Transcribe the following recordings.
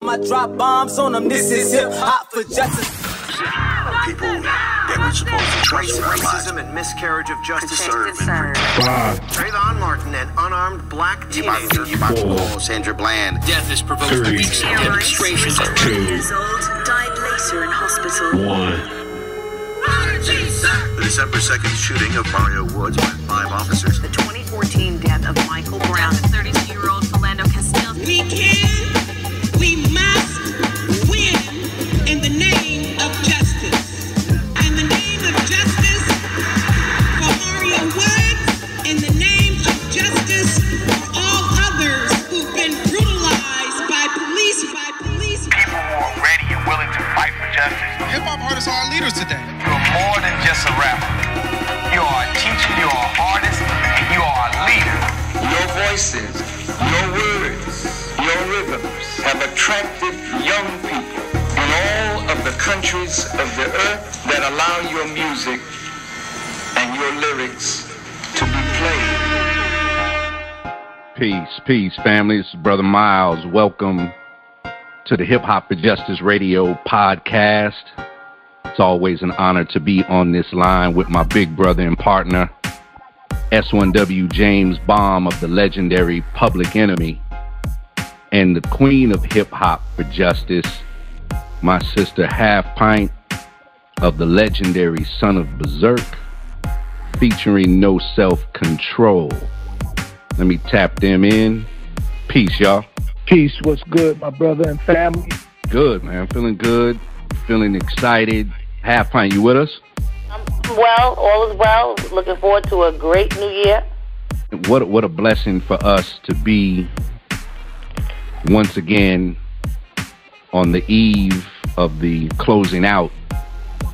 I drop bombs on them, this is hip hop for justice. People that we're supposed to trust racism and miscarriage of justice. Trayvon Martin, an unarmed black teenager. Sandra Bland. Death is provoked by weeks of demonstrations. 2 years old, died later in hospital. 1. The December 2nd shooting of Mario Woods by 5 officers. The 2014 death of Michael Brown. 32-year-old Philando Castile. We must win in the name of justice. In the name of justice for Mario Woods. In the name of justice for all others who've been brutalized by police. People who are ready and willing to fight for justice. Hip-hop artists are our leaders today. You're more than just a rapper. You are a teacher, you are an artist, and you are a leader. Your voices, your words, your rhythms have attracted young people in all of the countries of the earth that allow your music and your lyrics to be played. Peace, family. This is Brother Miles. Welcome to the Hip Hop for Justice Radio podcast. It's always an honor to be on this line with my big brother and partner, S1W James Baum of the legendary Public Enemy, and the queen of hip hop for justice, my sister Half Pint of the legendary Son of Berserk, featuring No Self-Control. Let me tap them in. Peace, y'all. Peace. What's good, my brother and family? Good, man. Feeling good. Feeling excited. Half Pint, you with us? Well, all is well. Looking forward to a great new year. What a blessing for us to be once again on the eve of the closing out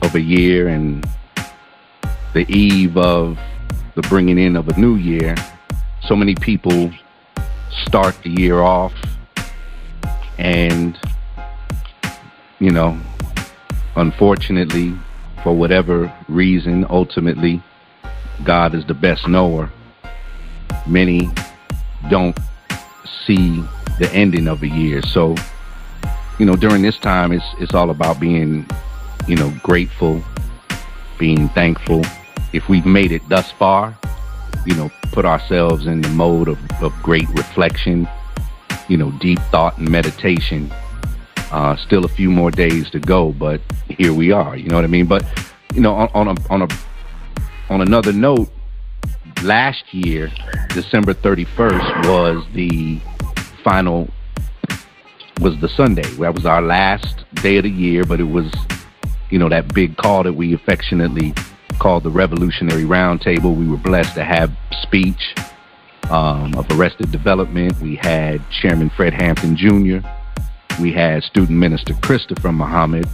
of a year and the eve of the bringing in of a new year. So many people start the year off and, you know, unfortunately, for whatever reason, ultimately, God is the best knower. Many don't see the ending of a year. So, you know, during this time, it's all about being, you know, grateful, being thankful. If we've made it thus far, you know, put ourselves in the mode of great reflection, you know, deep thought and meditation. Still a few more days to go, but here we are. You know what I mean? But you know, on another note, last year, December 31st was the Sunday. That was our last day of the year, but it was, you know, that big call that we affectionately called the Revolutionary Roundtable. We were blessed to have speech of Arrested Development. We had Chairman Fred Hampton Jr. We had Student Minister Christopher Muhammad,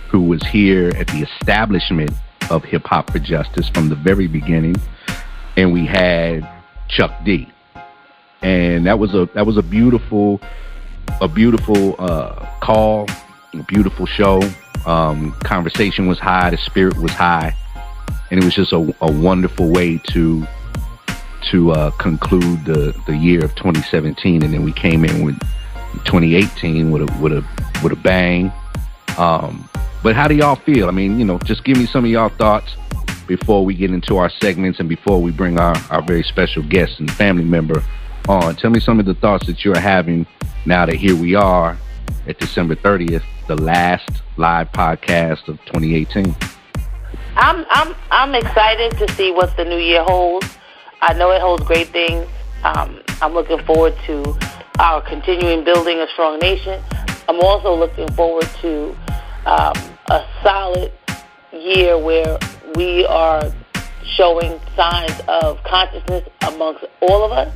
who was here at the establishment of Hip Hop for Justice from the very beginning, and we had Chuck D. And that was a beautiful call, a beautiful show. Conversation was high, the spirit was high, and it was just a wonderful way to conclude the year of 2017, and then we came in with 2018 with a bang. But how do y'all feel? I mean, you know, just give me some of y'all thoughts before we get into our segments and before we bring our very special guest and family member on. Tell me some of the thoughts that you're having now that here we are at December 30th, the last live podcast of 2018. I'm excited to see what the new year holds. I know it holds great things. I'm looking forward to our continuing building a strong nation. I'm also looking forward to a solid year where we are showing signs of consciousness amongst all of us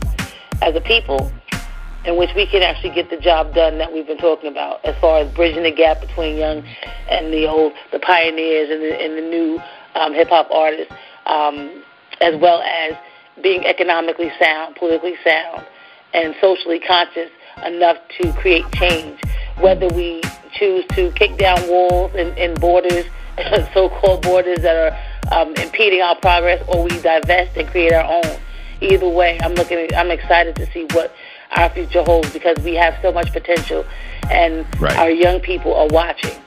as a people, in which we can actually get the job done that we've been talking about, as far as bridging the gap between young and the old, the pioneers and the new hip-hop artists, as well as being economically sound, politically sound, and socially conscious enough to create change. Whether we choose to kick down walls and borders, so-called borders that are impeding our progress, or we divest and create our own. Either way, I'm excited to see what our future holds, because we have so much potential and our young people are watching,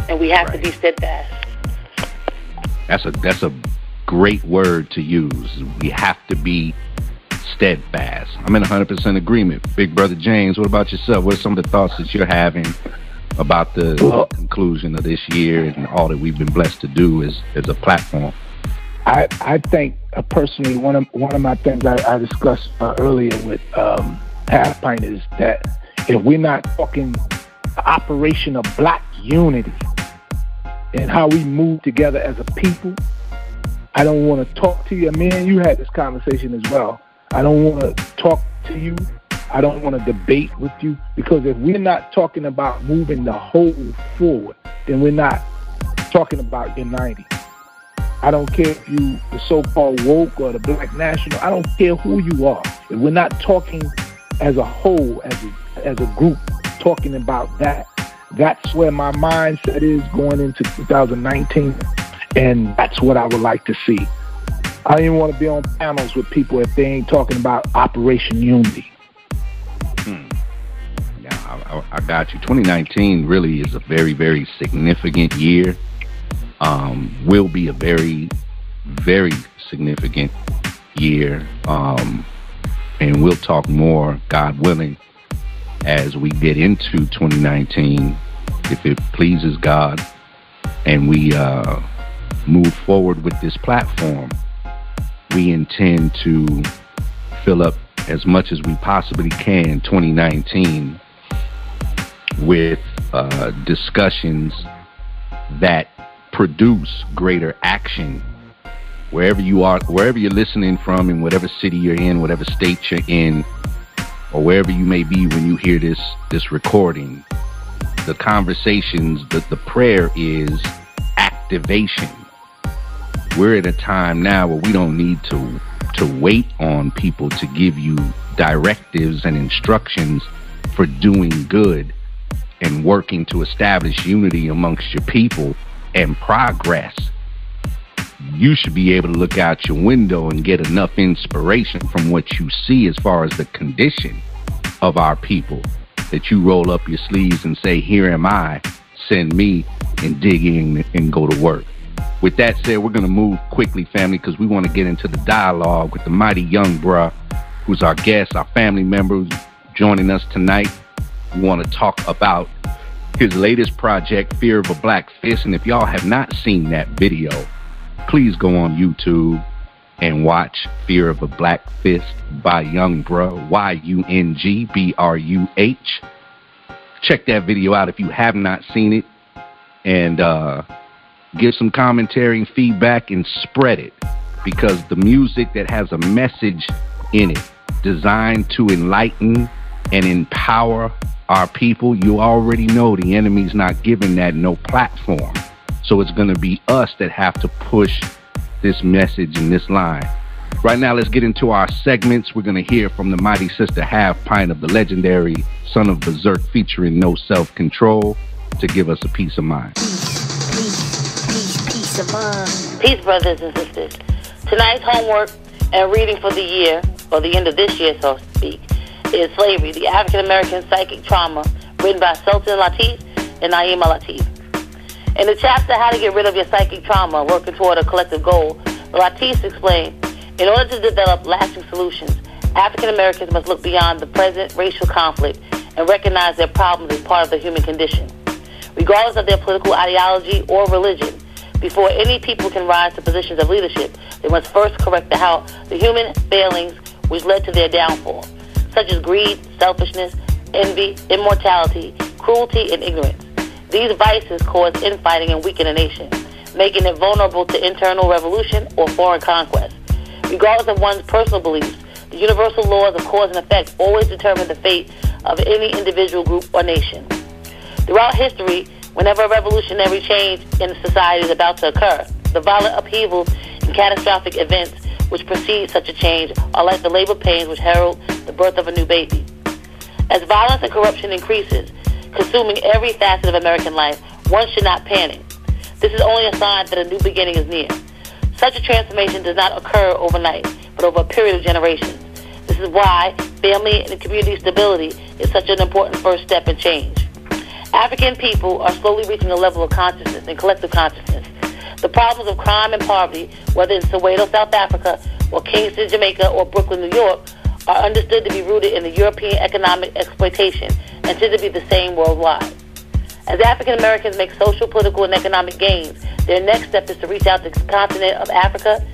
and we have to be steadfast. That's a great word to use. We have to be steadfast. I'm in 100% agreement. Big Brother James, what about yourself? What are some of the thoughts that you're having about the conclusion of this year and all that we've been blessed to do as a platform? I think personally one of my things I discussed earlier with Half Pint is that if we're not talking the operation of black unity and how we move together as a people, I don't want to talk to you. Man, you had this conversation as well. I don't want to talk to you. I don't want to debate with you, because if we're not talking about moving the whole forward, then we're not talking about uniting. I don't care if you the so-called woke or the black national. I don't care who you are. If we're not talking as a whole, as a group, talking about that, that's where my mindset is going into 2019, and that's what I would like to see. I don't even want to be on panels with people if they ain't talking about Operation Unity. Yeah, I got you. 2019 really is a very, very significant year. Will be a very, very significant year. And we'll talk more, God willing, as we get into 2019, if it pleases God, and we move forward with this platform. We intend to fill up as much as we possibly can 2019 with discussions that produce greater action wherever you are, wherever you're listening from, in whatever city you're in, whatever state you're in, or wherever you may be when you hear this recording. The conversations, the prayer is activation. We're at a time now where we don't need to wait on people to give you directives and instructions for doing good and working to establish unity amongst your people and progress. You should be able to look out your window and get enough inspiration from what you see as far as the condition of our people that you roll up your sleeves and say, here am I, send me, and dig in and go to work. With that said, we're going to move quickly, family, because we want to get into the dialogue with the mighty young bruh, who's our guest, our family member who's joining us tonight. We want to talk about his latest project, Fear of a Black Fist. And if y'all have not seen that video, please go on YouTube and watch Fear of a Black Fist by Young Bruh, YUNGBRUH. Check that video out if you have not seen it, and give some commentary and feedback and spread it, because the music that has a message in it designed to enlighten and empower our people, you already know the enemy's not giving that no platform. So it's going to be us that have to push this message in this line. Right now, let's get into our segments. We're going to hear from the mighty sister Half Pint of the legendary Son of Berserk featuring No Self-Control to give us a peace of mind. Peace, brothers and sisters. Tonight's homework and reading for the year, or the end of this year, so to speak, is Slavery, the African-American Psychic Trauma, written by Sultan Latif and Naima Latif. In the chapter, How to Get Rid of Your Psychic Trauma, Working Toward a Collective Goal, the Latifs explain, in order to develop lasting solutions, African-Americans must look beyond the present racial conflict and recognize their problems as part of the human condition. Regardless of their political ideology or religion, before any people can rise to positions of leadership, they must first correct the human failings which led to their downfall, such as greed, selfishness, envy, immortality, cruelty, and ignorance. These vices cause infighting and weaken a nation, making it vulnerable to internal revolution or foreign conquest. Regardless of one's personal beliefs, the universal laws of cause and effect always determine the fate of any individual, group, or nation. Throughout history, whenever a revolutionary change in society is about to occur, the violent upheavals and catastrophic events which precede such a change are like the labor pains which herald the birth of a new baby. As violence and corruption increases, consuming every facet of American life, one should not panic. This is only a sign that a new beginning is near. Such a transformation does not occur overnight, but over a period of generations. This is why family and community stability is such an important first step in change. African people are slowly reaching a level of consciousness and collective consciousness. The problems of crime and poverty, whether in Soweto, South Africa, or Kingston, Jamaica, or Brooklyn, New York, are understood to be rooted in the European economic exploitation and tend to be the same worldwide. As African Americans make social, political, and economic gains, their next step is to reach out to the continent of Africa,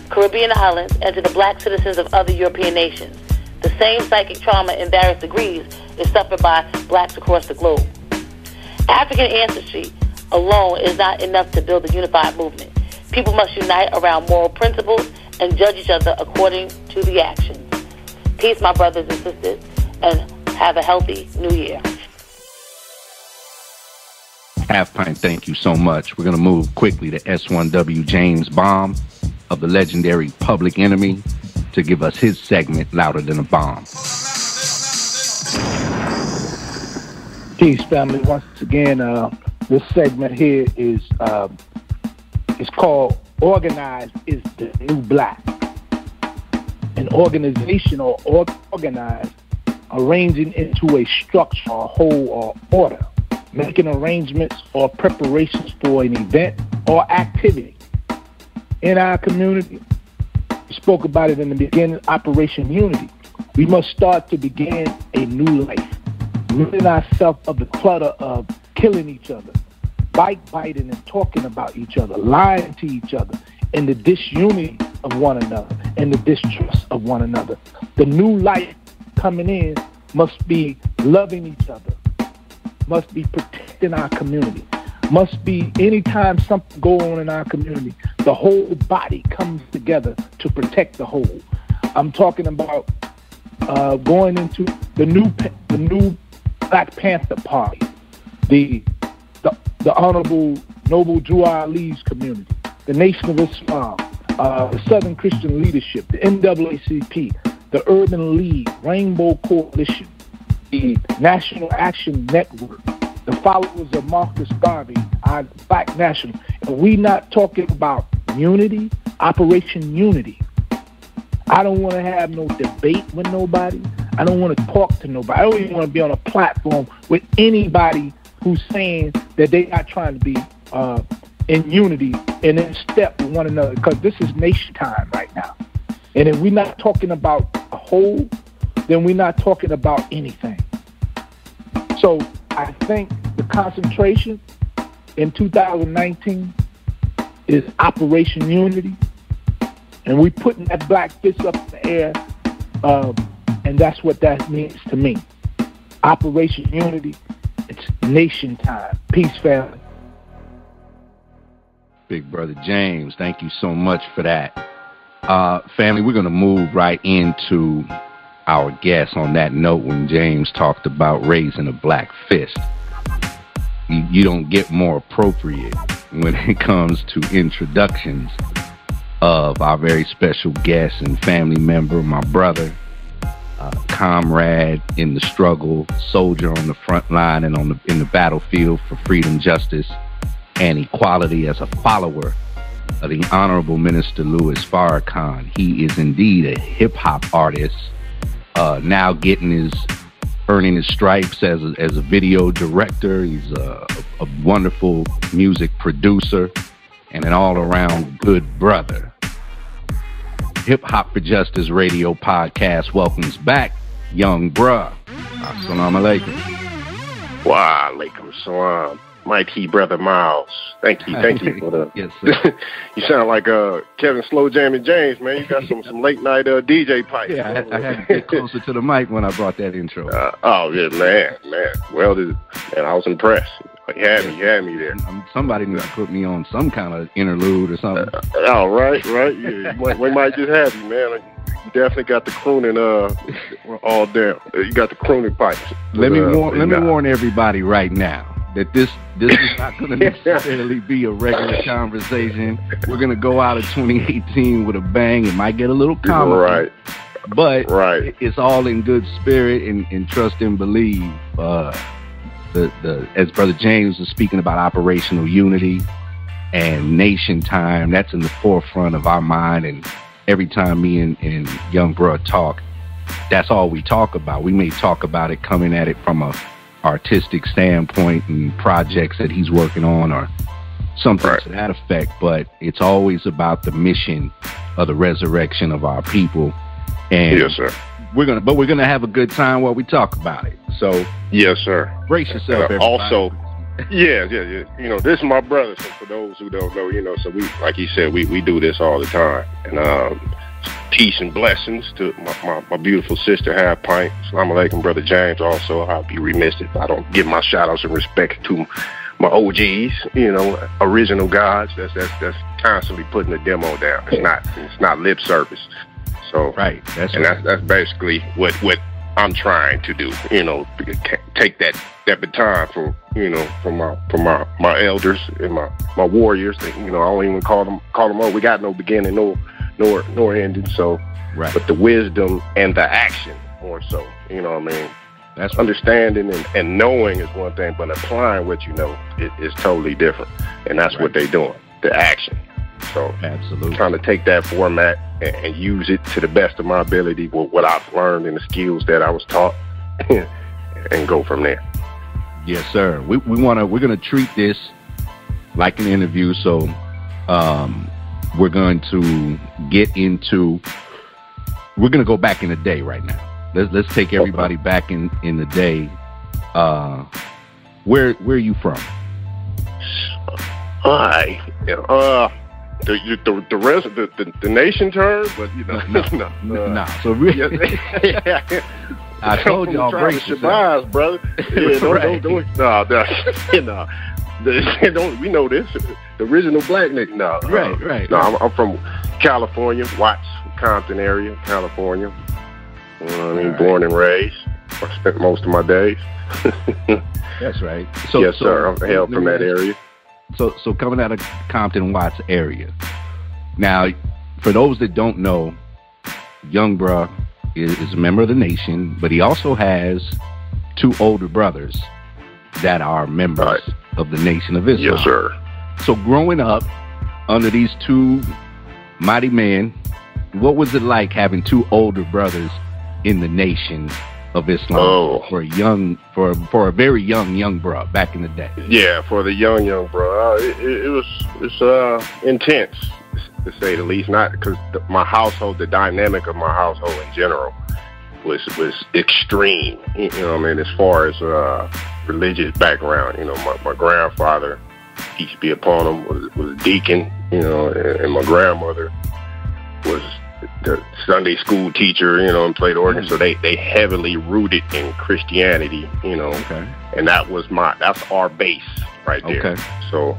Caribbean islands, and to the black citizens of other European nations. The same psychic trauma in various degrees is suffered by blacks across the globe. African ancestry alone is not enough to build a unified movement. People must unite around moral principles and judge each other according to the actions. Peace, my brothers and sisters, and have a healthy new year. Half Pint, thank you so much. We're going to move quickly to S1W James Baum of the legendary Public Enemy to give us his segment, Louder Than a Bomb. Peace, family. Once again, this segment here is it's called Organized is the New Black. An organization or organized, arranging into a structure or whole or order, making arrangements or preparations for an event or activity. In our community, we spoke about it in the beginning, Operation Unity. We must start to begin a new life, ridding ourselves of the clutter of killing each other, biting and talking about each other, lying to each other, and the disunity of one another and the distrust of one another. The new life coming in must be loving each other, must be protecting our community, must be anytime something goes on in our community, the whole body comes together to protect the whole. I'm talking about going into the new Black Panther Party, the Honorable Noble Drew Ali's community, the Nation of Islam, the Southern Christian Leadership, the NAACP, the Urban League, Rainbow Coalition, the National Action Network, the followers of Marcus Garvey, our Black National. And we not talking about unity, Operation Unity. I don't want to have no debate with nobody. I don't want to talk to nobody. I don't even want to be on a platform with anybody who's saying that they're not trying to be in unity and in step with one another, because this is nation time right now. And if we're not talking about a whole, then we're not talking about anything. So I think the concentration in 2019 is Operation Unity, and we putting that black fist up in the air, and that's what that means to me. Operation Unity, it's nation time. Peace, family. Big Brother James, thank you so much for that. Family, we're going to move right into our guest on that note when James talked about raising a black fist. You don't get more appropriate when it comes to introductions of our very special guest and family member, my brother, comrade in the struggle, soldier on the front line and in the battlefield for freedom, justice, and equality, as a follower of the Honorable Minister Louis Farrakhan. He is indeed a hip-hop artist, now earning his stripes as a video director. He's a wonderful music producer and an all-around good brother. Hip Hop for Justice Radio podcast welcomes back young bruh. Assalamu alaikum. Wa alaikum salam. Mighty brother Miles. Thank you for the. Yes, sir. You sound like Kevin Slow Jammin' James, man. You got some late night DJ pipes. Yeah, I had to get closer to the mic when I brought that intro. Oh yeah, man. Well, man, I was impressed. You had me there. Somebody need to put me on some kind of interlude or something. Oh, right. Yeah, we might just have you, man. You definitely got the crooning all down. You got the crooning pipes. Let me warn everybody right now that this is not going to necessarily be a regular conversation. We're going to go out of 2018 with a bang. It might get a little comical, right? But it's all in good spirit and trust and believe. As Brother James was speaking about operational unity and nation time, that's in the forefront of our mind. And every time me and young bro talk, that's all we talk about. We may talk about it coming at it from a artistic standpoint and projects that he's working on or something to that effect, but it's always about the mission of the resurrection of our people. And yes, sir. We're gonna have a good time while we talk about it. So yes, sir. Brace yourself. Also, yeah. You know, this is my brother. So for those who don't know, you know, so we, like he said, we do this all the time. And peace and blessings to my beautiful sister, Half Pint. Assalamu alaikum, Brother James. Also, I'll be remiss if I don't give my shout outs and respect to my OGs, you know, original gods. That's constantly putting the demo down. It's not lip service. So that's basically what I'm trying to do. You know, take that baton from my elders and my warriors. That, you know, I don't even call them all. We got no beginning, nor ending. So, but the wisdom and the action more so. You know what I mean? That's understanding and knowing is one thing, but applying what you know is totally different. And that's what they're doing, the action. So absolutely trying to take that format and use it to the best of my ability with what I've learned and the skills that I was taught and go from there. Yes, sir. We're gonna treat this like an interview. So we're going to we're gonna go back in the day right now. Let's take everybody back in the day. Where are you from? The rest of the nation term, but you know, no. So really, I told y'all brace yourself, brother. Yeah, don't we know this? The original black nigga. No, right. No, I'm from California, Watts, Compton area, California. You know what I mean? Born and raised. I spent most of my days. That's right. Yes, sir. I'm hailed from that area. So coming out of Compton, Watts area. Now, for those that don't know, Young Bruh is a member of the nation, but he also has two older brothers that are members of the Nation of Islam. Yes, sir. So growing up under these two mighty men, what was it like having two older brothers in the Nation of Islam for a very young bruh back in the day? Yeah, for the young bruh, it's intense to say the least. Not because my household, the dynamic of my household in general was extreme. You know what I mean? As far as religious background, you know, my grandfather, peace be upon him, was a deacon. You know, and my grandmother was the Sunday school teacher, you know, and played organ. So they heavily rooted in Christianity, you know, and that's our base right there. Okay. So,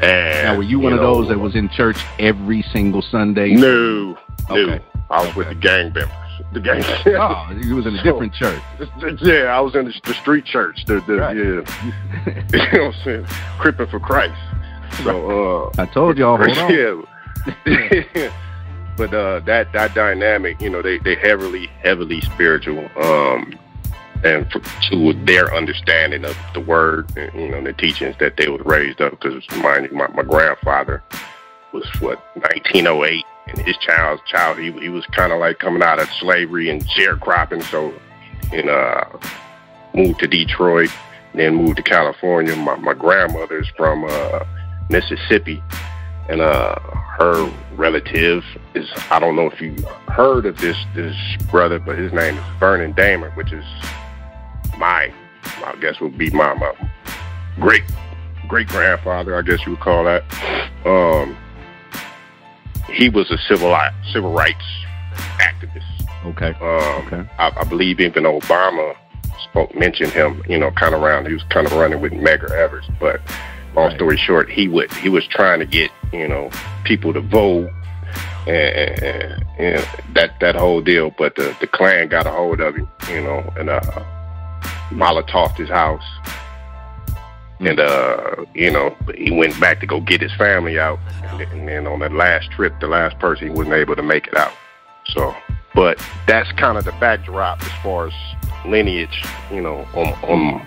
and now, were you one of those that was in church every single Sunday? No. I was with the gang members. The gang. You was in a different church. Yeah, I was in the street church. Yeah. You know what I'm saying? Crippin' for Christ. So I told y'all, hold on. Yeah. But that dynamic, you know, they heavily spiritual, and to their understanding of the word, and, you know, the teachings that they was raised up. Because mind you, my grandfather was 1908, and his child, he was kind of like coming out of slavery and sharecropping. So, moved to Detroit, then moved to California. My grandmother's from Mississippi. And her relative is, I don't know if you heard of this brother, but his name is Vernon Damer, which is I guess would be my great grandfather, I guess you would call that. He was a civil rights activist. Okay. I believe even Obama mentioned him, you know, kind of around. He was kind of running with Medgar Evers, but long story short, he was trying to get, you know, people to vote and that whole deal. But the Klan got a hold of him, you know, and Molotoved his house. And, you know, he went back to go get his family out. And then on that last trip, the last person, he wasn't able to make it out. So, but that's kind of the backdrop as far as lineage, you know, on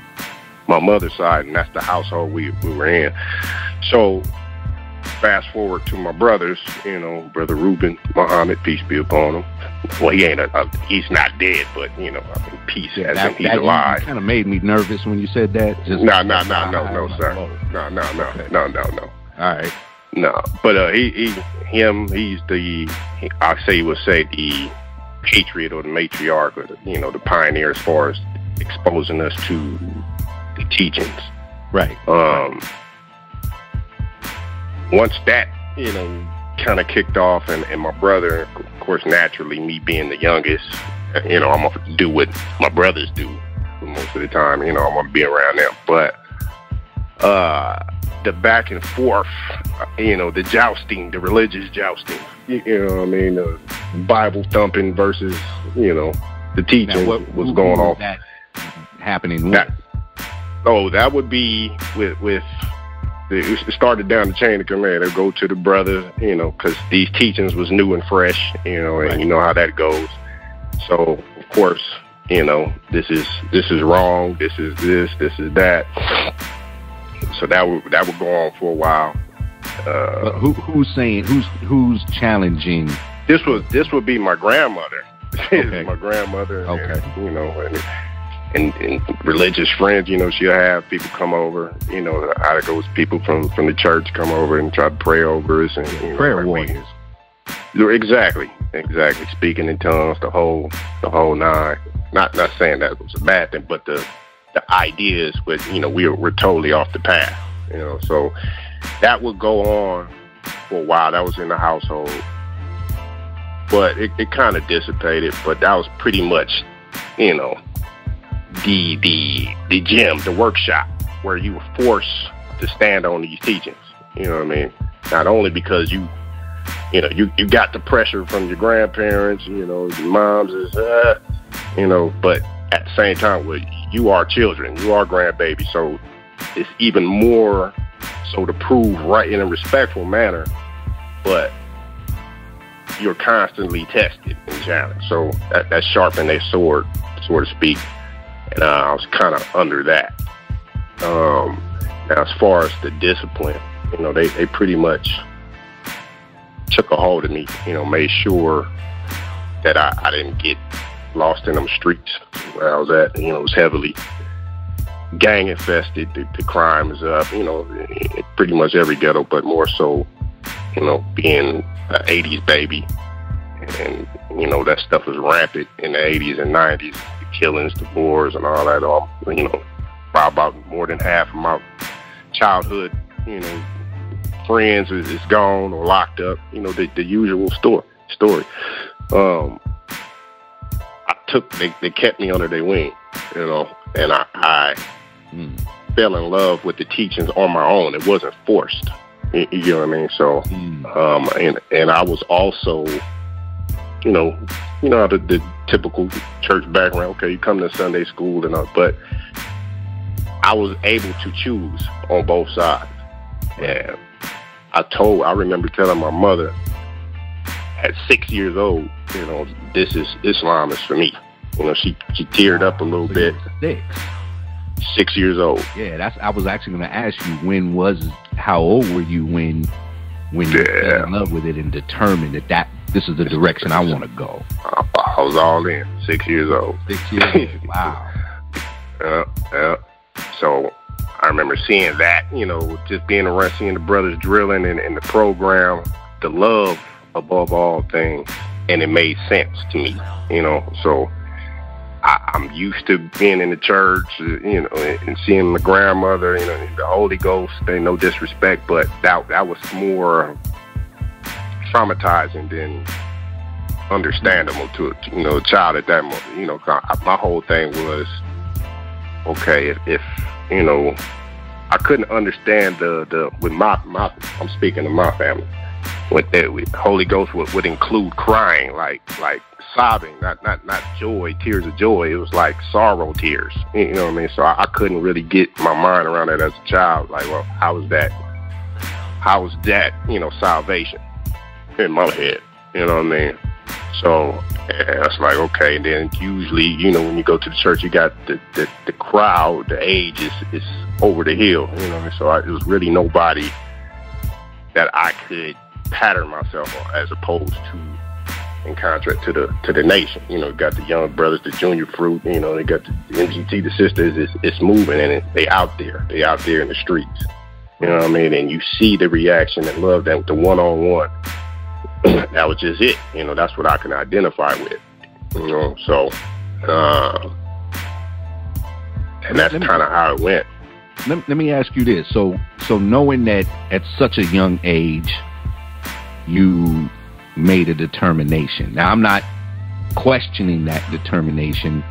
my mother's side, and that's the household we were in. So fast forward to my brothers, you know, Brother Reuben Muhammad, peace be upon him, Well, he ain't he's not dead, but you know, I mean, peace as in he's alive. Kind of made me nervous when you said that. No, sir. No. All right. No, but he's the I would say the patriot or the matriarch or the pioneer as far as exposing us to the teachings. Right. Once that kind of kicked off, and my brother, of course, naturally, me being the youngest, I'm gonna do what my brothers do most of the time. I want to be around them, but the back and forth, the jousting, the religious jousting, the Bible thumping versus, the teaching was going on. That happening? That would be with it started down the chain of command. They go to the brother, because these teachings was new and fresh, and you know how that goes. So of course, this is wrong. This is that. So that would go on for a while. Who's challenging? This would be my grandmother. Okay. My grandmother. Okay. And religious friends, she'll have people come over. Either goes people from the church come over and try to pray over us, and prayer warriors. Exactly. Speaking in tongues, the whole nine. Not saying that was a bad thing, but the ideas, but we're totally off the path. So that would go on for a while. That was in the household, but it kind of dissipated. But that was pretty much, the gym, the workshop, where you were forced to stand on these teachings. You know what I mean? Not only because you got the pressure from your grandparents, your moms is, but at the same time, you are children, you are grandbaby, so it's even more so to prove right in a respectful manner, but you're constantly tested and challenged. So that sharpened their sword, so to speak. And I was kind of under that. Now, as far as the discipline, they pretty much took a hold of me, made sure that I didn't get lost in them streets where I was at. It was heavily gang infested. The crime is up, pretty much every ghetto, but more so, being an 80s baby. And, that stuff was rampant in the 80s and 90s. Killings, the wars, and all that. By about more than half of my childhood, friends is gone or locked up. The usual story. They kept me under their wing, and I fell in love with the teachings on my own. It wasn't forced. You know what I mean? So, and I was also, the typical church background. Okay, you come to Sunday school and all, but I was able to choose on both sides. And I remember telling my mother at 6 years old, Islam is for me. She teared up a little bit. 6 years old. Yeah, I was actually going to ask you, how old were you when you fell in love with it and determined that this is the direction I want to go? I was all in. 6 years old. 6 years old. Wow. Yeah. So I remember seeing that, just being around, seeing the brothers drilling in the program, the love above all things, and it made sense to me, So I'm used to being in the church, and seeing my grandmother, the Holy Ghost. Ain't no disrespect, but that was more traumatizing than understandable to a child at that moment. My whole thing was, okay, if I couldn't understand with I'm speaking of my family, with Holy Ghost would include crying, like sobbing, not joy, tears of joy. It was like sorrow tears. You know what I mean? So I couldn't really get my mind around that as a child. Like, well, how was that? Salvation in my head? You know what I mean? So it's like, okay. And then usually, when you go to the church, you got the crowd, the age is over the hill. You know what I mean? So it was really nobody that I could pattern myself on, as opposed to in contrast to the nation. You know, got the young brothers, the junior fruit. You know, they got the MGT, the sisters. It's moving, and they out there. They out there in the streets. You know what I mean? And you see the reaction and love, that the one-on-one. That was just it. You know, that's what I can identify with. You know, so and that's kind of how it went. Let me ask you this. So knowing that at such a young age, you made a determination. Now, I'm not questioning that determination,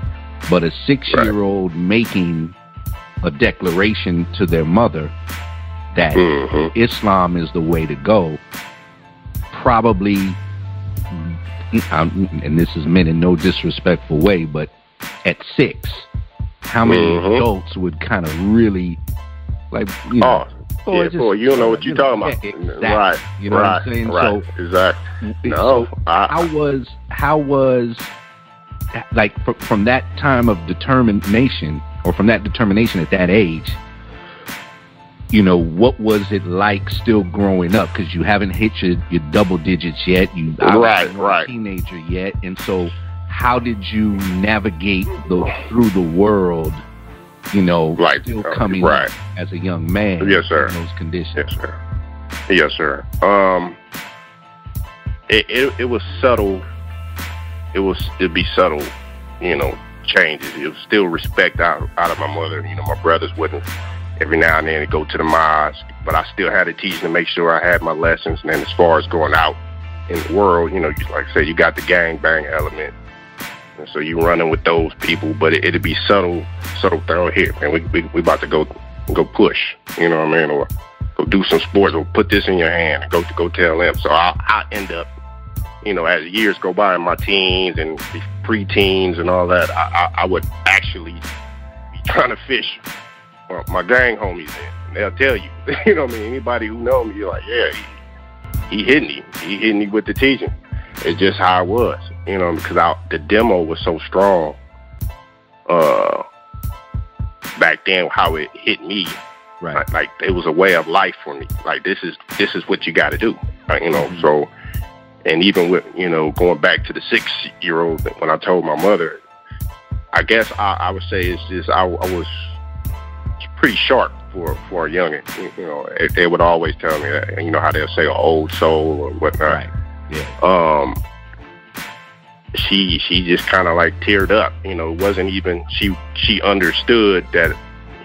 but a 6-year-old making a declaration to their mother that Islam is the way to go, probably, and this is meant in no disrespectful way, but at 6, how many adults would kind of really, like, you know, boy, you don't know what you're talking about. Exactly. Right. You know what I'm saying? Right. So, exactly. No. So how was like from that time of determination, or from that determination at that age, you know, what was it like still growing up? Because you haven't hit your double digits yet. You aren't a teenager yet. And so how did you navigate through the world, you know, still coming up as a young man? Yes, sir. In those conditions? Yes, sir. Yes, sir. It was subtle. It'd be subtle, you know, changes. It was still respect out of my mother. You know, my brothers wouldn't every now and then go to the mosque, but I still had to teach to make sure I had my lessons. And then as far as going out in the world, you know, like I said, you got the gangbang element. And so you running with those people, but it'd be subtle thing here. And we about to go push, you know what I mean? Or go do some sports, or put this in your hand and go tell them. So I end up, you know, as years go by in my teens and pre-teens and all that, I would actually be trying to fish my gang homies in. And they'll tell you, you know what I mean? Anybody who know me, you're like, yeah, he hit me. He hit me with the teaching. It's just how it was, you know, because the demo was so strong back then, how it hit me. Right. Like it was a way of life for me. Like, this is what you got to do, you know. So, and even with, you know, going back to the 6-year-old, when I told my mother, I guess I would say it's just I was pretty sharp for a youngin'. You know, they would always tell me that, you know, how they'll say an old soul or whatnot. Right. Yeah. She just kind of like teared up. You know, it wasn't even she understood that,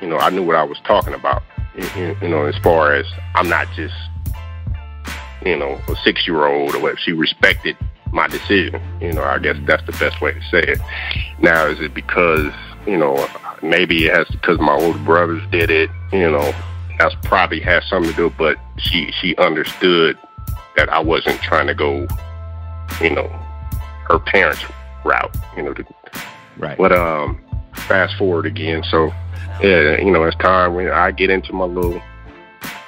you know, I knew what I was talking about. You know, as far as I'm not just, you know, a 6-year-old or whatever. She respected my decision. You know, I guess that's the best way to say it. Now, is it because, you know, maybe it has because my older brothers did it, you know, that's probably has something to do, but she understood that I wasn't trying to go, you know, her parents' route, you know. Right. But fast forward again, so yeah, you know, it's time when I get into my little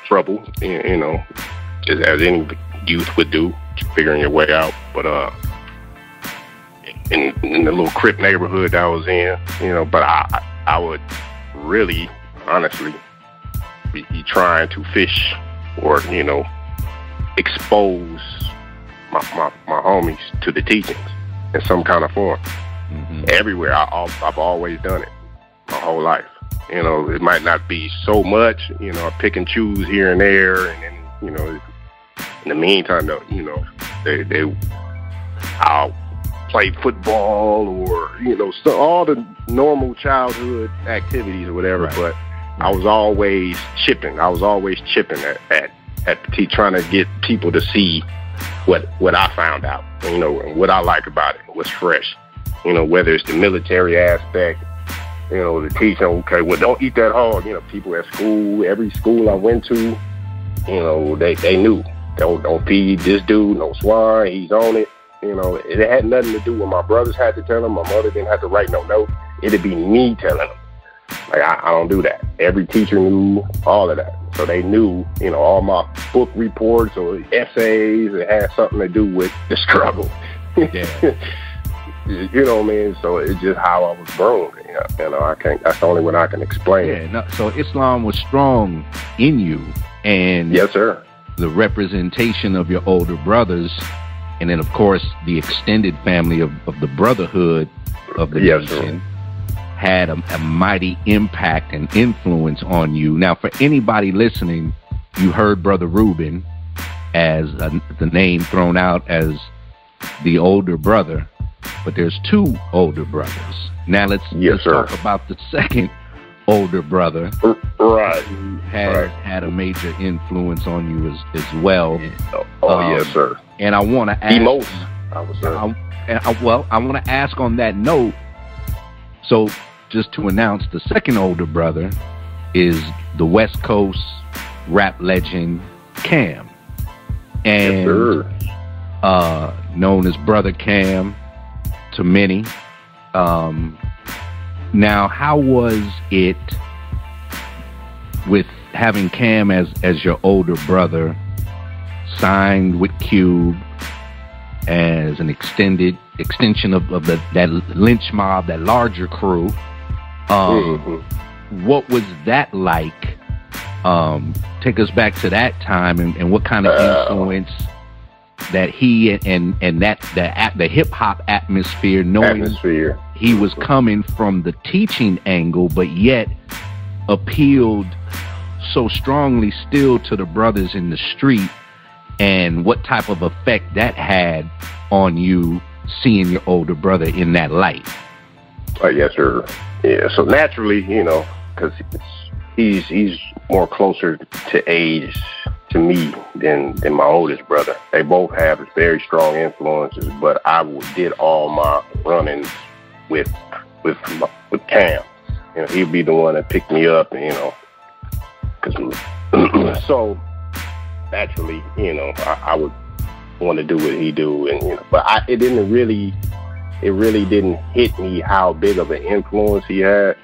trouble, you know, just as any youth would do, figuring your way out. But in the little Crip neighborhood that I was in, you know, but I would really, honestly, be trying to fish or, you know, expose my homies to the teachings in some kind of form. Everywhere. I've always done it my whole life. You know, it might not be so much, you know, I pick and choose here and there, and then, you know, in the meantime, you know, I'll play football or, you know, so all the normal childhood activities or whatever. Right. But I was always chipping. I was always chipping at trying to get people to see what I found out, you know, and what I like about it, what's fresh. You know, whether it's the military aspect, you know, the teaching, okay, well, don't eat that hard. You know, people at school, every school I went to, you know, they knew. Don't feed this dude no swine, he's on it. You know, it had nothing to do with my brothers had to tell them. My mother didn't have to write no note. It'd be me telling them. Like, I don't do that. Every teacher knew all of that. So they knew, you know, all my book reports or essays, it had something to do with the struggle. Yeah. You know what I mean? So it's just how I was grown. You know, I can't. That's the only one I can explain. Yeah. No, so Islam was strong in you, and yes, sir. The representation of your older brothers and then of course the extended family of the brotherhood of the nation had a mighty impact and influence on you. Now, for anybody listening, you heard Brother Ruben as the name thrown out as the older brother, but there's two older brothers. Now let's talk about the second older brother, right? Who had a major influence on you as well. Yes, sir. And I want to ask. Most, I would say. I want to ask on that note. So, just to announce, the second older brother is the West Coast rap legend Cam, and known as Brother Cam to many. Now, how was it with having Cam as your older brother, signed with Cube as an extension of that lynch mob, that larger crew? What was that like? Take us back to that time, and what kind of influence that he and the hip hop atmosphere, knowing he was coming from the teaching angle, but yet appealed so strongly still to the brothers in the street, and what type of effect that had on you seeing your older brother in that light? Yes, sir. Yeah. So naturally, because he's more closer to age to me than my oldest brother. They both have very strong influences, but I did all my run-ins with Cam. He'd be the one that picked me up, so naturally, I would want to do what he do, but it really didn't hit me how big of an influence he had,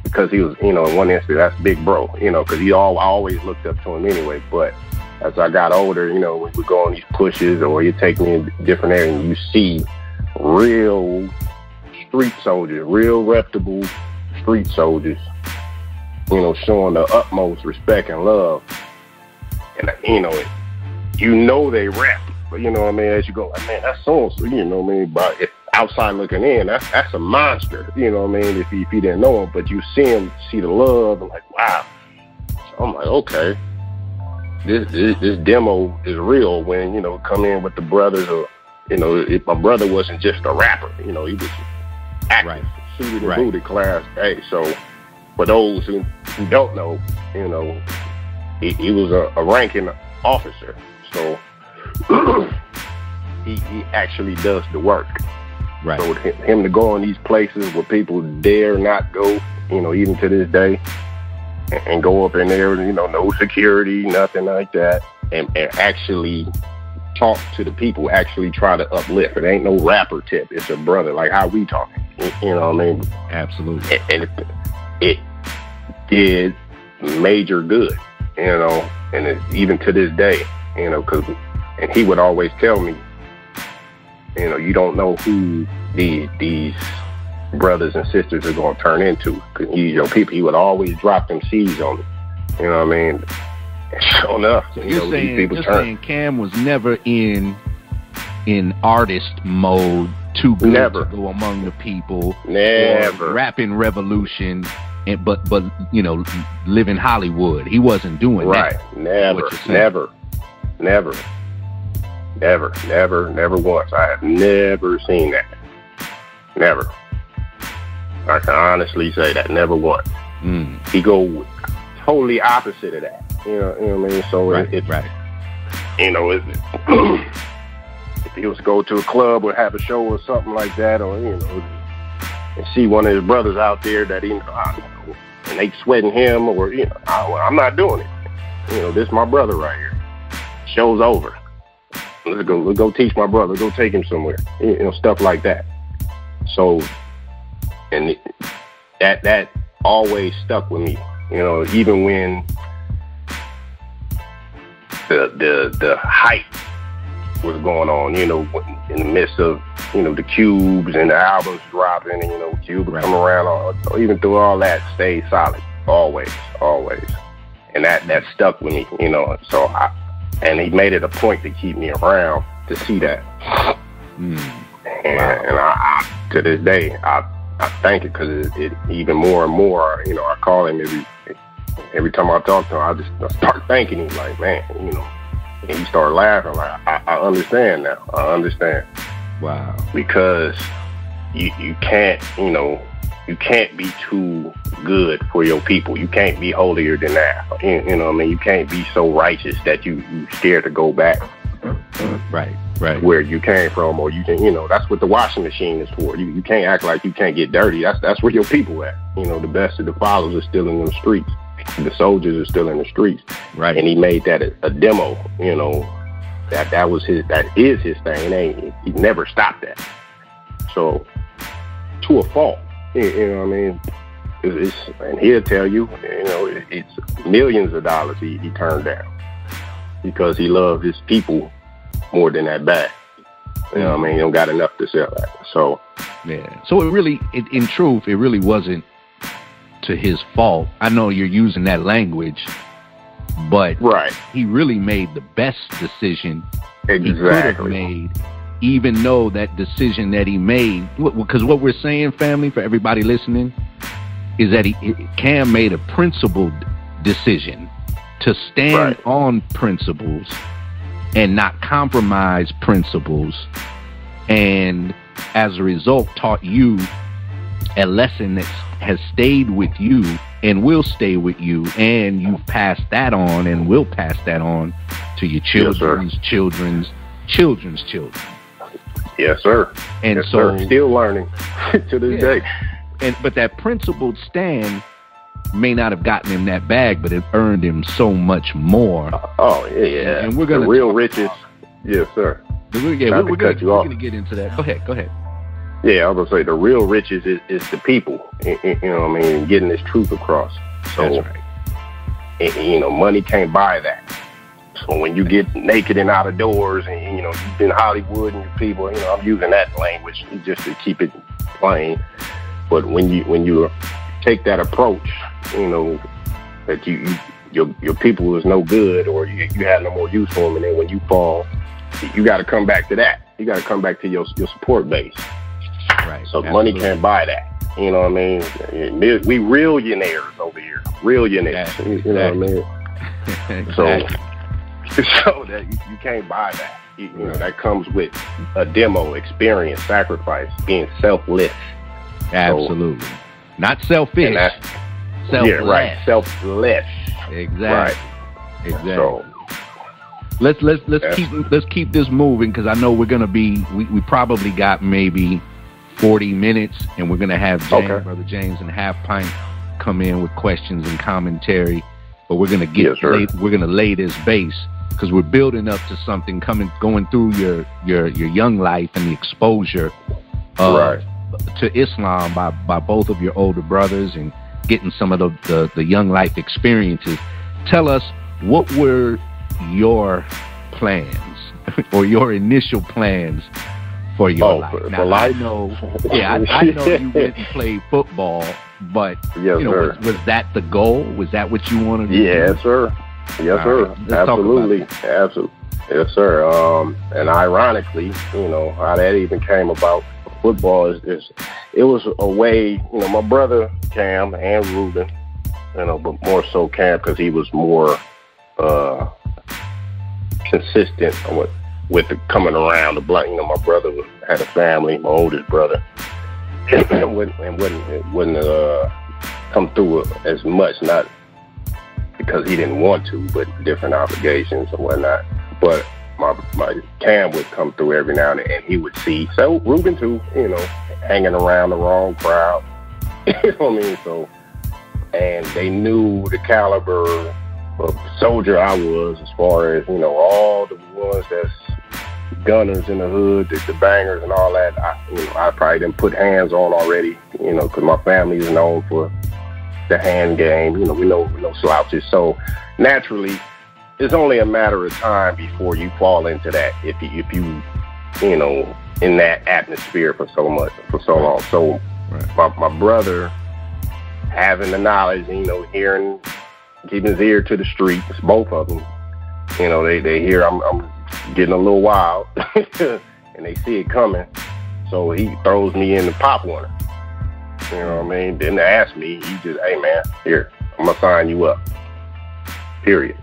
because he was, in one instance, that's big bro, because I always looked up to him anyway. But as I got older, when we go on these pushes or you take me in different areas, and you see real street soldiers, real reputable street soldiers, showing the utmost respect and love. And, they rap, but as you go, like, man, that's so-and-so, but if outside looking in, that's a monster, if you didn't know him, but you see the love, and like, wow. So I'm like, okay, this demo is real when, come in with the brothers, or, if my brother wasn't just a rapper, he was active, suited and booted class A. So for those who don't know, he was a ranking officer. So he actually does the work. Right. So him to go in these places where people dare not go, even to this day, and go up in there, no security, nothing like that, and actually talk to the people, actually try to uplift. It ain't no rapper tip. It's a brother, like how we talking. You know what I mean? Absolutely. And it did major good, and even to this day, and he would always tell me, you don't know who these brothers and sisters are going to turn into. Because he would always drop them seeds on me. You know what I mean? And sure enough, you're saying Cam was never in artist mode, too good to go among the people. Never. Rapping revolution, but living Hollywood. He wasn't doing that. Right. Never once. I have never seen that. Never. I can honestly say that. Never once. He go totally opposite of that. You know what I mean? So if he was to go to a club or have a show or something like that, or and see one of his brothers out there that and they sweating him, or I'm not doing it. This is my brother right here. Show's over. Let's go teach my brother. Go take him somewhere. Stuff like that. So, and that always stuck with me. Even when the hype was going on, in the midst of, the Cubes and the albums dropping, and, Cube would come around, or even through all that, stayed solid. Always. And that stuck with me, so and he made it a point to keep me around, to see that. And I to this day, I thank it, because it even more and more, you know, I call him every time I talk to him, I start thanking him, like, man, you know, and he started laughing, like, I understand now. I understand. Wow. Because you can't, you know, you can't be too good for your people. You can't be holier than that. You know what I mean? You can't be so righteous that you scared to go back. Right. Where you came from, or you can, you know, that's what the washing machine is for. You can't act like you can't get dirty. That's where your people at. You know, the best of the fathers are still in the streets. The soldiers are still in the streets. Right. And he made that a demo, you know, that is his thing. He never stopped that. So, to a fault, you know what I mean? And he'll tell you, you know, it's millions of dollars he turned down because he loved his people more than that bag. You know what I mean? He don't got enough to sell that. So, yeah. So it really, in truth, it really wasn't to his fault. I know you're using that language, but he really made the best decision he could have made, even though that decision that he made, because what we're saying, family, for everybody listening, is that Cam made a principled decision to stand on principles and not compromise principles, and as a result taught you a lesson that has stayed with you and will stay with you, and you've passed that on and will pass that on to your children's children's children. Yes, sir. And yes, so sir. Still learning to this day. But that principled stand may not have gotten him that bag, but it earned him so much more. Oh, yeah. And we're going to... The real riches. Yes, sir. We're going to get into that. Go ahead. Yeah, I was going to say, the real riches is the people, you know what I mean, getting this truth across. So, that's right. You know, money can't buy that. So when you get naked and out of doors, and, you know, you've been Hollywood and your people, you know, I'm using that language just to keep it plain. But when you take that approach, you know, that your people is no good, or you have no more use for them, and then when you fall, you got to come back to that. You got to come back to your support base. Right. So money can't buy that. You know what I mean? We realionaires over here. Realionaires. You know what I mean? So that you can't buy that. You know, that comes with a demo, experience, sacrifice, being selfless. Absolutely. Not selfish. Selfless. Yeah, right. Selfless. Exactly. Right. Exactly. So, let's keep this moving, because I know we're gonna be we probably got maybe 40 minutes, and we're gonna have Brother James and Half Pint come in with questions and commentary. But we're gonna we're gonna lay this base, because we're building up to something going through your young life and the exposure to Islam by both of your older brothers, and getting some of the young life experiences. Tell us, what were your plans or your initial plans for your life? Now, life? I know you went and played football, but was that the goal? Was that what you wanted to do? Yes, sir. Yes, sir. Absolutely. Yes, sir. And ironically, you know, how that even came about, football is it was a way, you know, my brother Cam and Ruben, you know, but more so Cam, because he was more consistent with the coming around the block. You know, my brother had a family, my oldest brother, and wouldn't come through as much, not because he didn't want to, but different obligations and whatnot. But my Cam would come through every now and then, and he would see. So Ruben too, you know, hanging around the wrong crowd. You know what I mean? So, and they knew the caliber of soldier I was, as far as, you know, all the ones that's gunners in the hood, the bangers and all that. I probably didn't put hands on already, you know, because my family is known for the hand game. You know, we know no slouches. So naturally, it's only a matter of time before you fall into that, if you know, in that atmosphere for so long. So my brother, having the knowledge, you know, keeping his ear to the streets, both of them, you know, they hear I'm getting a little wild, and they see it coming. So he throws me in the Pop Warner. You know what I mean? Didn't ask me. He just, hey man, here, I'm gonna sign you up. Period.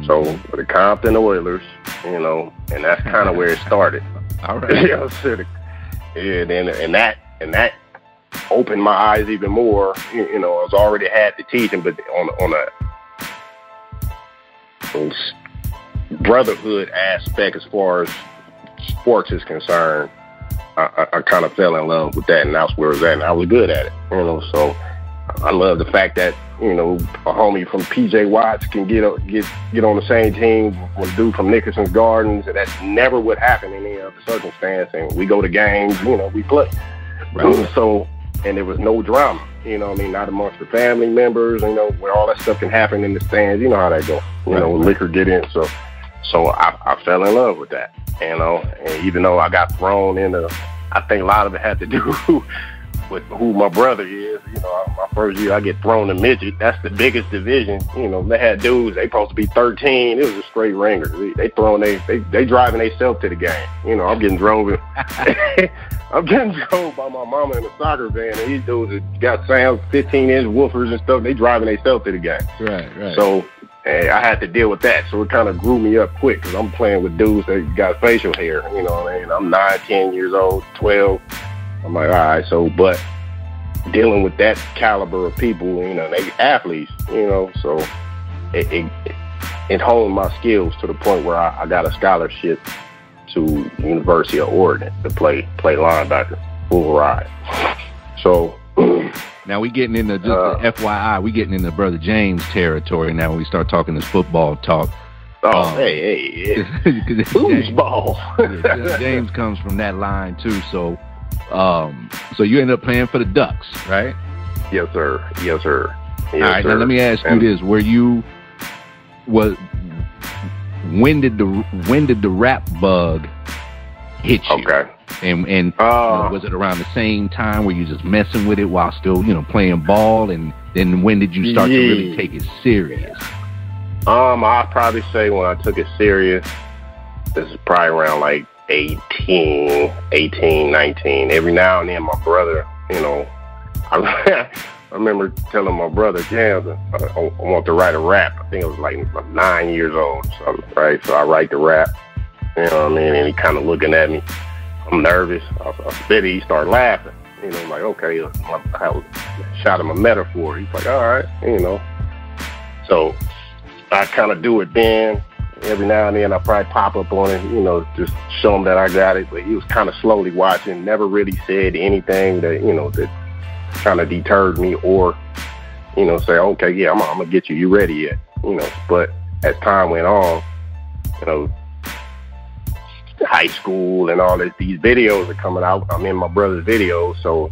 So for the Compton Oilers, you know, and that's kind of where it started. All right. You know, and that opened my eyes even more. You know, I was already had the teaching, but on a brotherhood aspect as far as sports is concerned, I kind of fell in love with that, and that's where it was at, and I was good at it. You know, so I love the fact that, you know, a homie from PJ Watts can get on the same team with a dude from Nickerson's Gardens, and that's never would happen in any other circumstance. And we go to games, you know, we play. Right. So, and there was no drama, you know what I mean, not amongst the family members, you know, where all that stuff can happen in the stands. You know how that go. You know, liquor get in. So I fell in love with that, you know, and even though I got thrown into, I think a lot of it had to do with who my brother is. You know, my first year I get thrown in midget. That's the biggest division. You know, they had dudes, they supposed to be 13. It was a straight ringer. They driving themselves to the game. You know, I'm getting drove by my mama in a soccer van, and these dudes that got sound 15-inch woofers and stuff. They driving themselves to the game. Right. So I had to deal with that. So it kind of grew me up quick because I'm playing with dudes that got facial hair. You know what I mean? I'm 9, 10 years old, 12. I'm like, all right, so, but dealing with that caliber of people, you know, they athletes, you know, so it honed my skills to the point where I got a scholarship to University of Oregon to play linebacker, full ride. So now we getting into, just the FYI, we getting into Brother James territory now when we start talking this football talk. Oh, hey, foosball. James comes from that line too, so you ended up playing for the Ducks, right? Yes, sir. Yes, sir. All right, now let me ask you this: when did the rap bug hit you? Okay. And you know, was it around the same time where you just messing with it while still, you know, playing ball? And then when did you start to really take it serious? I'd probably say when I took it serious, this is probably around like 18, 19. Every now and then my brother, you know, I remember telling my brother, I want to write a rap. I think it was like 9 years old. So I write the rap, you know what I mean? And he kind of looking at me. I'm nervous. I spit it. He started laughing. You know, I'm like, okay, I shot him a metaphor. He's like, all right, you know. So I kind of do it then. Every now and then I probably pop up on it, you know, just show him that I got it. But he was kind of slowly watching, never really said anything that, you know, that kind of deterred me or, you know, say, okay, yeah, I'm going to get you. You ready yet? You know, but as time went on, you know, high school and all that, these videos are coming out. I'm in my brother's videos. So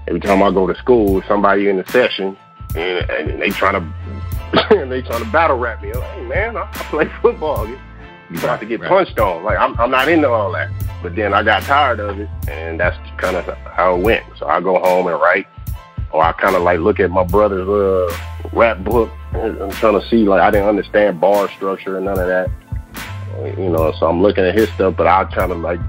every time I go to school, somebody in the session and they trying to battle rap me. Like, hey man, I play football. You about to get punched on. Like I'm not into all that. But then I got tired of it, and that's kind of how it went. So I go home and write, or I kind of like look at my brother's rap book. I'm trying to see, like, I didn't understand bar structure and none of that. You know, so I'm looking at his stuff, but I try to like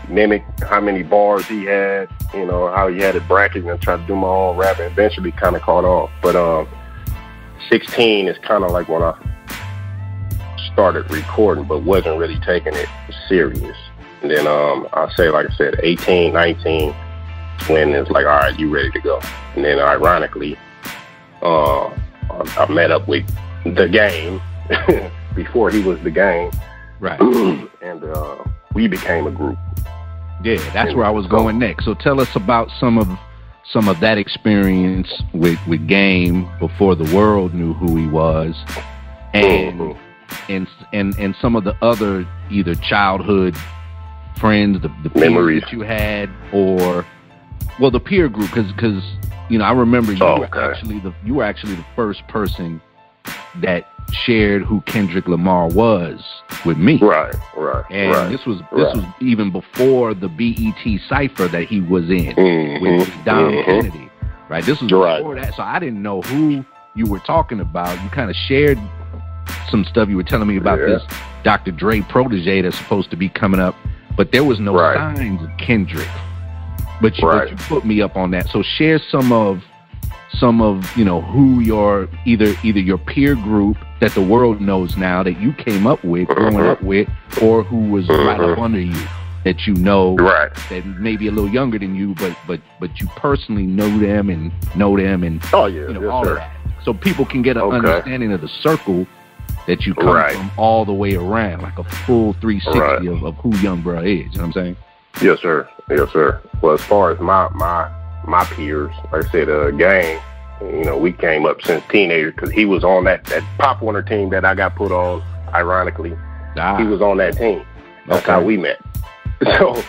mimic how many bars he had. You know, how he had it bracketed, and try to do my own rap, and eventually kind of caught on. But 16 is kind of like when I started recording, but wasn't really taking it serious. And then I say, like I said, 18, 19, when it's like, all right, you ready to go. And then ironically, I met up with The Game before he was The Game. Right. And we became a group. Yeah, that's where I was going next. So tell us about some of that experience with Game before the world knew who he was, and some of the other either childhood friends, the memories that you had, or the peer group, because you know, I remember you were actually the first person that shared who Kendrick Lamar was with me. Right. And this was even before the BET cipher that he was in with Dom Kennedy. Right. This was before that, so I didn't know who you were talking about. You kind of shared some stuff. You were telling me about this Dr. Dre protege that's supposed to be coming up, but there was no signs of Kendrick. But you put me up on that. So share some of who your either your peer group that the world knows now that you came up with, growing up with, or who was right up under you that that may be a little younger than you, but you personally know them and all of that. So people can get an understanding of the circle that you come from all the way around, like a full 360 of who Young Bruh is. You know what I'm saying? Yes, sir. Yes, sir. Well, as far as my peers, like I said, gang, we came up since teenagers because he was on that Pop Warner team that I got put on. Ironically, he was on that team. That's how we met. So, so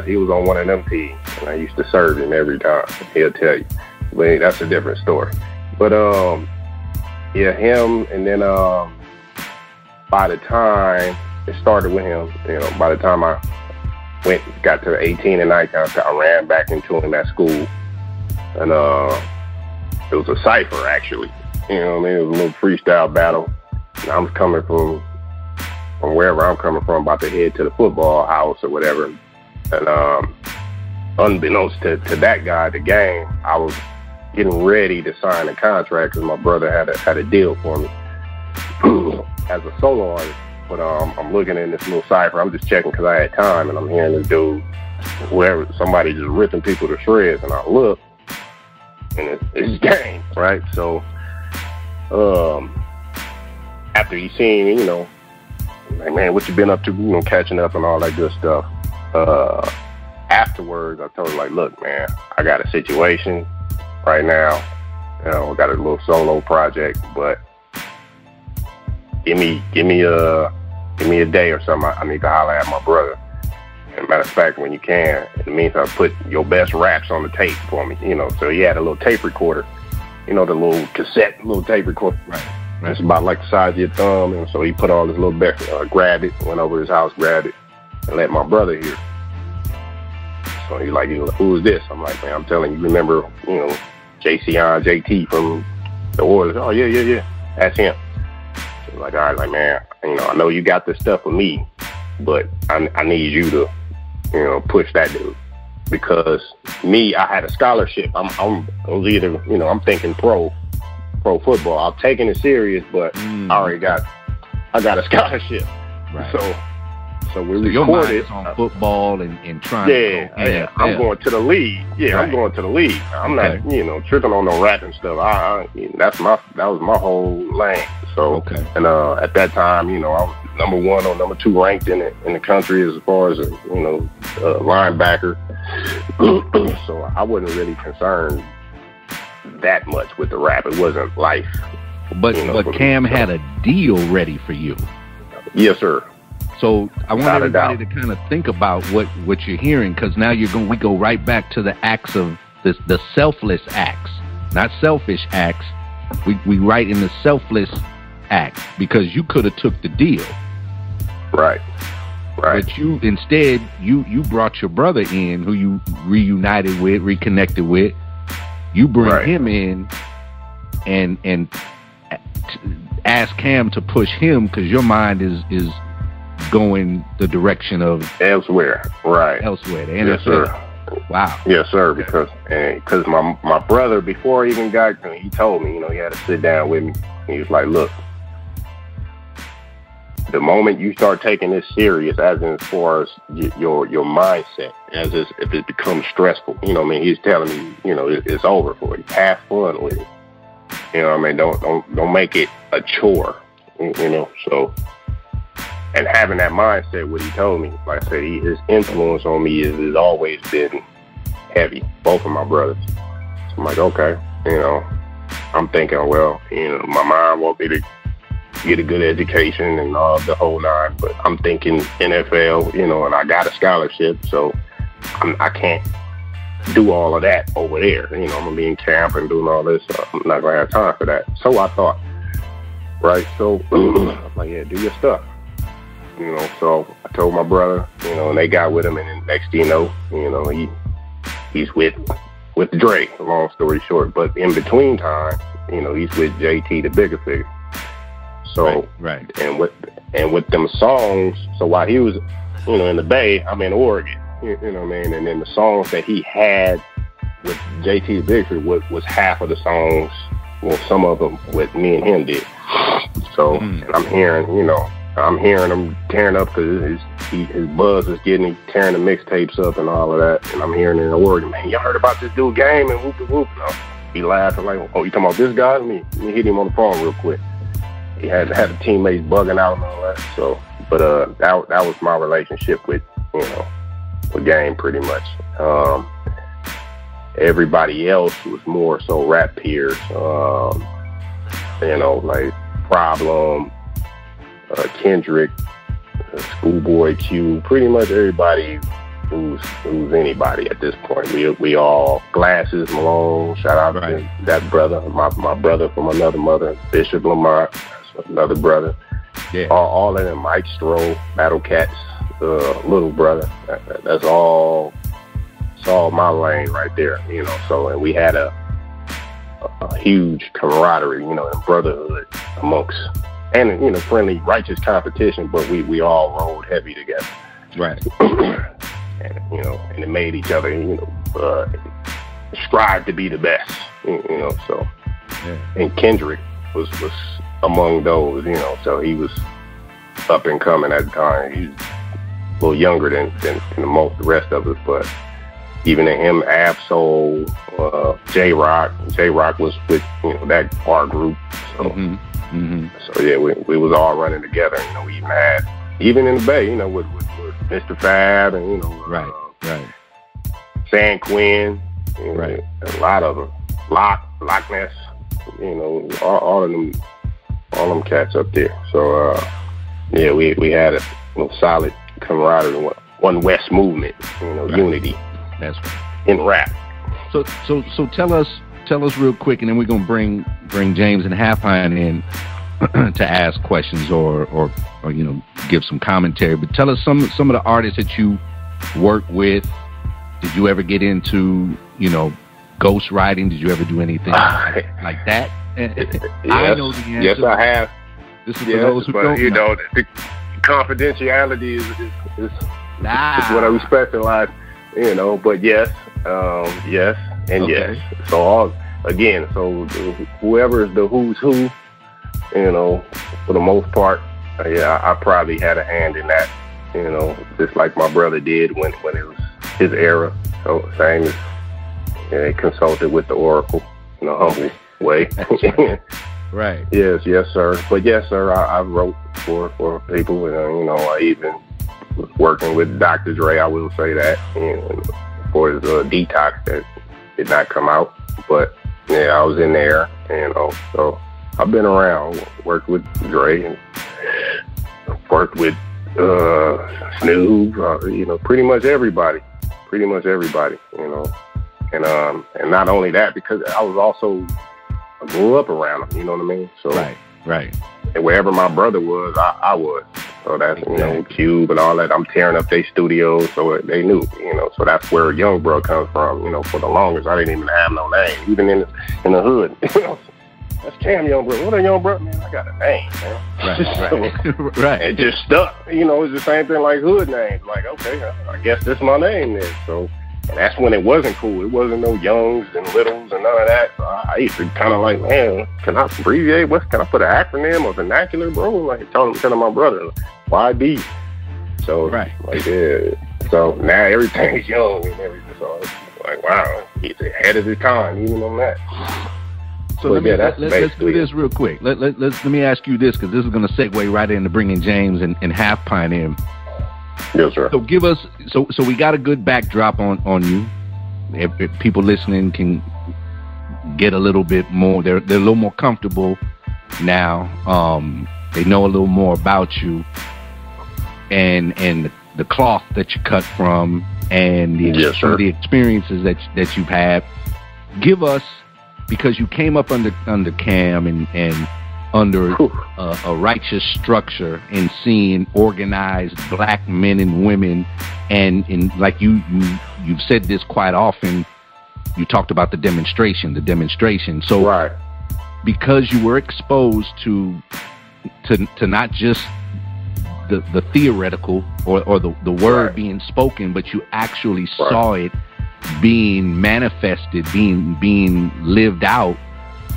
he was on one of them teams, and I used to serve him every time. He'll tell you, but that's a different story. But him, and then by the time it started with him, by the time I got to 18 and 19, I ran back into him at school, and it was a cipher actually. It was a little freestyle battle, and I was coming from wherever I'm coming from, about to head to the football house or whatever. And unbeknownst to that guy, the gang, I was getting ready to sign a contract because my brother had a deal for me as a solo artist. But I'm looking in this little cipher. I'm just checking because I had time, and I'm hearing this dude, somebody just ripping people to shreds. And I look, and it's gang, right? So after he seen me, like, man, what you been up to? Catching up and all that good stuff. Afterwards, I told him, like, look, man, I got a situation right now. I got a little solo project, but give me a day or something. I need to holler at my brother. And matter of fact, when you can, in the meantime, put your best raps on the tape for me. So he had a little tape recorder, the little cassette, little tape recorder. Right. It's about like the size of your thumb, and so he put all his little best, grabbed it, went over to his house, grabbed it, and let my brother hear. So he's like, who is this? I'm like, man, I'm telling you, remember, JT from the Oilers? Oh, yeah, that's him. So he's like, all right, like, man, I know you got this stuff with me, but I need you to, push that dude. Because I had a scholarship. I was either, I'm thinking pro football. I'm taking it serious, but I got a scholarship. Right. So we recorded. Your mind is on football and trying to go. Yeah, I'm going to the league. Yeah, right. I'm going to the league. I'm not, tripping on no rapping stuff. That was my whole lane. So, and at that time, I was number 1 or number 2 ranked in the country as far as linebacker. So I wasn't really concerned that much with the rap. It wasn't life. But Cam had a deal ready for you. Yes, sir. So I want everybody to kind of think about what you're hearing, because now we go right back to the acts of the selfless acts, not selfish acts. We write in the selfless act, because you could have took the deal. Right. But you instead you brought your brother in, who you reunited with, reconnected with. You bring him in and ask Cam to push him, because your mind is going the direction of elsewhere. Right. Elsewhere. The yes, sir. Wow. Yes, sir. Because my brother, before he even got, he told me, he had to sit down with me. He was like, look, the moment you start taking this serious, as far as your mindset, as if it becomes stressful, he's telling me, it's over for you. Have fun with it. Don't make it a chore. So, and having that mindset, what he told me, like I said, his influence on me has always been heavy. Both of my brothers. So I'm like, okay, I'm thinking, well, my mom want me to get a good education and all the whole nine, but I'm thinking NFL, and I got a scholarship, so I can't do all of that over there. I'm gonna be in camp and doing all this. So I'm not gonna have time for that. So I thought, right? So I'm like, yeah, do your stuff. So I told my brother, and they got with him, and then next thing you know, he's with Dre. Long story short, but in between time, he's with JT, the bigger figure. So right. And with them songs, so while he was, in the Bay, I'm in Oregon. You know what I mean? And then the songs that he had with JT Victory was half of the songs. Well, some of them with me and him did. So and I'm hearing him tearing up because his buzz is getting tearing the mixtapes up and all of that. And I'm hearing it in Oregon, man, y'all heard about this dude Game and whoop whoop. No. He laughing like, oh, you talking about this guy? Let me hit him on the phone real quick. He had the teammates bugging out and all that. So, but that was my relationship with with Game pretty much. Everybody else was more so rap peers. Like Problem, Kendrick, Schoolboy Q, pretty much everybody who's anybody at this point. We all Glasses, Malone, shout out to that brother, my brother from another mother, Bishop Lamar, that's another brother. Yeah. All of them, Mike Stroh, Battle Cats, little brother. That's all. It's all my lane right there, So, and we had a huge camaraderie, and brotherhood amongst, and friendly, righteous competition. But we all rolled heavy together, right? And and it made each other, strive to be the best, So, and Kendrick was among those, So he was up and coming at the time. He's a little younger than the rest of us, but. Even in him, Absol, J-Rock. J-Rock was with that our group. So, so yeah, we was all running together. We even in the Bay, with Mr. Fab and right. San Quinn, right. A lot of them, Loch Ness, all of them cats up there. So yeah, we had a solid camaraderie, one West movement, unity. That's right. In rap. So tell us real quick, and then we're gonna bring James and Half Pint in to ask questions or give some commentary. But tell us some of the artists that you work with. Did you ever get into ghost writing? Did you ever do anything like that? Yes, I know the answer. Yes, I have. This is for those who don't know. The confidentiality is what I specialize. But yes, yes, and yes. So whoever is the who's who, for the most part, I probably had a hand in that, just like my brother did when it was his era. So same as he consulted with the Oracle in a humble way. Right. Yes, sir. But yes, sir, I wrote for people, and I even was working with Dr. Dre, I will say that, for his Detox that did not come out. But yeah, I was in there, so I've been around, worked with Dre and worked with Snoop, pretty much everybody, and not only that, because I grew up around them, you know what I mean? So right. And wherever my brother was, I was. So that's, Cube and all that. I'm tearing up their studios, so they knew, So that's where Young Bro comes from, For the longest, I didn't even have no name, even in the hood. That's Cam Young Bro. What a Young Bro? Man, I got a name, man. Right. Right. It just stuck. It's the same thing like hood names. Like, okay, I guess this is my name then. So, and that's when it wasn't cool. It wasn't no Youngs and Littles and none of that. So I used to kind of like, man, can I abbreviate? Can I put an acronym or vernacular, bro? Like telling my brother, YB. So, so now everything's young and everything. So it's like, wow, he's ahead of his time, even on that. So let's do this real quick. Let me ask you this, because this is going to segue right into bringing James and Half Pint in. Yes, sir. So give us, so we got a good backdrop on you. If people listening can get a little bit more, they're a little more comfortable now. They know a little more about you and the cloth that you cut from and the experiences that you've had. Give us, because you came up under Cam and under a righteous structure and seeing organized black men and women, and like you've said this quite often, you talked about the demonstration. So because you were exposed to to not just the theoretical or the word being spoken, but you actually saw it being manifested, being lived out.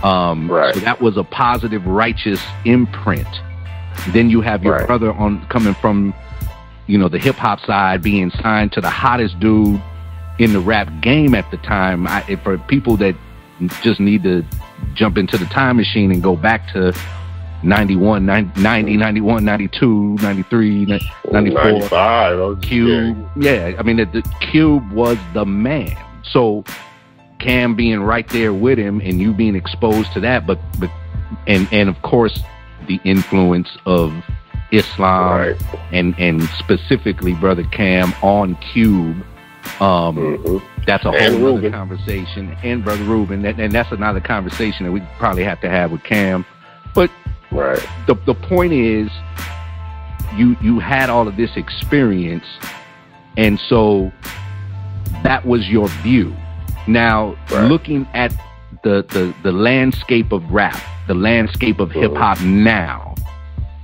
So that was a positive, righteous imprint. Then you have your brother coming from, the hip hop side, being signed to the hottest dude in the rap game at the time. For people that just need to jump into the time machine and go back to 91, 90, 91, 92, 93, 94. 95. Cube. Yeah, I mean, the Cube was the man. So Cam being right there with him and you being exposed to that, but of course the influence of Islam and specifically Brother Cam on Cube. That's a whole other conversation. And Brother Ruben, and that's another conversation that we probably have to have with Cam. But the point is, you had all of this experience, and so that was your view. Now, looking at the landscape of rap, the landscape of hip hop now,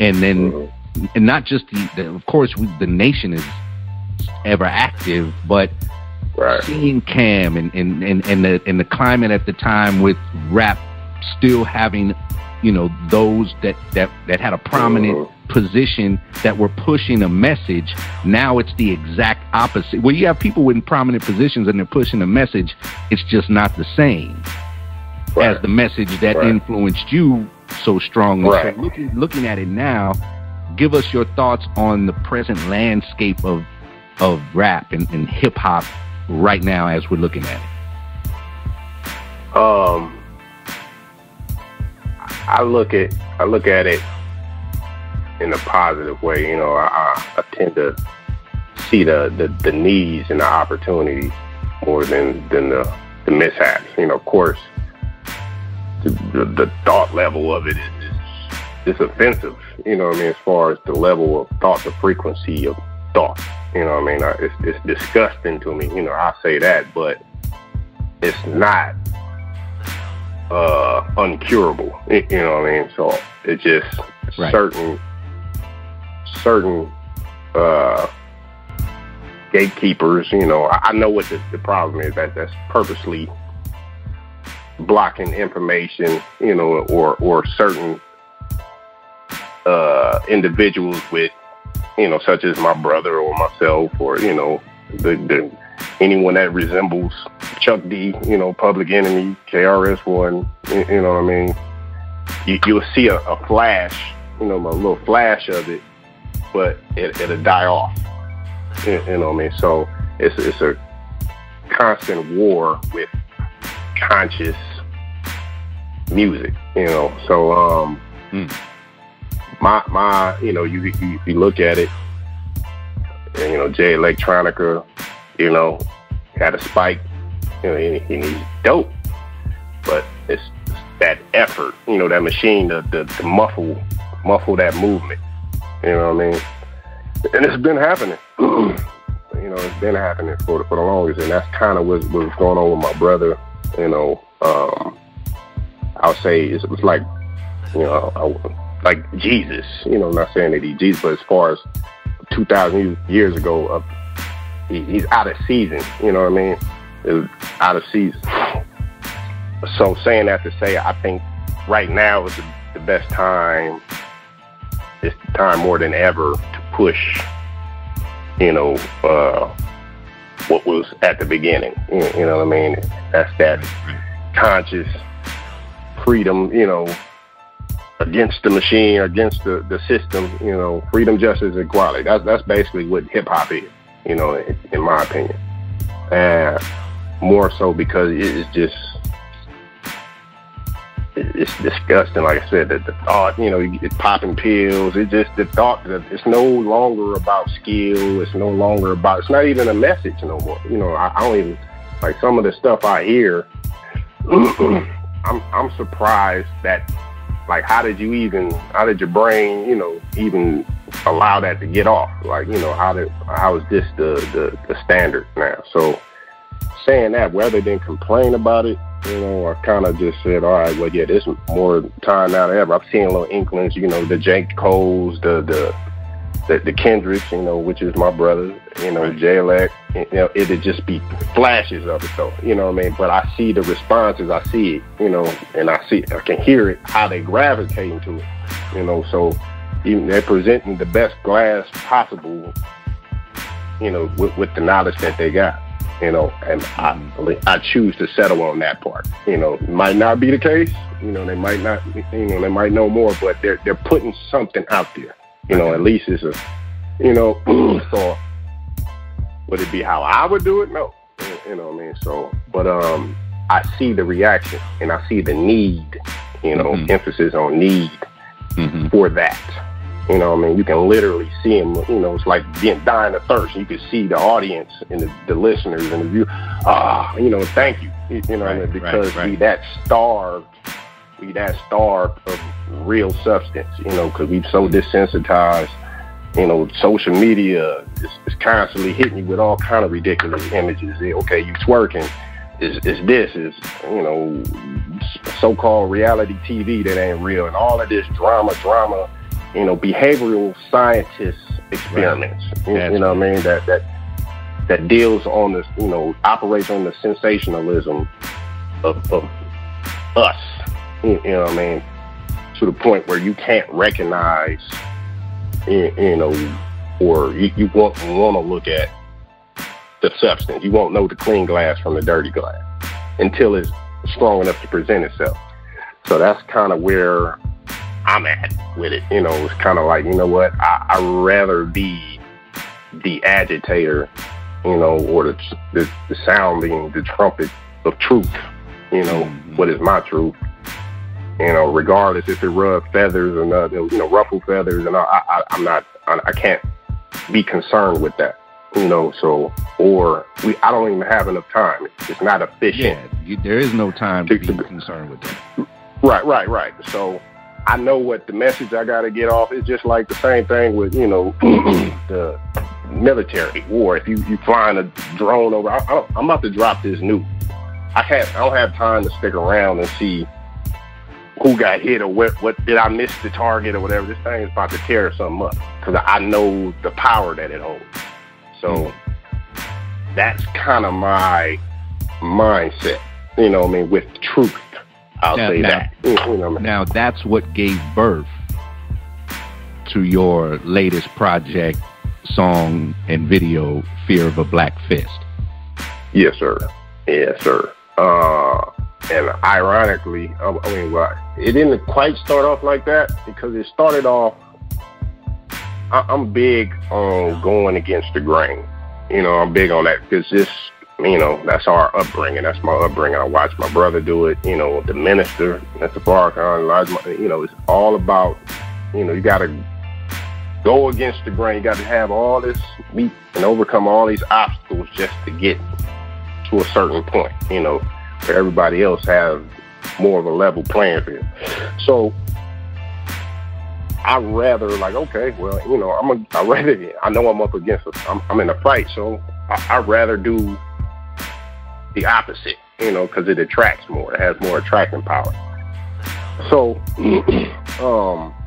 and then and not just of course the nation is ever active, but seeing Cam and the climate at the time with rap still having those that had a prominent position that were pushing a message. Now it's the exact opposite. Well, you have people in prominent positions and they're pushing a message. It's just not the same as the message that influenced you so strongly. So looking at it now, give us your thoughts on the present landscape of rap and hip hop right now as we're looking at it. I look at it in a positive way. I tend to see the needs and the opportunities more than the mishaps. Of course, the thought level of it is offensive. As far as the level of thought, the frequency of thought. It's disgusting to me. I say that, but it's not uncurable. So it's just certain gatekeepers. I know what the problem is. That's purposely blocking information. Or certain individuals with, such as my brother or myself, or anyone that resembles Chuck D, Public Enemy, KRS-One, you'll see a flash, a little flash of it, but it'll die off. So it's a constant war with conscious music. So my you look at it, and Jay Electronica, had a spike, and he's dope, but it's that effort, that machine to muffle that movement, and it's been happening. It's been happening for the longest, and that's kind of what's going on with my brother. I'll say it was like, like Jesus. I'm not saying that he's Jesus, but as far as 2,000 years ago, he's out of season. It was out of season. So saying that to say, I think right now is the best time. It's the time more than ever to push, what was at the beginning. That's that conscious freedom, against the machine, against the system, freedom, justice, equality. That's basically what hip hop is, in my opinion. And more so because it's disgusting. Like I said, the thought, it's popping pills. It's just the thought that it's no longer about skill. It's no longer about, it's not even a message no more. I don't even, like some of the stuff I hear, I'm surprised that, like, how did your brain, even allow that to get off? Like, how is this the standard now? So saying that, rather than complain about it, you know, I kind of just said, all right, well, yeah, this is more time now than ever. I've seen little inklings, you know, the J. Cole's, the Kendricks, you know, which is my brother, you know, right. J-Leck, you know, it'd just be flashes of it, though, you know what I mean? But I see the responses, I see it, you know, and I can hear it, how they gravitating to it, you know, so even they're presenting the best glass possible, you know, with the knowledge that they got, you know, and I choose to settle on that part, you know. It might not be the case, you know, they might not, you know, they might know more, but they're putting something out there. You know, at least it's a, you know, so would it be how I would do it? No. You know what I mean? So, but I see the reaction and I see the need, you know, emphasis on need for that. You know what I mean? You can literally see them, you know, it's like dying of thirst. You can see the audience and the listeners and the view, you know, thank you. You know what I mean? Because we that starved of real substance, you know, because we've so desensitized, you know, social media is constantly hitting you with all kind of ridiculous images. Okay, you twerking, is this, you know, so-called reality TV that ain't real, and all of this drama, you know, behavioral scientist experiments, you know what I mean, that deals on this, you know, operates on the sensationalism of us. You know what I mean? To the point where you can't recognize, you know, or you won't want to look at the substance. You won't know the clean glass from the dirty glass until it's strong enough to present itself. So that's kind of where I'm at with it. You know, it's kind of like, you know what? I'd rather be the agitator, you know, or the sounding, the trumpet of truth. You know, what is my truth? You know, regardless if it rubs feathers or not, you know, ruffle feathers, and I can't be concerned with that, you know. So, I don't even have enough time. It's not efficient. Yeah, there is no time to be concerned with that. Right. So, I know what the message I got to get off. It's just like the same thing with, you know, the military war. If you flying a drone over, I'm about to drop this nuke. I don't have time to stick around and see who got hit or what did I miss the target or whatever. This thing is about to tear something up because I know the power that it holds. So that's kind of my mindset, you know what I mean, with truth. I'll say that. You know what I mean? Now that's what gave birth to your latest project, song and video, Fear of a Black Fist. Yes, sir. And ironically, I mean, well, it didn't quite start off like that because it started off, I'm big on going against the grain. You know, I'm big on that because this, you know, that's our upbringing. That's my upbringing. I watched my brother do it, you know, the minister, that's the Farrakhan, you know, it's all about, you know, you got to go against the grain. You got to have all this meat and overcome all these obstacles just to get to a certain point, you know, where everybody else has more of a level playing field. So I'd rather, like, okay, well, you know, I know I'm up against it. I'm in a fight, so I'd rather do the opposite, you know, because it attracts more. It has more attracting power. So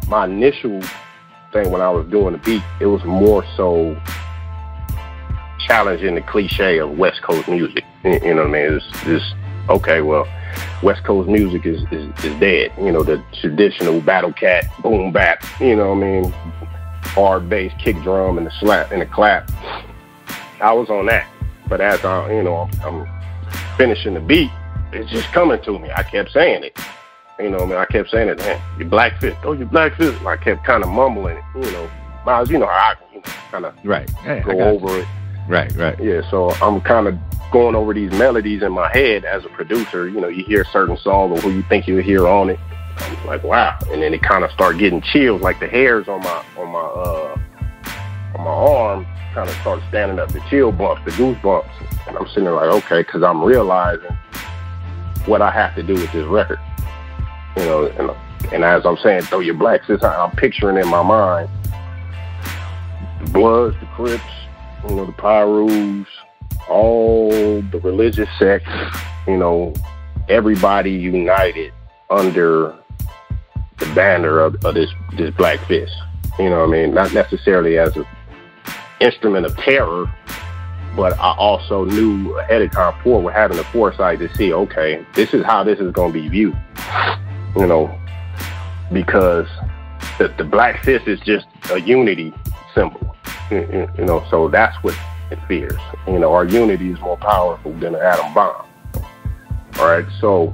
my initial thing when I was doing the beat, it was more so challenging the cliche of West Coast music. You know what I mean? It's just, okay, well, West Coast music is dead. You know, the traditional battle cat, boom bap, you know what I mean? Hard bass, kick drum, and the slap and the clap. I was on that. But as I'm finishing the beat, it's just coming to me. I kept saying it. You know what I mean? I kept saying it, man, you black fist. Oh, you black fist. I kept kind of mumbling it, you know. Miles, you know how I kind of go over it. Right. Yeah, so I'm kind of going over these melodies in my head as a producer. You know, you hear certain songs or who you think you'll hear on it. I'm like, wow. And then it kind of start getting chills, like the hairs on my arm kind of start standing up, the chill bumps, the goosebumps. And I'm sitting there like, okay, because I'm realizing what I have to do with this record. You know, and as I'm saying, throw your black sis, I'm picturing in my mind the Bloods, the Crips, you know, the Pyrus, all the religious sects, you know, everybody united under the banner of this Black Fist. You know what I mean? Not necessarily as an instrument of terror, but I also knew ahead of time we're having the foresight to see, okay, this is how this is going to be viewed. You know, because the Black Fist is just a unity symbol. You know, so that's what it fears. You know, our unity is more powerful than an atom bomb. All right, so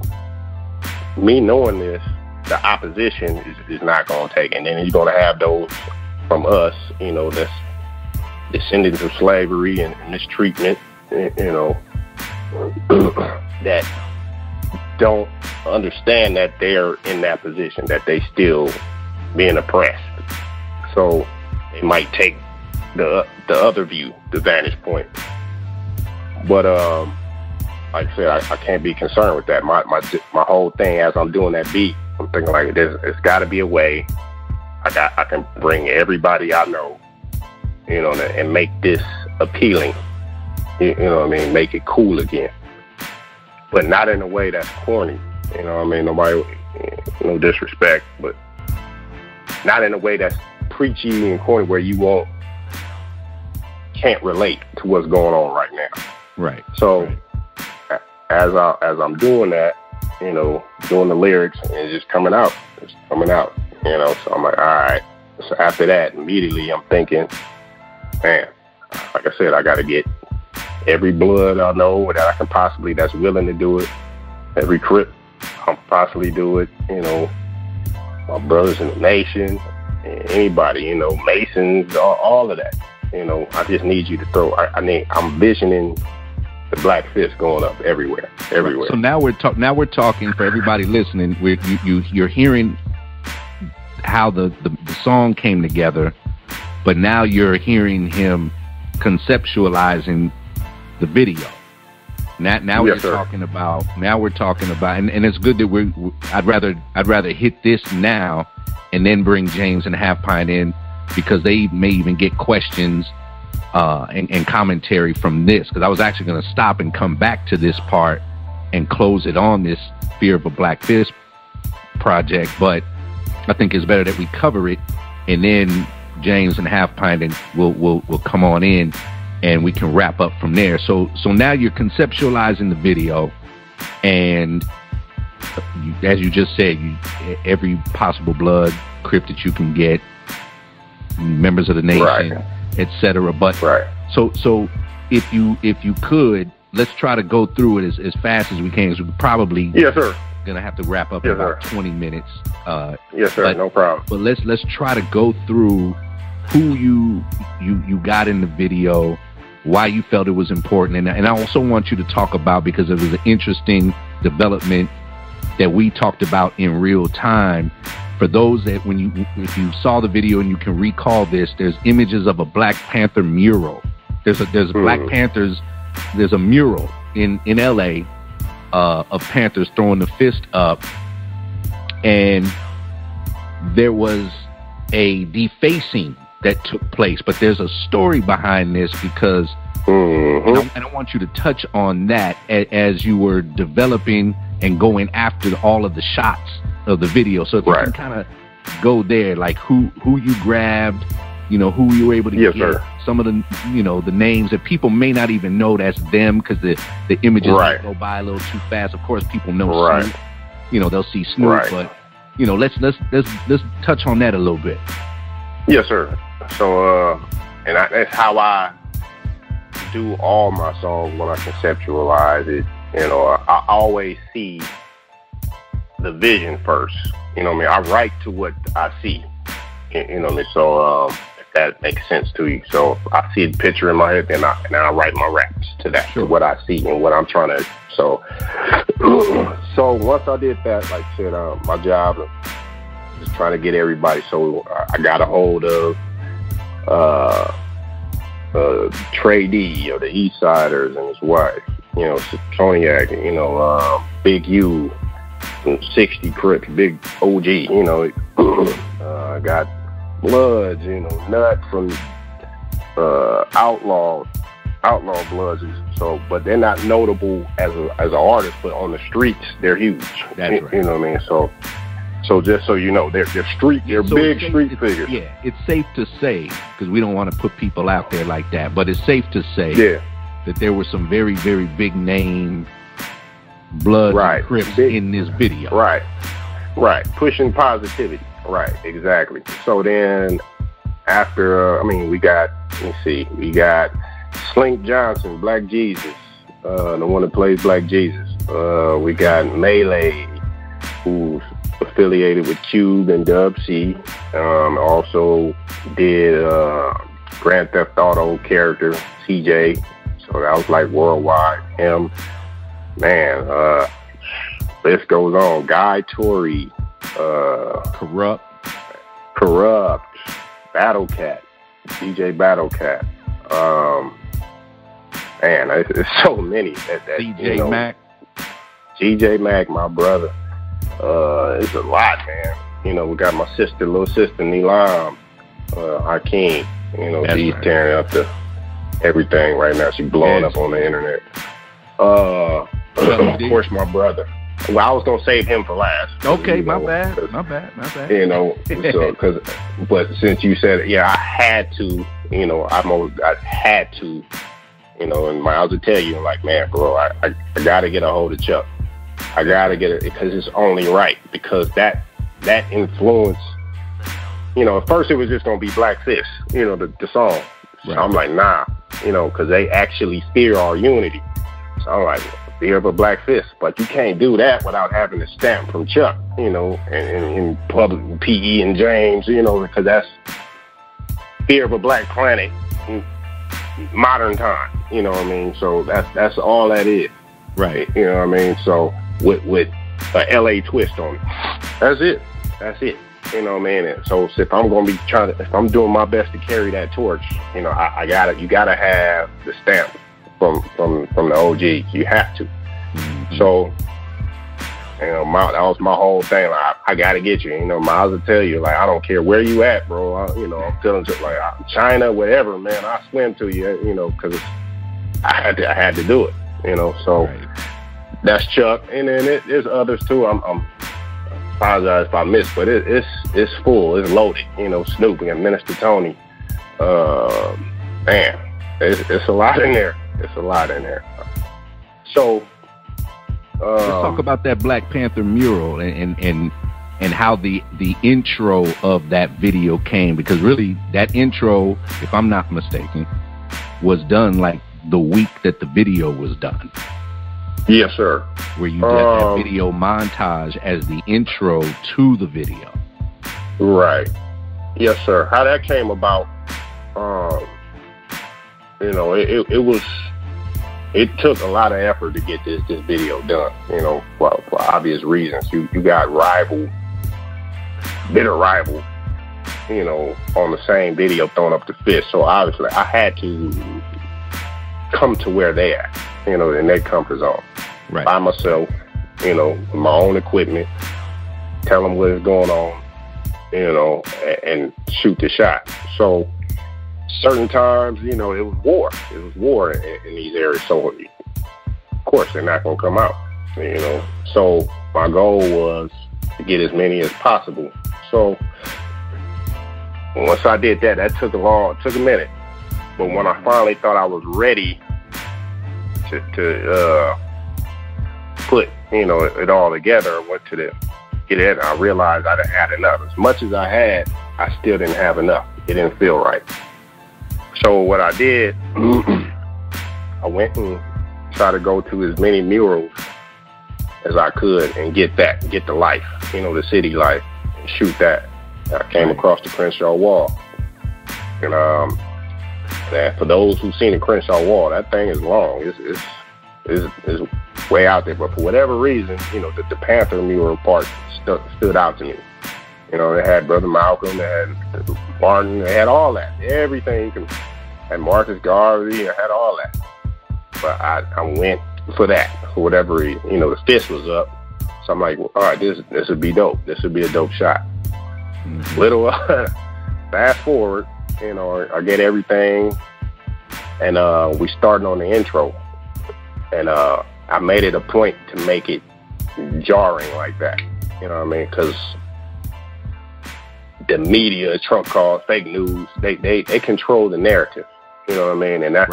me knowing this, the opposition is not going to take it. And then you're going to have those from us, you know, that's descendants of slavery and mistreatment, you know, that don't understand that they're in that position, that they still being oppressed. So they might take the other view, the vantage point. But like I said, I can't be concerned with that. My whole thing as I'm doing that beat, I'm thinking like it's got to be a way I can bring everybody I know, you know, and make this appealing. You know what I mean? Make it cool again, but not in a way that's corny. You know what I mean? Nobody, no disrespect, but not in a way that's preachy and corny where you can't relate to what's going on right now. Right. So as I'm doing that, you know, doing the lyrics and it's just coming out. It's coming out, you know. So I'm like, all right. So after that, immediately I'm thinking, man, like I said, I got to get every blood I know that I can possibly, that's willing to do it. Every Crip, I'll possibly do it. You know, my brothers in the nation, anybody, you know, Masons, all of that. You know, I just need you to throw. I'm visioning the Black Fist going up everywhere. So now we're talking for everybody listening. You're hearing how the song came together, but now you're hearing him conceptualizing the video. Now we're talking about. And it's good that I'd rather hit this now and then bring James and Half Pint in, because they may even get questions and commentary from this, because I was actually going to stop and come back to this part and close it on this Fear of a Black Fist project, but I think it's better that we cover it, and then James and Half Pint and will come on in and we can wrap up from there. So now you're conceptualizing the video, and as you just said, every possible blood, Crip that you can get, members of the nation, right, etc. But so if you could, let's try to go through it as fast as we can, because we probably gonna have to wrap up in about 20 minutes. Yes, sir. No problem. But let's try to go through who you got in the video, why you felt it was important, and I also want you to talk about, because it was an interesting development that we talked about in real time. For those that if you saw the video and you can recall this, there's images of a Black Panther mural. There's Black Panthers. There's a mural in LA of Panthers throwing the fist up, and there was a defacing that took place. But there's a story behind this, because and I want you to touch on that as you were developing and going after all of the shots of the video. So if you can kind of go there, like who you grabbed, you know, who you were able to get, some of the, you know, the names that people may not even know that's them, because the images go by a little too fast. Of course, people know Snoop. You know, they'll see Snoop, but you know, let's touch on that a little bit. Yes, sir. So and that's how I do all my songs when I conceptualize it. You know, I always see the vision first. You know what I mean? I write to what I see. You know what I mean? So if that makes sense to you. So I see the picture in my head, then I write my raps to that, to what I see and what I'm trying to. So once I did that, like I said, my job is trying to get everybody. So I got a hold of Trey D, of the East Siders, and his wife. You know, Cognac, you know, Big U, 60 Crips, Big OG, you know. I got Bloods, you know, Nut from Outlaw, Outlaw Bloods. So, but they're not notable as an artist, but on the streets, they're huge. That's right. You know what I mean? So just so you know, they're big street figures. Yeah, it's safe to say, because we don't want to put people out there like that, but it's safe to say that there were some very, very big name Bloods and Crips in this video. Right. Pushing positivity. Right, exactly. So then after, we got Slink Johnson, Black Jesus, the one that plays Black Jesus. We got Melee, who's affiliated with Cube and Dub C. Also did Grand Theft Auto character CJ. So that was like worldwide. Him, man. List goes on. Guy Tory, Corrupt, Battle Cat, DJ Battle Cat. Man, it's so many. CJ Mac. CJ Mac, my brother. It's a lot, man. We got my little sister, Nilam, Hakeem. She's tearing up everything right now. She's blowing up on the internet. Of course, my brother. Well, I was gonna save him for last. Okay, my bad. But since you said it, I had to. I had to. And Miles would tell you, like, man, bro, I gotta get a hold of Chuck. I gotta get it because it's only right. Because that influence. At first it was just gonna be Black Fist. The song. So I'm like, nah. Because they actually fear our unity. So I'm like, fear of a Black Fist. But you can't do that without having a stamp from Chuck, and public P.E. and James, because that's fear of a Black Planet, modern time, you know what I mean? So that's all that is. Right. You know what I mean? So with a LA twist on it. That's it. You know what I mean? And so if I'm gonna be if I'm doing my best to carry that torch, you gotta have the stamp from the OGs. You have to. Mm-hmm. So, that was my whole thing. Like, I gotta get you. Miles will tell you, like, I don't care where you at, bro. I'm telling you, like, China, whatever, man. I swim to you, because I had to do it. So that's Chuck, and then there's others too. I apologize if I missed, but it's full, it's loaded. Snoop and Minister Tony. Man, it's a lot in there. So let's talk about that Black Panther mural and how the intro of that video came, because really that intro, if I'm not mistaken, was done like the week that the video was done. Yes, sir. Where you did that video montage as the intro to the video. Right. Yes, sir. How that came about, it took a lot of effort to get this video done, for obvious reasons. You got bitter rival, on the same video throwing up the fist. So obviously I had to come to where they at, in their comfort zone. Right. By myself, with my own equipment, tell them what is going on, and shoot the shot. So certain times, it was war. It was war in these areas. So of course they're not going to come out, So my goal was to get as many as possible. So once I did that took a minute. But when I finally thought I was ready to put, it all together, I went to get it, and I realized I didn't have enough. As much as I had, I still didn't have enough. It didn't feel right. So what I did, I went and tried to go to as many murals as I could and get the life, the city life, and shoot that. I came across the Crenshaw Wall. And for those who've seen the Crenshaw Wall, that thing is long. It's way out there. But for whatever reason, the Panther mural part stood out to me. They had Brother Malcolm, they had Martin, they had all that. Everything you can. Had Marcus Garvey, I had all that. But I went for that for whatever reason. The fist was up. So I'm like, well, all right, this would be dope. This would be a dope shot. Mm-hmm. Fast forward, I get everything And we started on the intro. And I made it a point to make it jarring like that. You know what I mean? Because the media, Trump calls fake news, they control the narrative. You know what I mean? And that,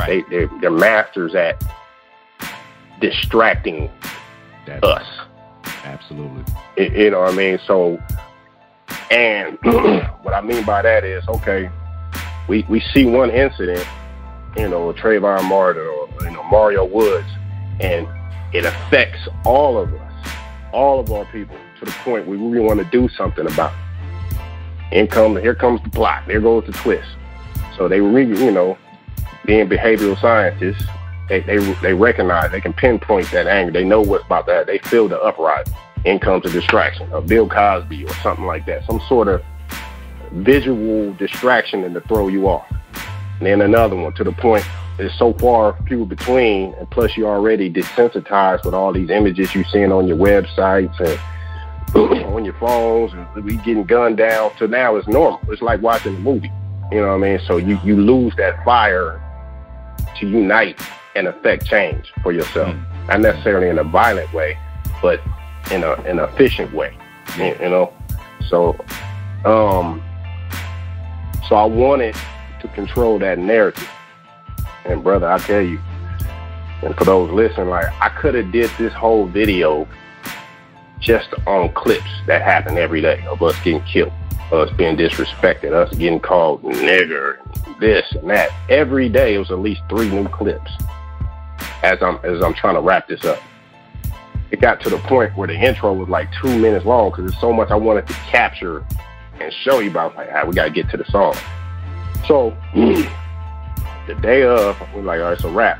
they're masters at distracting us. Absolutely. You know what I mean? So, and what I mean by that is, okay, we see one incident, Trayvon Martin or Mario Woods, and it affects all of us, all of our people, to the point we really want to do something about it. Here comes the plot. There goes the twist. So they really, being behavioral scientists, they recognize, they can pinpoint that anger. They know what's about to happen. They feel the uprising. In comes a distraction, a Bill Cosby or something like that. Some sort of visual distraction to throw you off. And then another one, to the point it's so far few between, and plus you're already desensitized with all these images you're seeing on your websites and on your phones, and we getting gunned down. So now it's normal. It's like watching a movie. You know what I mean? So you lose that fire to unite and affect change for yourself. Not necessarily in a violent way, but in an efficient way. So I wanted to control that narrative. And brother, I tell you, and for those listening, like, I could have did this whole video just on clips that happen every day of us getting killed, us being disrespected, us getting called nigger, this and that. Every day it was at least 3 new clips as I'm trying to wrap this up. It got to the point where the intro was like 2 minutes long because there's so much I wanted to capture and show you about. Like, we got to get to the song. So the day of, we're like, all right, so rap.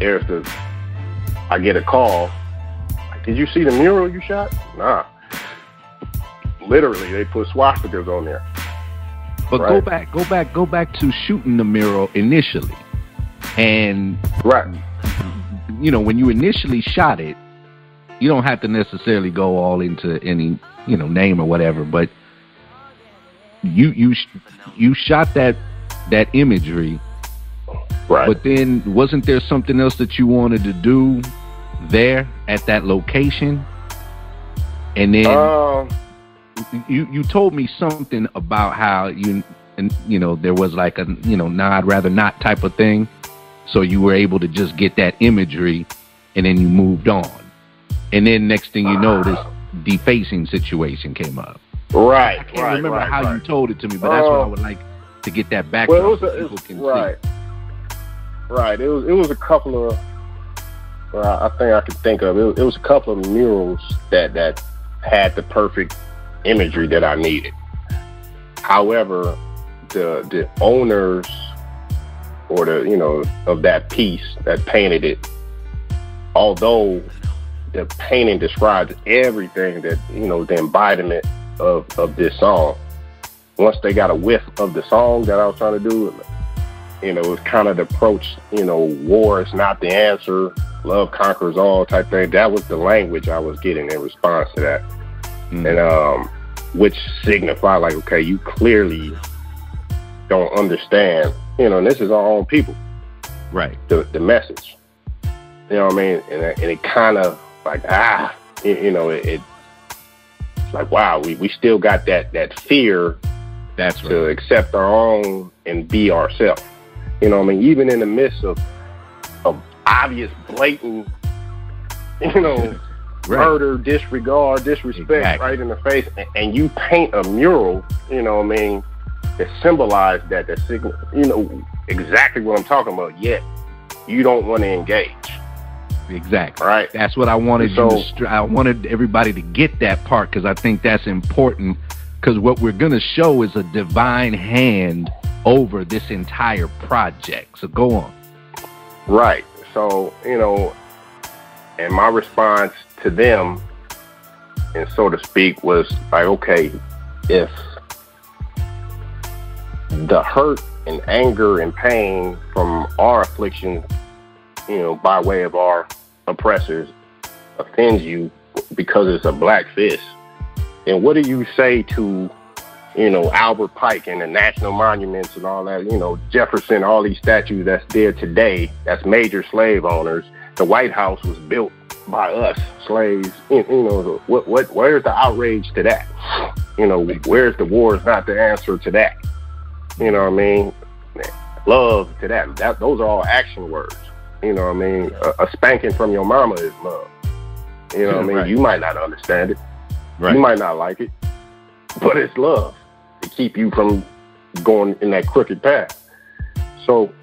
I get a call. Like, did you see the mural you shot? Nah. Literally, they put swastikas on there. But right? go back to shooting the mural initially. And when you initially shot it, you don't have to necessarily go all into any, name or whatever, but you shot that imagery, right? But then wasn't there something else that you wanted to do there at that location? And then you told me something about how there was like a nah, I'd rather not type of thing. So you were able to just get that imagery, and then you moved on. And then next thing you know, this defacing situation came up. Right. I can't remember how you told it to me, but that's what I would like to get that background. Well, it was right. It was a couple of. I think I could think of it. It was a couple of murals that had the perfect imagery that I needed. However, the owners, or of that piece that painted it, although the painting describes everything that, the embodiment of this song, once they got a whiff of the song that I was trying to do, it was kind of the approach, war is not the answer, love conquers all type thing. That was the language I was getting in response to that. And which signified like, okay, you clearly don't understand, and this is our own people, right? The message, you know what I mean? And it kind of like it's like, wow, we still got that fear, that's to accept our own and be ourselves. You know what I mean? Even in the midst of obvious, blatant, murder, disregard, disrespect, right in the face, and you paint a mural, that symbolize that signal, exactly what I'm talking about, yet you don't want to engage. Exactly. Right. That's what I wanted. I wanted everybody to get that part, because I think that's important, because what we're going to show is a divine hand over this entire project. So go on. Right. So, and my response to them, and so to speak, was like, okay, if the hurt and anger and pain from our affliction, by way of our oppressors, offends you because it's a black fist, then what do you say to you know, Albert Pike and the national monuments and all that, you know, Jefferson, all these statues that's there today, that's major slave owners. The White House was built by us, slaves. You know, where's the outrage to that? You know, where's the war is not the answer to that? You know what I mean? Love to that. Those are all action words. You know what I mean? A spanking from your mama is love. You know what I mean? Right. You might not understand it. Right. You might not like it. But it's love to keep you from going in that crooked path. So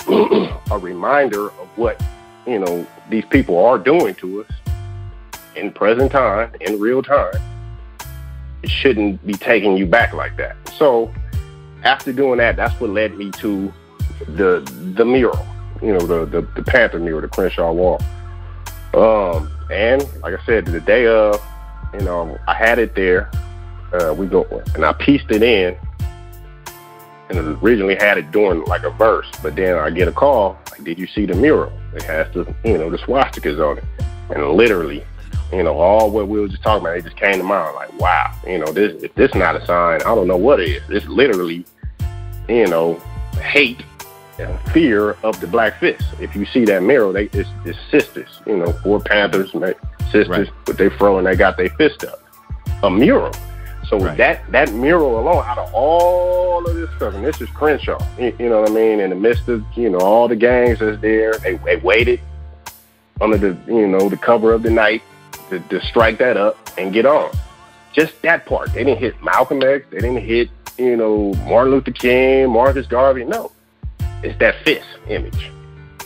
a reminder of what, you know, these people are doing to us in present time, in real time, it shouldn't be taking you back like that. So after doing that, that's what led me to the mural, you know, the Panther mural, the Crenshaw Wall. And like I said, the day of, you know, I had it there. We go and I pieced it in, and originally had it doing like a verse, but then I get a call like, "Did you see the mural? It has the, you know, the swastikas on it," and literally, you know, all what we were just talking about, it just came to mind. Like, wow, you know, this if this not a sign, I don't know what it is. It's literally, you know, hate and fear of the Black Fist. If you see that mural, it's sisters, you know, 4 Panthers, sisters, right, with their fro and they got their fist up. A mural. So right, that mural alone, out of all of this stuff, and this is Crenshaw, you know what I mean, in the midst of, you know, all the gangs that's there, they waited under the, you know, the cover of the night to strike that up and get on. Just that part. They didn't hit Malcolm X. They didn't hit, you know, Martin Luther King, Marcus Garvey. No. It's that fist image.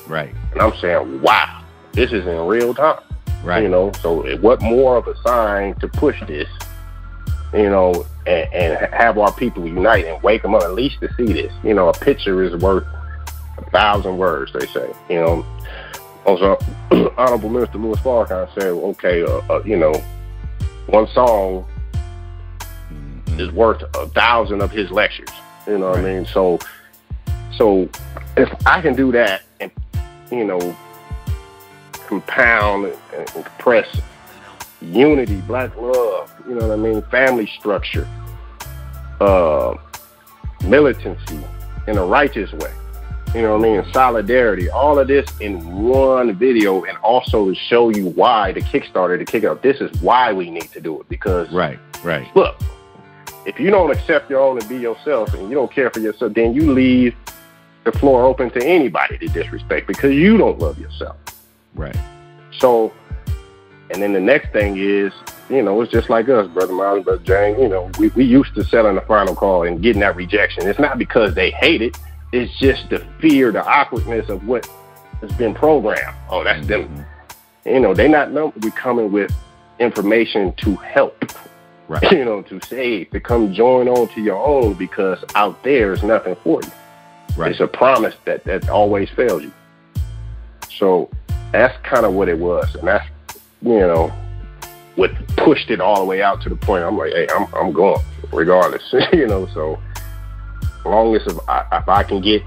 Right. And I'm saying, wow, this is in real time. Right. You know, so what more of a sign to push this, you know, and have our people unite and wake them up at least to see this. You know, a picture is worth 1,000 words, they say. You know, also, Honorable Minister Louis Farrakhan said, okay, you know, one song is worth 1,000 of his lectures. You know what I mean? So if I can do that and, you know, compound and compress unity, Black love, you know what I mean, family structure, militancy in a righteous way, you know what I mean, solidarity, all of this in one video, and also to show you why the Kickstarter, to kick it up, this is why we need to do it, because look, if you don't accept your own and be yourself and you don't care for yourself, then you leave the floor open to anybody to disrespect because you don't love yourself. Right. So, and then the next thing is, you know, it's just like us, Brother Miles, Brother James, you know, we used to selling the final call and getting that rejection. It's not because they hate it. It's just the fear, the awkwardness of what has been programmed. Oh, that's them. You know, they not know we're coming with information to help, right, you know, to save, to come join on to your own, because out there is nothing for you. Right. It's a promise that always fails you. So that's kind of what it was. And that's, you know, what pushed it all the way out to the point I'm like, hey, I'm going regardless. You know, so as long as if I can get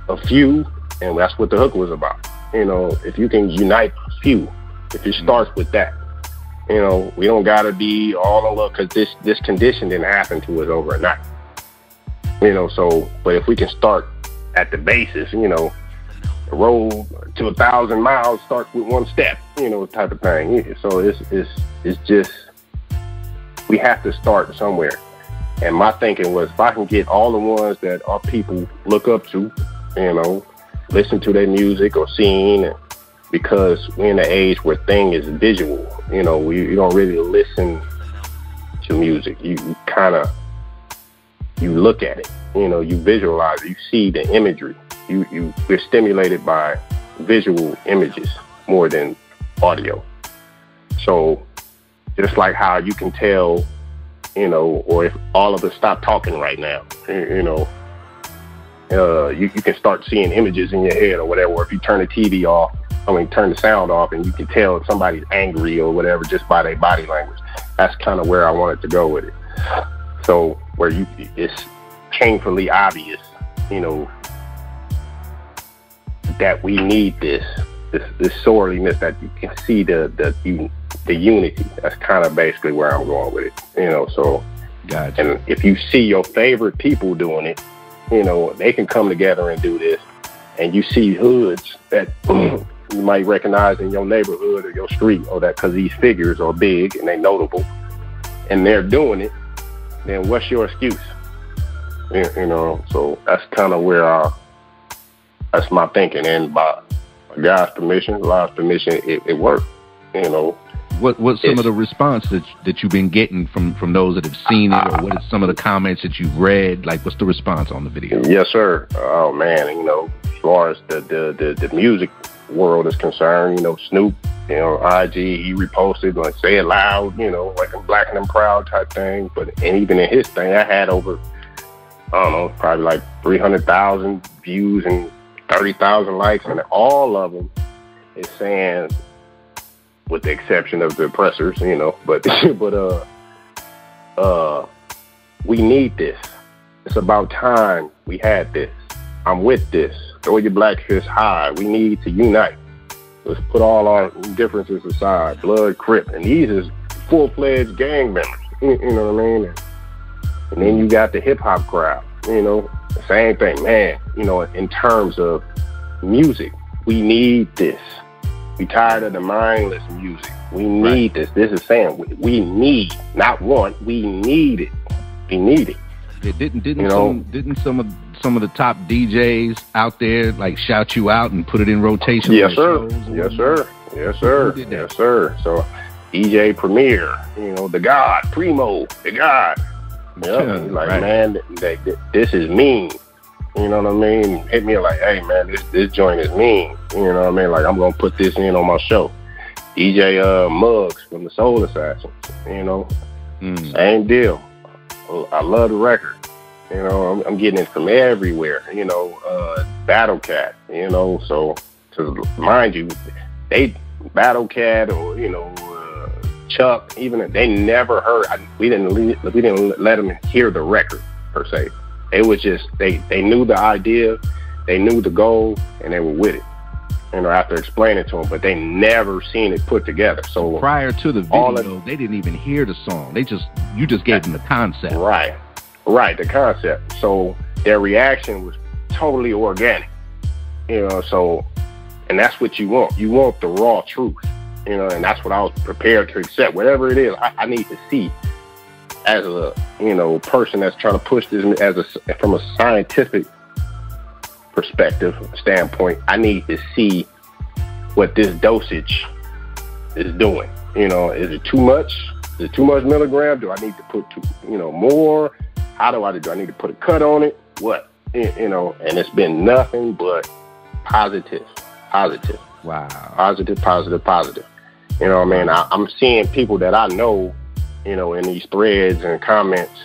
a few, and that's what the hook was about. You know, if you can unite a few, if it starts with that, you know, we don't got to be all in love, because this condition didn't happen to us overnight. You know, so, but if we can start at the basis, you know, the road to 1,000 miles starts with one step, you know, type of thing. So it's just, we have to start somewhere. And my thinking was, if I can get all the ones that our people look up to, you know, listen to their music or sing, because we're in the age where thing is visual. You know, you don't really listen to music. You kind of, you look at it, you know, you visualize it, you see the imagery. We're stimulated by visual images more than audio. So just like how you can tell, you know, or if all of us stop talking right now, you know, you can start seeing images in your head or whatever. Or if you turn the TV off, turn the sound off, and you can tell if somebody's angry or whatever just by their body language. That's kind of where I wanted to go with it. So where it's painfully obvious, you know, that we need this sorely miss, that you can see the unity. That's kind of basically where I'm going with it, you know. So Gotcha. And if you see your favorite people doing it, you know, they can come together and do this. And you see hoods that you might recognize in your neighborhood or your street, or that because these figures are big and they notable, and they're doing it, then what's your excuse? You know, so that's kind of where that's my thinking. And by God's permission, God's permission, it worked. You know. What's some of the response that you've been getting from those that have seen it, or what is some of the comments that you've read? Like, what's the response on the video? Yes, sir. Oh man, you know, as far as the music world is concerned, you know, Snoop, you know, IG, he reposted, like, say it loud, you know, like I'm black and I'm proud type thing. And even in his thing, I had over, I don't know, probably like 300,000 views and 30,000 likes, and all of them is saying, with the exception of the oppressors, you know, but we need this. It's about time we had this. I'm with this. Throw your black fist high. We need to unite. Let's put all our differences aside. Blood, Crip, and these is full-fledged gang members. You know what I mean? And then you got the hip-hop crowd. You know, same thing, man. You know, in terms of music, we need this. We tired of the mindless music. We need this. This is saying we need, not want. We need it. We need it. Yeah, didn't some of the top DJs out there like shout you out and put it in rotation? Yes, sir. Yes, sir. Yes, sir. Yes, sir. So DJ Premier, you know, the God, Primo, the God. Yeah, like, man, this is mean. You know what I mean? Hit me like, hey, man, this joint is mean. You know what I mean? Like, I'm going to put this in on my show. DJ Muggs from the Soul Assassins, you know? Same deal. I love the record. You know, I'm getting it from everywhere. You know, Battle Cat, you know? So, to mind you, Battle Cat or, you know, Chuck, even they never heard, we didn't let them hear the record, per se. It was just, they knew the idea, they knew the goal, and they were with it. You know, after explaining to them, but they never seen it put together. So prior to the video, they didn't even hear the song. You just gave them the concept. Right, the concept. So their reaction was totally organic. You know, so, and that's what you want. You want the raw truth. You know, and that's what I was prepared to accept. Whatever it is, I need to see. As a, you know, person that's trying to push this from a scientific perspective standpoint, I need to see what this dosage is doing. You know, is it too much? Is it too much milligram? Do I need to put more? How do I do? Do I need to put a cut on it? What? You know, and it's been nothing but positive. Wow. Positive. You know what I mean? I'm seeing people that I know, you know, in these threads and comments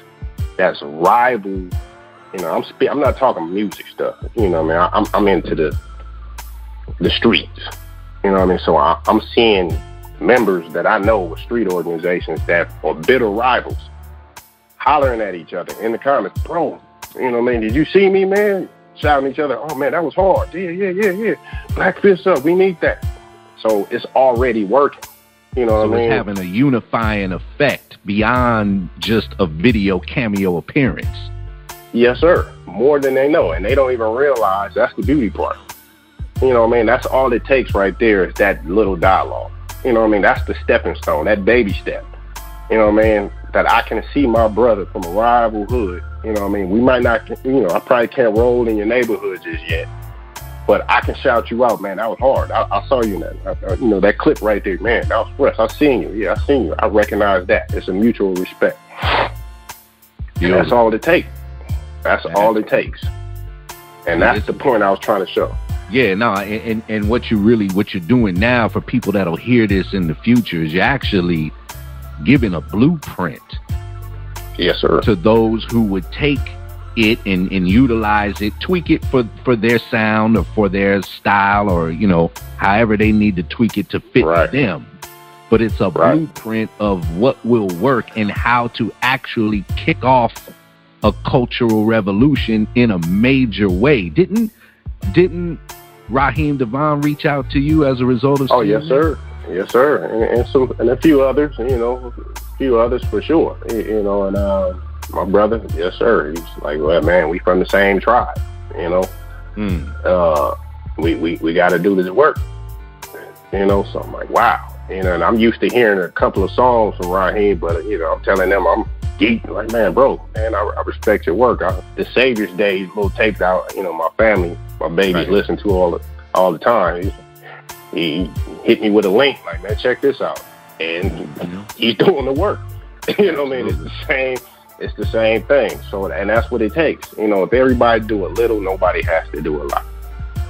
that's rival. You know, I'm not talking music stuff. You know what I mean? I'm into the streets. You know what I mean? So I'm seeing members that I know with street organizations that are bitter rivals hollering at each other in the comments. Bro, you know what I mean? Did you see me, man? Shouting at each other. Oh, man, that was hard. Yeah. Black fist up. We need that. So it's already working. You know what I mean? It's having a unifying effect beyond just a video cameo appearance. Yes, sir. More than they know. And they don't even realize that's the beauty part. You know what I mean? That's all it takes right there is that little dialogue. You know what I mean? That's the stepping stone, that baby step. You know what I mean? That I can see my brother from a rival hood. You know what I mean? We might not, you know, I probably can't roll in your neighborhood just yet. But I can shout you out, man. That was hard. I saw you in that. You know, that clip right there, man. That was fresh. I seen you. Yeah, I seen you. I recognize that. It's a mutual respect. And that's all it takes. That's all it takes. And that's the point I was trying to show. Yeah, no, and what you're doing now for people that'll hear this in the future is you're actually giving a blueprint. Yes, sir. To those who would take it and utilize it, tweak it for their sound or for their style, or, you know, however they need to tweak it to fit them. But it's a blueprint of what will work and how to actually kick off a cultural revolution in a major way. Didn't Raheem Devon reach out to you as a result of? Oh, yes, sir. Yes, sir. And a few others, you know, for sure. You know, and my brother, yes, sir. He's like, well, man, we from the same tribe, you know. We got to do this work, you know. So I'm like, wow, you know. And I'm used to hearing a couple of songs from Raheem, but you know, I'm telling them I'm geek. Like, man, bro, man, I respect your work. The Savior's Day little tapes out, you know, my family, my babies listen to all the time. He hit me with a link, like, man, check this out, and he's doing the work. You know what I mean? It's the same thing. So, and that's what it takes. You know, if everybody do a little, nobody has to do a lot.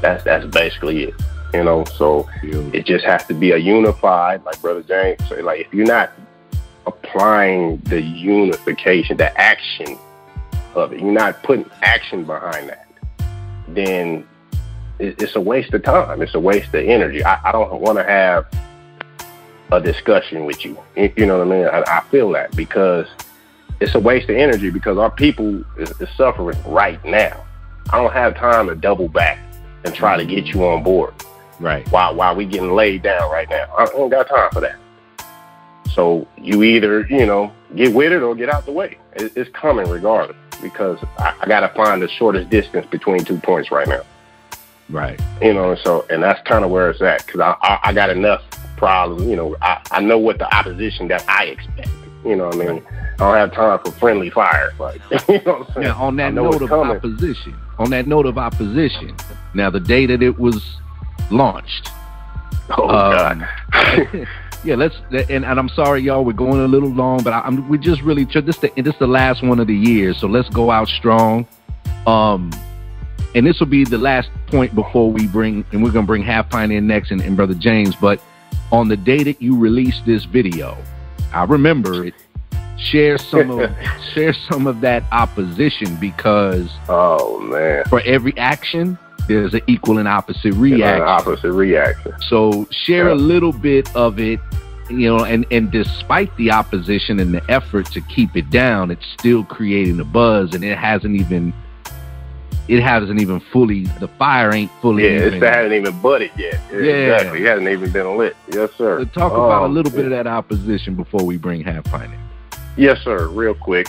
That's basically it. You know, so it just has to be a unified, like Brother James say, like, if you're not applying the unification, the action of it, you're not putting action behind that, then it's a waste of time. It's a waste of energy. I don't want to have a discussion with you. You know what I mean? I feel that because it's a waste of energy because our people is suffering right now. I don't have time to double back and try to get you on board. Right. While we getting laid down right now. I don't got time for that. So you either, you know, get with it or get out the way. It's coming regardless because I got to find the shortest distance between 2 points right now. Right. You know, so, and that's kind of where it's at because I got enough problems. You know, I know what the opposition that I expect. You know what I mean? Right. I don't have time for friendly fire. Like, you know what I'm saying? Now, on that note of opposition, now the day that it was launched. Oh, God. Yeah, and I'm sorry, y'all, we're going a little long, but we just really, this is the last one of the year, so let's go out strong. And this will be the last point before we're going to bring Half Pint in next and Brother James, but on the day that you released this video, I remember it, share some of that opposition because for every action, there's an equal and opposite reaction. So share a little bit of it, you know, and despite the opposition and the effort to keep it down, it's still creating a buzz, and it hasn't even fully, the fire ain't fully. Yeah, it hasn't even budded yet. Exactly. It hasn't even been lit. Yes, sir. So talk about a little bit of that opposition before we bring Half Pint in. Yes, sir. Real quick.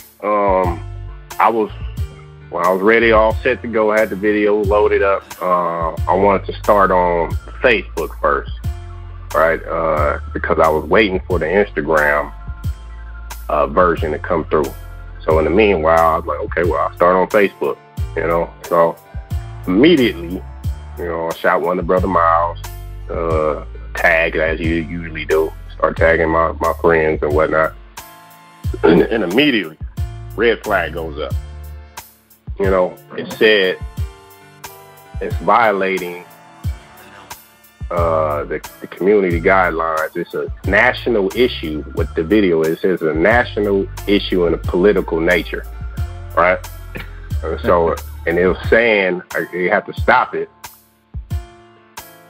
When I was ready, all set to go, I had the video loaded up. I wanted to start on Facebook first, right? Because I was waiting for the Instagram version to come through. So in the meanwhile, I was like, okay, well, I'll start on Facebook, you know? So immediately, you know, I shot one of Brother Miles, tagged as you usually do, start tagging my friends and whatnot. And immediately, red flag goes up. You know, it said it's violating the community guidelines. It's a national issue. What the video is, it says a national issue in a political nature, right? So, and it was saying you have to stop it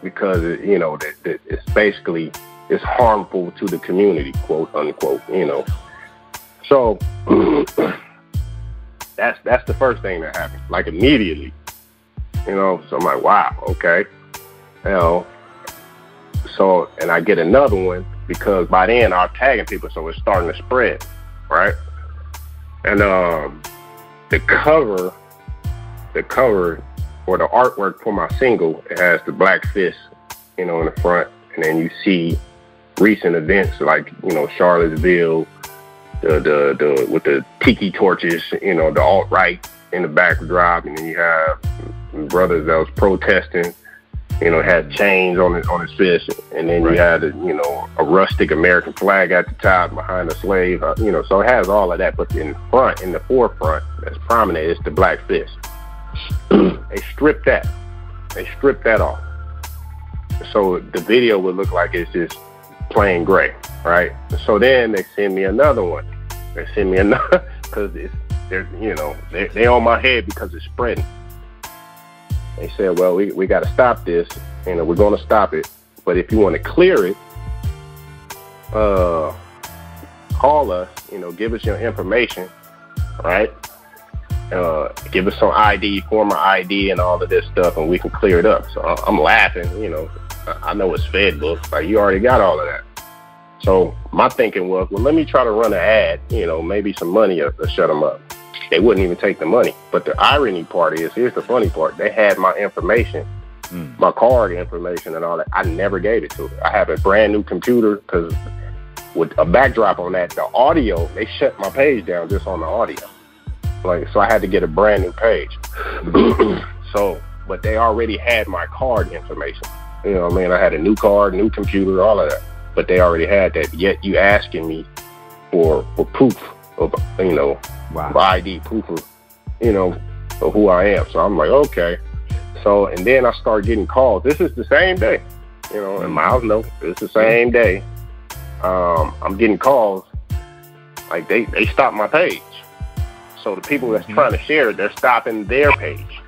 because you know that it's basically it's harmful to the community, quote unquote. You know, so. That's the first thing that happened, like immediately, you know. So I'm like, wow, okay, you know. So, and I get another one because by then I'm tagging people, so it's starting to spread, right? And the cover or the artwork for my single, it has the black fist, you know, in the front, and then you see recent events like, you know, Charlottesville. The with the tiki torches, you know, the alt-right in the backdrop, and then you have brothers that was protesting, you know, had chains on his fist, and then you had you know, a rustic American flag at the top behind a slave, you know, so it has all of that, but in the forefront, that's prominent, it's the black fist. They stripped that off. So the video would look like it's just plain gray, right? So then they send me another one. Because they're, you know, they on my head because it's spreading. They said, well, we got to stop this, and we're going to stop it. But if you want to clear it, call us, you know, give us your information, right? Give us some ID, former ID, and all of this stuff, and we can clear it up. So I'm laughing, you know. I know it's FedBook, like you already got all of that. So my thinking was, well, let me try to run an ad, you know, maybe some money to shut them up. they wouldn't even take the money. But the irony part is, here's the funny part: they had my information, my card information, and all that. I never gave it to her. I have a brand new computer because with a backdrop on that, the audio, they shut my page down just on the audio. Like, so I had to get a brand new page. So, but they already had my card information. You know what I mean? I had a new card, new computer, all of that. But they already had that. Yet you asking me for proof of, you know, of ID, proof of, you know, of who I am. So I'm like, okay. So, and then I start getting calls. This is the same day, you know, and Miles knows it's the same day. I'm getting calls. Like they stopped my page. So the people that's trying to share it, they're stopping their page.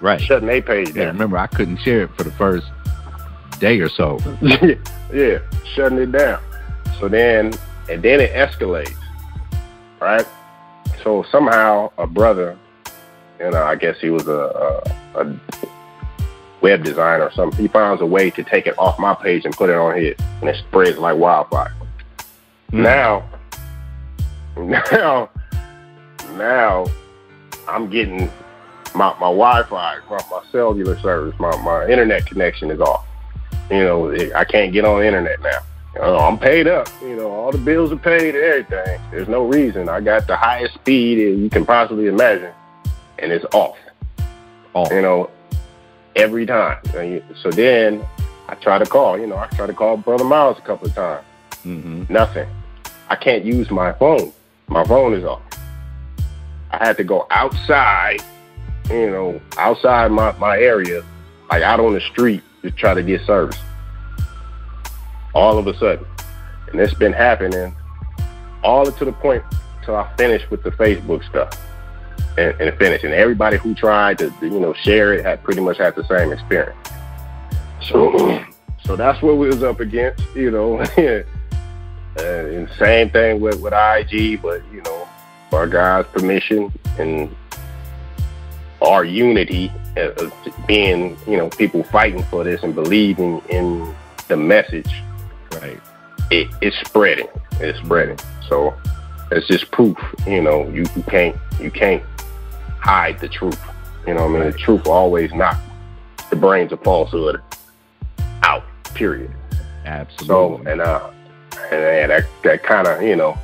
Right. Shutting their page down. Yeah, remember, I couldn't share it for the first day or so. Yeah, shutting it down. So then, and then it escalates, right? So somehow a brother, you know, I guess he was a web designer or something, he finds a way to take it off my page and put it on his, and it spreads like wildfire. Now I'm getting my Wi-Fi, my cellular service, my internet connection is off. You know, I can't get on the internet now. You know, I'm paid up. You know, all the bills are paid and everything. There's no reason. I got the highest speed you can possibly imagine, and it's off. You know, every time. So then I try to call. You know, I try to call Brother Miles a couple of times. Nothing. I can't use my phone. My phone is off. I had to go outside, you know, outside my area, like out on the street, to try to get service. All of a sudden. And it's been happening all to the point till I finished with the Facebook stuff and finished. And everybody who tried to, you know, share it had pretty much had the same experience. So that's what we was up against, you know. And same thing with IG, but, you know, our God's permission and our unity of being, you know, people fighting for this and believing in the message, right? It's spreading. It's spreading. So it's just proof, you know, you can't hide the truth. You know what I mean? The truth will always knock the brains of falsehood out, period. Absolutely. So, and that kind of, you know,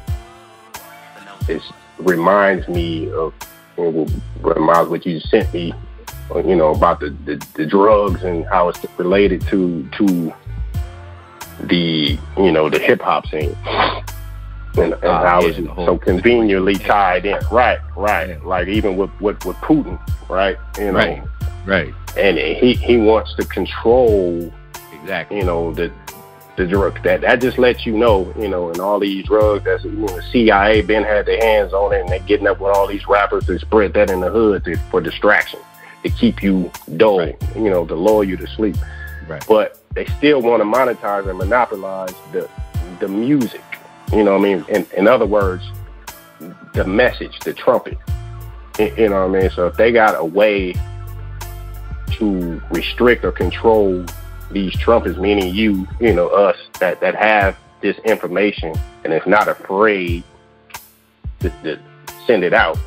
it reminds me of, you know, what you sent me, you know, about the drugs and how it's related to the, you know, the hip hop scene and how it's so conveniently tied in. Right. Yeah. Like even with Putin, right? You know, right. And he wants to control, exactly, you know, the drugs. That just lets you know, you know, and all these drugs, that's, you know, the CIA been had their hands on it, and they're getting up with all these rappers to spread that in the hood for distraction, to keep you dull, you know, to lull you to sleep. Right. But they still want to monetize and monopolize the music. You know what I mean? In other words, the message, the trumpet. You know what I mean? So if they got a way to restrict or control these trumpets, meaning you know, us that have this information and is not afraid to send it out,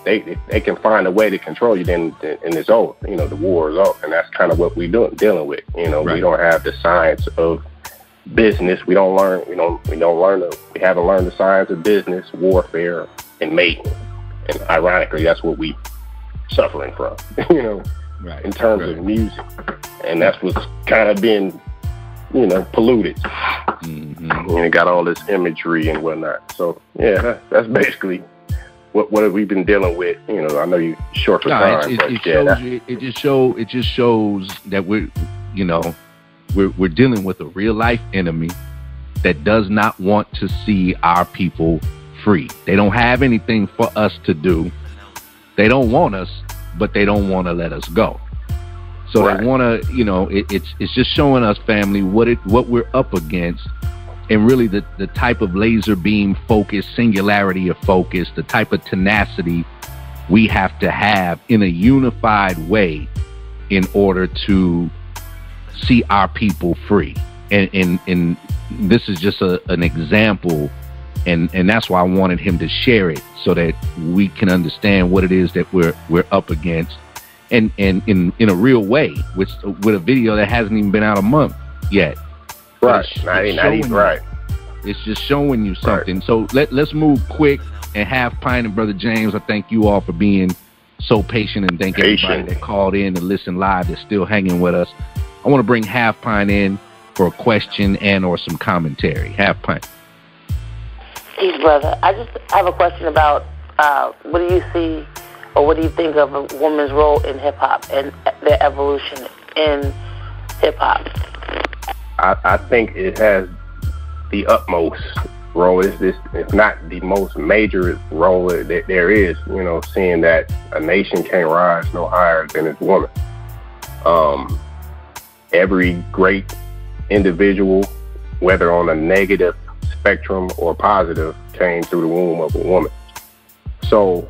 they can find a way to control you. Then and it's over. You know, the war is over, and that's kind of what we're dealing with. You know, we don't have the science of business. We haven't learned the science of business, warfare, and mating. And ironically, that's what we suffering from. You know, in terms of music. And that's what's kind of been, you know, polluted. And it got all this imagery and whatnot. So, yeah, that's basically what we've been dealing with. You know, I know you short for time. It just shows that we're dealing with a real life enemy that does not want to see our people free. They don't have anything for us to do. They don't want us, but they don't want to let us go. So they want to, you know, it's just showing us, family, what we're up against, and really the type of laser beam focus, singularity of focus, the type of tenacity we have to have in a unified way in order to see our people free. And this is just an example And that's why I wanted him to share it so that we can understand what it is that we're up against, and in a real way, with a video that hasn't even been out a month yet. Right, not even right. It's just showing you something. Right. So let's move quick. And Half Pint and Brother James, I thank you all for being so patient, and thank everybody that called in to listen live that's still hanging with us. I want to bring Half Pint in for a question and or some commentary. Half Pint. Peace, brother. I just have a question about what do you see or what do you think of a woman's role in hip-hop and their evolution in hip-hop? I think it has the utmost role. Is this, if not the most major role that there is, you know, seeing that a nation can't rise no higher than its woman. Every great individual, whether on a negative spectrum or positive, came through the womb of a woman. So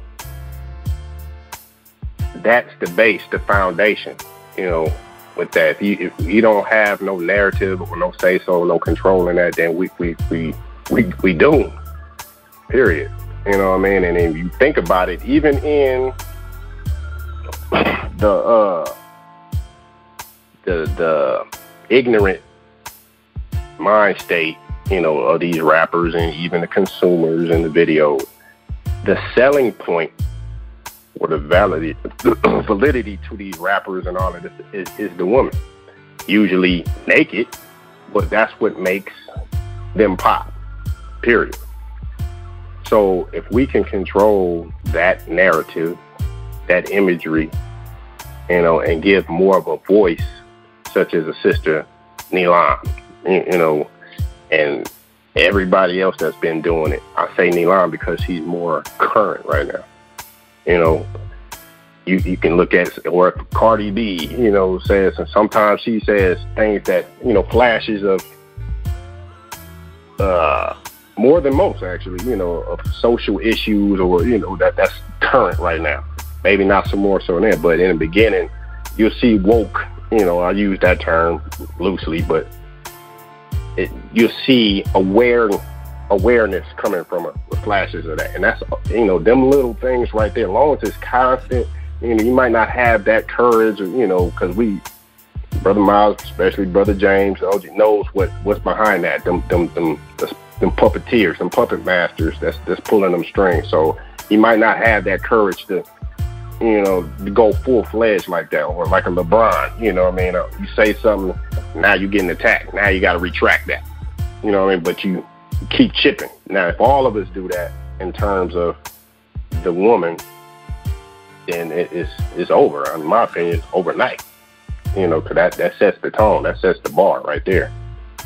that's the base, the foundation, you know, with that. If you don't have no narrative or no say so, no control in that, then we doomed. Period. You know what I mean? And if you think about it, even in the ignorant mind state, you know, of these rappers and even the consumers in the video, the selling point or the validity to these rappers and all of this is the woman. Usually naked, but that's what makes them pop. Period. So if we can control that narrative, that imagery, you know, and give more of a voice, such as a sister Neelam, you know, and everybody else that's been doing it. I say Neelam because she's more current right now. You know, you can look at, or Cardi B, you know, says, and sometimes she says things that, you know, flashes of more than most, actually, you know, of social issues, or, you know, that's current right now. Maybe not some more so now, but in the beginning, you'll see woke, you know, I use that term loosely, but you'll see awareness coming from her with flashes of that. And that's, you know, them little things right there, as long as it's constant, you know, you might not have that courage, or, you know, because Brother Miles, especially Brother James, OG, knows what's behind that. Them puppeteers, them puppet masters that's pulling them strings. So you might not have that courage to, you know, to go full-fledged like that, or like a LeBron, you know what I mean? You say something, now you're getting attacked. Now you got to retract that, you know what I mean? But you keep chipping. Now, if all of us do that in terms of the woman, then it's over. In my opinion, it's overnight, you know, because that sets the tone. That sets the bar right there.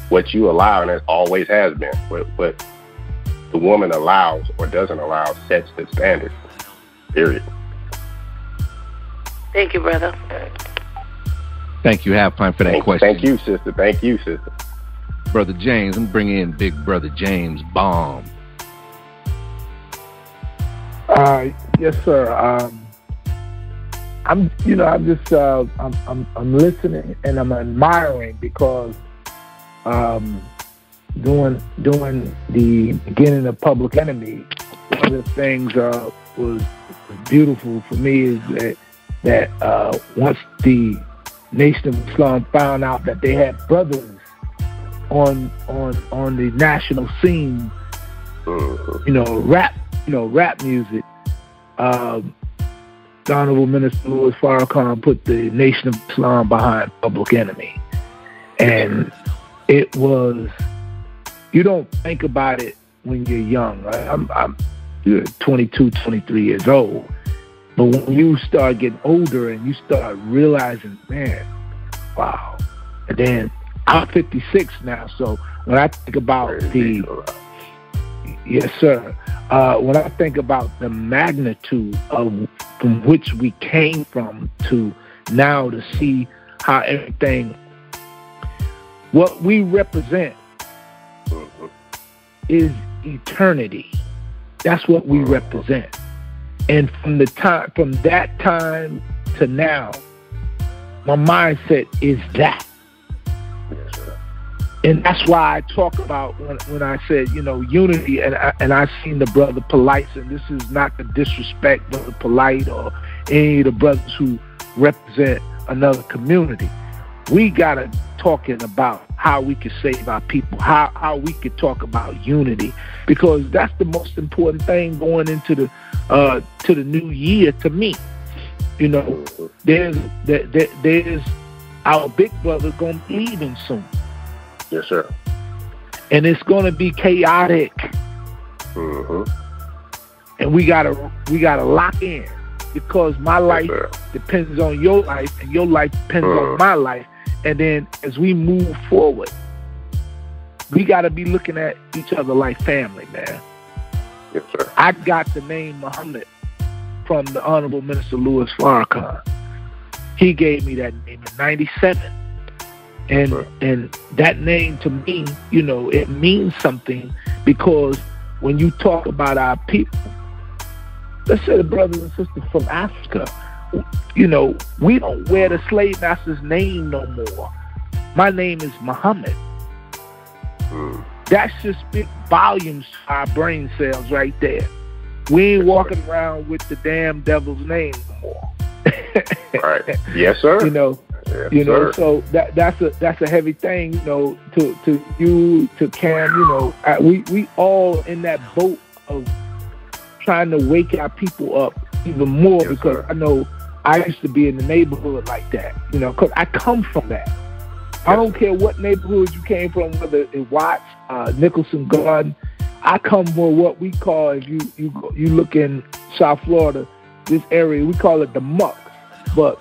What you allow, and it always has been, what the woman allows or doesn't allow sets the standard, period. Thank you, brother. Thank you, Half Pint, for that question. Thank you, sister. Thank you, sister. Brother James, I'm bringing in Big Brother James Bomb. Yes, sir. I'm listening and I'm admiring, because during the beginning of Public Enemy, one of the things was beautiful for me is that once the Nation of Islam found out that they had brothers on the national scene, rap music, the Honorable Minister Louis Farrakhan put the Nation of Islam behind Public Enemy. And it was, you don't think about it when you're young, right? I'm 22, 23 years old. But when you start getting older and you start realizing, man, wow. And then I'm 56 now, so when I think about yes, sir. When I think about the magnitude of from which we came from to now, to see how everything, what we represent is eternity. That's what we represent. And from that time to now, my mindset is that. And that's why I talk about when I said, unity, and I seen the brother Polite, and this is not to disrespect Brother Polite or any of the brothers who represent another community. We gotta talking about how we can save our people, how we could talk about unity, because that's the most important thing going into the new year to me. There's our big brother gonna be leaving soon. Yes, sir. And it's gonna be chaotic. And we gotta lock in, because my life depends on your life, and your life depends on my life. And then as we move forward, we gotta be looking at each other like family, man. Yes, sir. I got the name Muhammad from the Honorable Minister Louis Farrakhan. He gave me that name in '97. And that name to me, it means something, because when you talk about our people, let's say the brothers and sisters from Africa, we don't wear the slave master's name no more. My name is Muhammad. That should speak volumes to our brain cells right there. We ain't walking around with the damn devil's name no more. Right. Yes, sir. Yes, so that's a heavy thing, to you, to Cam, we all in that boat of trying to wake our people up even more, because I know I used to be in the neighborhood like that, because I come from that. I don't care what neighborhood you came from, whether it Watts, Nicholson Garden. I come from what we call, if you look in South Florida, this area, we call it the muck. But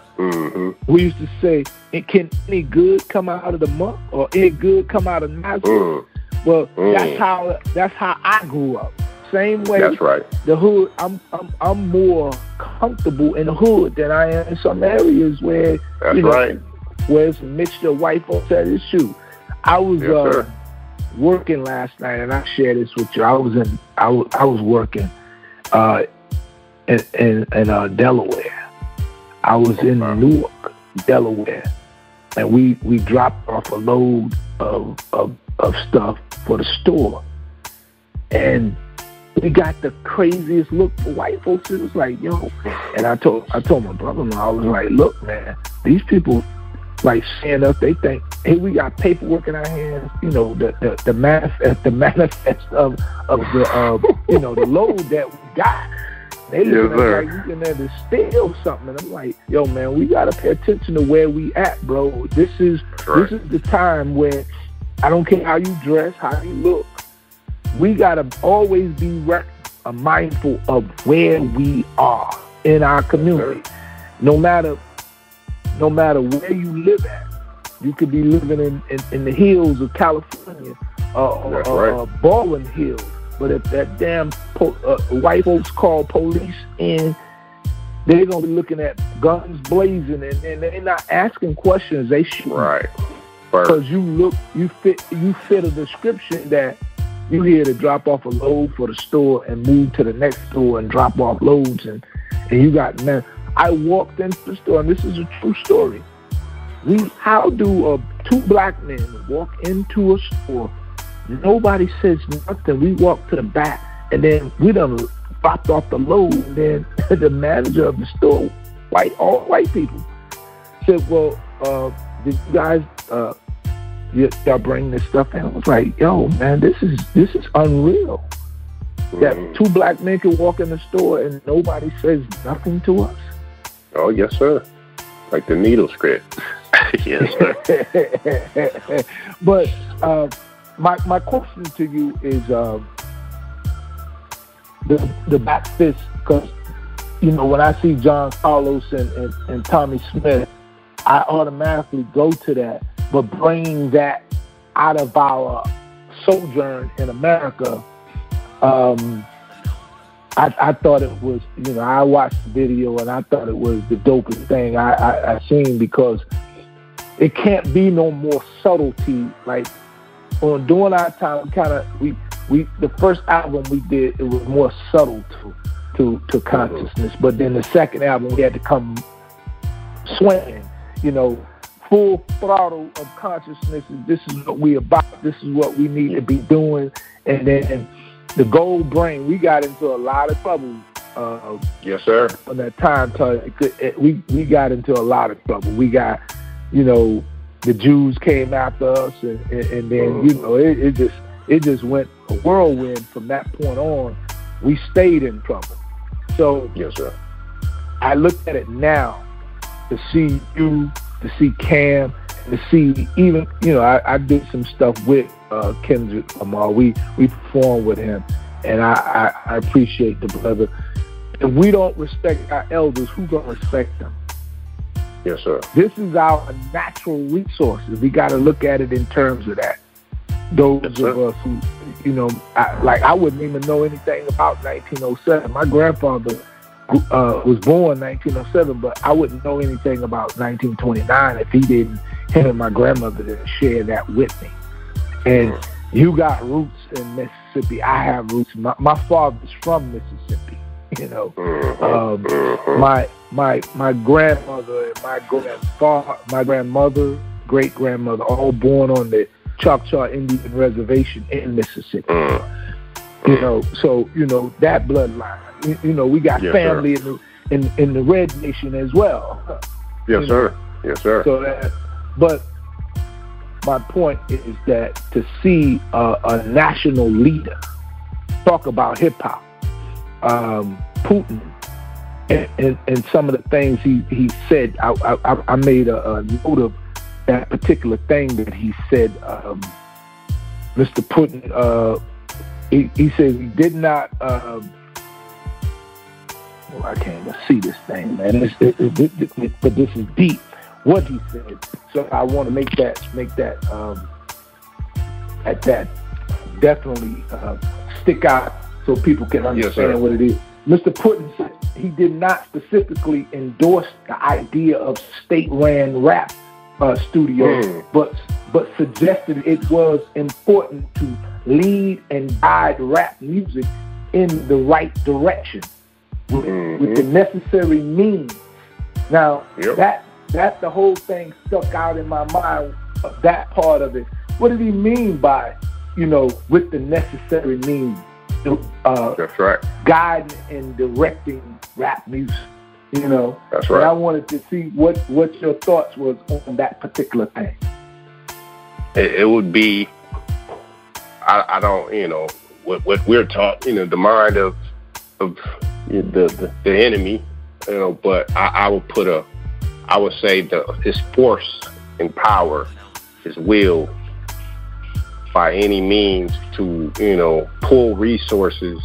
we used to say, can any good come out of the muck, or any good come out of Nazareth? Well, that's how I grew up. Same way. That's right. The hood, I'm more comfortable in the hood than I am in some areas where where it's a mixture of white folks at his shoe. I was working last night, and I share this with you. I was working in Delaware. I was in Newark, Delaware, and we dropped off a load of stuff for the store, and we got the craziest look for white folks. It was like, yo, and I told my brother-in-law, I was like, look, man, these people like seeing us, they think, hey, we got paperwork in our hands, the manifest of the the load that we got. They looking at like we in there to steal something, and I'm like, yo, man, we gotta pay attention to where we at, bro. This is the time where I don't care how you dress, how you look. We gotta always be mindful of where we are in our community. No matter where you live at. You could be living in the hills of California or Baldwin Hills. But if that damn white folks call police in, they're going to be looking at guns blazing, and they're not asking questions. They shoot. Right. Because you fit a description that you here to drop off a load for the store and move to the next store and drop off loads. And you got, man, I walked into the store, and this is a true story. How do two black men walk into a store? Nobody says nothing. We walk to the back, and then we done dropped off the load. And then the manager of the store, all white people, said, "Well, did you guys y'all bring this stuff in?" I was like, "Yo, man, this is unreal. That two black men can walk in the store and nobody says nothing to us." Oh, yes, sir. Like the needle script. Yes, sir. But my question to you is the back fist, because when I see John Carlos and Tommy Smith, I automatically go to that. But bringing that out of our sojourn in America, I thought it was, I watched the video and I thought it was the dopest thing I seen, because it can't be no more subtlety. Like during our time, we the first album we did, it was more subtle to consciousness, but then the second album we had to come swinging, full throttle of consciousness. This is what we about. This is what we need to be doing. And then the gold brain, we got into a lot of trouble. Yes, sir. On that time, we got into a lot of trouble. We got, you know, the Jews came after us, and then you know it just went a whirlwind from that point on. We stayed in trouble. So yes, sir. I look at it now to see you, to see Cam, to see even, you know, I did some stuff with Kendrick Lamar. We performed with him, and I appreciate the brother. If we don't respect our elders, who gonna respect them? Yes, sir. This is our natural resources. We got to look at it in terms of that. Those of us who, you know, I wouldn't even know anything about 1907. My grandfather was born 1907, but I wouldn't know anything about 1929 if him and my grandmother didn't share that with me. And you got roots in Mississippi. I have roots. My father's from Mississippi. You know, my grandmother and my grandmother, great grandmother, all born on the Choctaw Indian Reservation in Mississippi. You know, so you know that bloodline. You know, we got family in the Red Nation as well. Yes, sir. Yes, sir. So but my point is that to see a national leader talk about hip hop. Putin and some of the things he said, I made a note of that particular thing that he said. Mr. Putin, he said he did not. I can't even see this thing, man. But this is deep. What he said. So I want to make that definitely stick out so people can understand what it is. Mr. Putin said he did not specifically endorse the idea of state-ran rap studios, but suggested it was important to lead and guide rap music in the right direction with the necessary means. Now, that the whole thing stuck out in my mind, that part of it. What did he mean by, you know, with the necessary means? That's right. Guiding and directing rap music, you know. That's right. And I wanted to see what your thoughts was on that particular thing. It would be, I don't, you know, what we're taught, you know, the mind of the enemy, you know. But I would say his force and power, his will, by any means to, you know, pull resources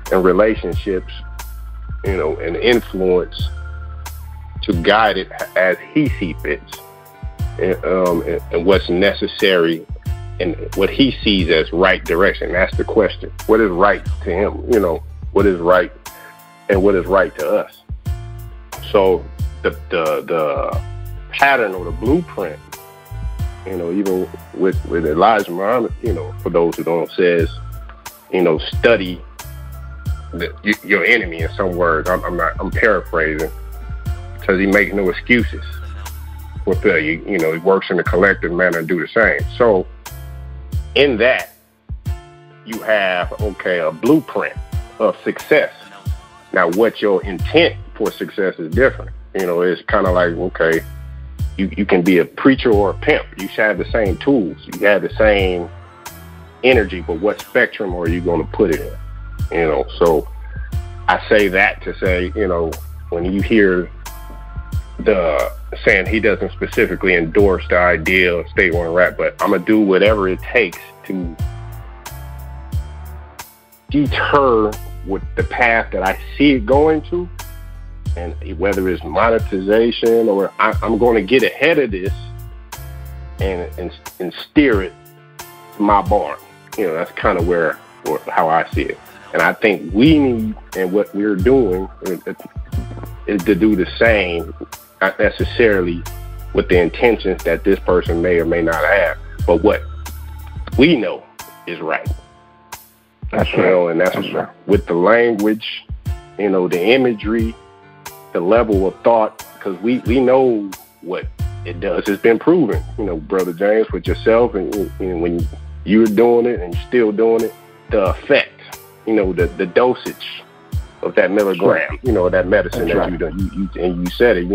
and relationships, you know, and influence to guide it as he sees fits, and what's necessary and what he sees as right direction. That's the question. What is right to him? You know, what is right and what is right to us? So the pattern or the blueprint, you know, even with Elijah Muhammad, you know, for those who don't, says, you know, study your enemy. In some words, I'm paraphrasing, because he makes no excuses for failure. You know, he works in a collective manner and do the same. So in that, you have, a blueprint of success. Now, what your intent for success is different. You know, it's kind of like, okay, you can be a preacher or a pimp. You should have the same tools. You have the same energy, but what spectrum are you going to put it in? You know, so I say that to say, you know, when you hear the saying he doesn't specifically endorse the idea of state-run rap, but I'm going to do whatever it takes to deter with the path that I see it going to. And whether it's monetization or I'm going to get ahead of this and steer it to my barn. You know, that's kind of how I see it. And I think we need, and what we're doing is to do the same, not necessarily with the intentions that this person may or may not have, but what we know is right. That's right. You know, and that's right. With the language, the imagery, the level of thought, because we know what It does. It's been proven, Brother James, with yourself, and when you're doing it and you're still doing it, the effect, the dosage of that milligram, that medicine that you done. And you said it,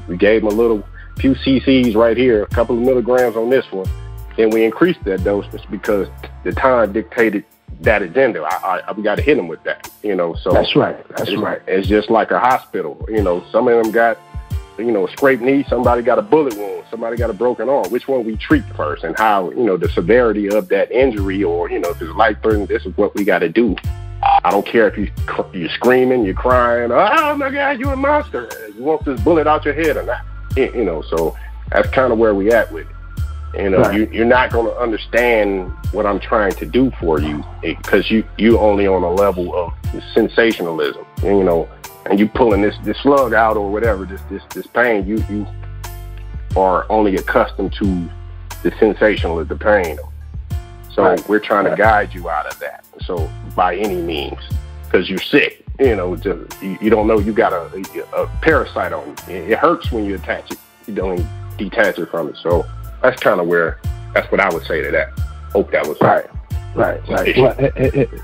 we gave them a few cc's right here, a couple of milligrams on this one. Then we increased that dose just because the time dictated that agenda. We got to hit them with that, So that's right. Right. It's just like a hospital. Some of them got, a scraped knee. Somebody got a bullet wound. Somebody got a broken arm. Which one we treat first, and how the severity of that injury, or if it's life-threatening, this is what we got to do. I don't care if you're screaming, you're crying. Oh my God, you're a monster. You want this bullet out your head or not? So that's kind of where we at with it. You're not going to understand what I'm trying to do for you because you only on a level of sensationalism, and you pulling this slug out or whatever, this pain. You are only accustomed to the sensationalism, the pain. So we're trying to guide you out of that. So by any means, because you're sick, you don't know you got a parasite on you. It hurts when you attach it. You don't detach it from it. So that's kind of that's what I would say to that. Hope that was right. Well,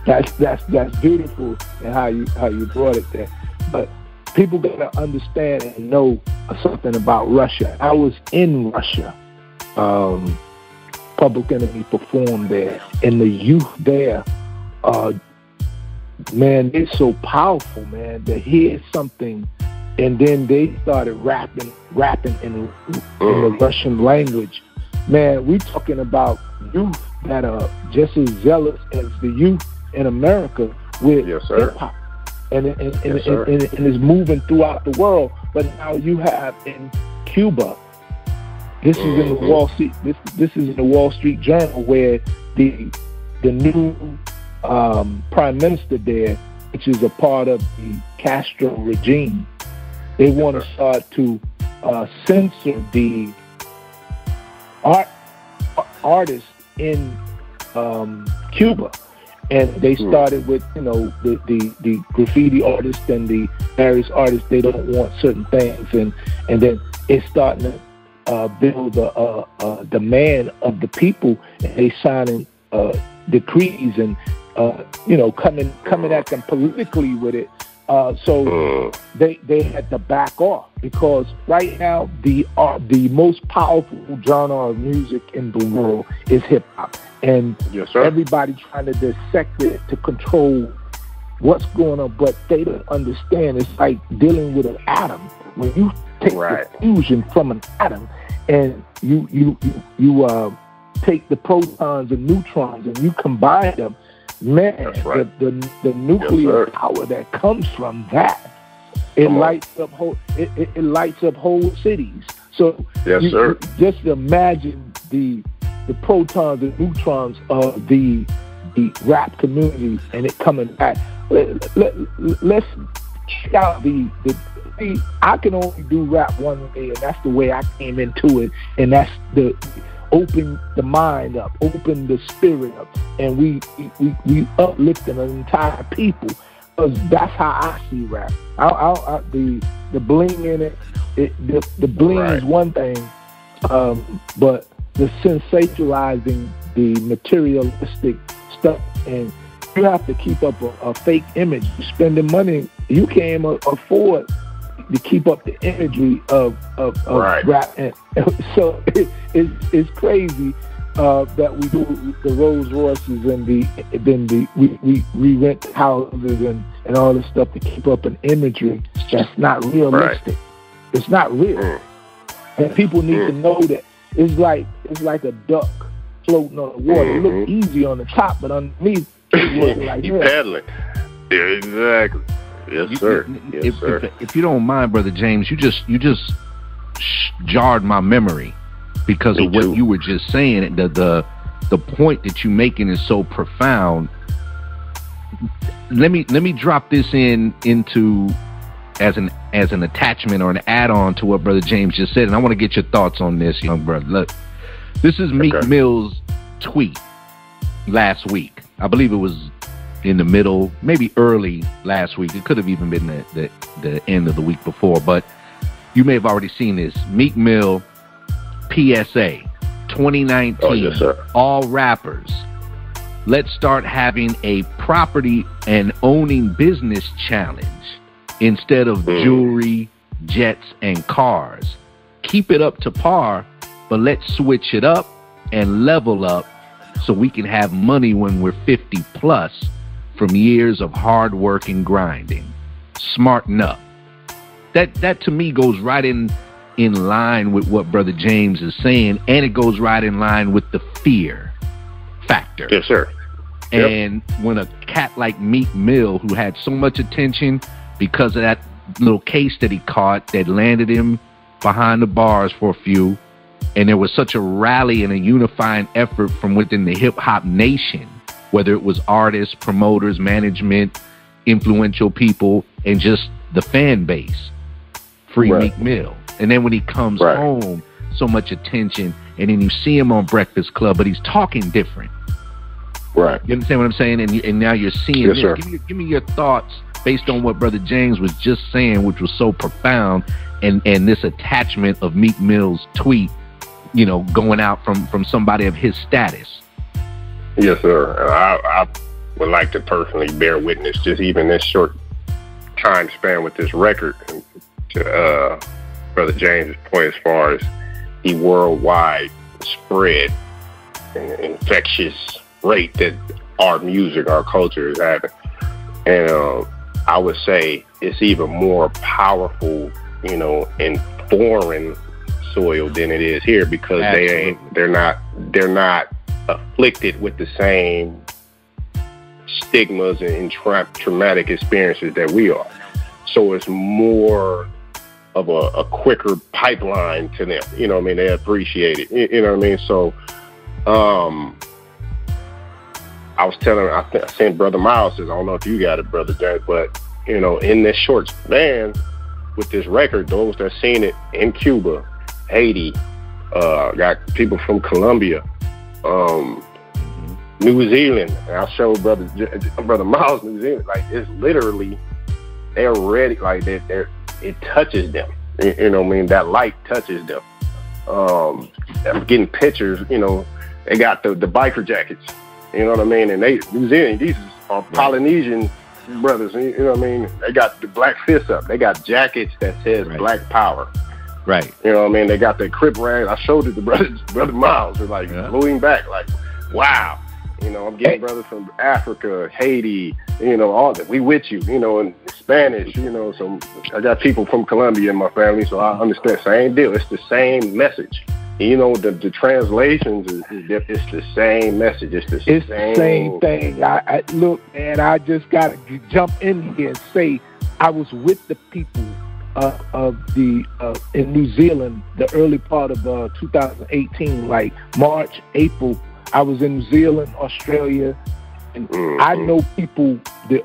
that's beautiful, and how you brought it there. But people gotta understand and know something about Russia. I was in Russia. Public Enemy performed there, and the youth there, man, they're so powerful, man. To hear something, and then they started rapping in the Russian language. Man, we talking about youth that are just as zealous as the youth in America with hip hop, and it's moving throughout the world. But now you have in Cuba. This is in the Wall Street. This is in the Wall Street Journal, where the new prime minister there, which is a part of the Castro regime, they want to start to censor the artists in Cuba, and they started with the graffiti artists and the various artists. They don't want certain things, and then it's starting to build a demand of the people, and they signing decrees and coming at them politically with it. So they had to back off, because right now the most powerful genre of music in the world is hip hop, and everybody trying to dissect it to control what's going on, but they don't understand. It's like dealing with an atom. When you take the fusion from an atom, and you take the protons and neutrons and you combine them, man, the nuclear power that comes from that, it lights up whole cities. So just imagine the protons and neutrons of the rap community, and it coming back. Let's check out I can only do rap one way, and that's the way I came into it, and that's the open the mind up, open the spirit up, and we uplifting an entire people, because that's how I see rap. The bling in it, the bling is one thing, but the sensationalizing the materialistic stuff, and you have to keep up a fake image. You're spending money, you can't afford to keep up the imagery of rap, and so it's crazy that we do the Rolls Royces and we rent houses and all this stuff to keep up an imagery that's not realistic. It's not real, and people need to know that it's like a duck floating on the water. It looks easy on the top, but underneath it's like you paddling. Yeah, exactly. Yes, sir. If you don't mind, Brother James, you just jarred my memory because of what you were just saying. The point that you're making is so profound. Let me drop this into as an attachment or an add-on to what Brother James just said, and I want to get your thoughts on this, young brother. Look, this is Meek Mill's tweet last week. I believe it was in the middle, maybe early last week. It could have even been the end of the week before, but you may have already seen this. Meek Mill PSA 2019. Oh, yes, sir. All rappers, let's start having a property and owning business challenge instead of jewelry, jets, and cars. Keep it up to par, but let's switch it up and level up so we can have money when we're 50 plus from years of hard work and grinding. Smarten up. That to me goes right in line with what Brother James is saying, and it goes right in line with the fear factor. Yes, sir. And when a cat like Meek Mill, who had so much attention because of that little case that he caught that landed him behind the bars for a few, and there was such a rally and a unifying effort from within the hip-hop nation, whether it was artists, promoters, management, influential people, and just the fan base. Free Meek Mill. And then when he comes home, so much attention, and then you see him on Breakfast Club, but he's talking different. Right. You understand what I'm saying? And now you're seeing yes, this. Sir. Give me your thoughts based on what Brother James was just saying, which was so profound, and this attachment of Meek Mill's tweet, you know, going out from somebody of his status. Yes, sir. I would like to personally bear witness, just even this short time span with this record, to Brother James' point as far as the worldwide spread and infectious rate that our music, our culture is having. And I would say it's even more powerful, you know, in foreign soil than it is here, because they're not afflicted with the same stigmas and traumatic experiences that we are. So it's more of a quicker pipeline to them. You know what I mean? They appreciate it. You know what I mean? So I was telling, I sent Brother Miles, says, I don't know if you got it, Brother James, but, you know, in this short span with this record, those that seen it in Cuba, Haiti, got people from Colombia, New Zealand, and I showed Brother Miles New Zealand, like, it's literally, they're ready, like, it touches them. You know what I mean? That light touches them. I'm getting pictures, you know, they got the biker jackets, you know what I mean? And New Zealand, these are Polynesian brothers, you know what I mean? They got the black fists up. They got jackets that says Black Power. Right. You know what I mean? They got the crip rag. I showed it to Brother Miles. They're like, blew him back, like, wow. You know, I'm getting brothers from Africa, Haiti, you know, all that. We with you, you know, in Spanish, you know. So I got people from Colombia in my family, so I understand. Same deal. It's the same message. You know, the translations it's the same message. It's the same thing. I look, man, I just got to jump in here and say I was with the people in New Zealand the early part of 2018, like March, April. I was in New Zealand, Australia, and I know people, the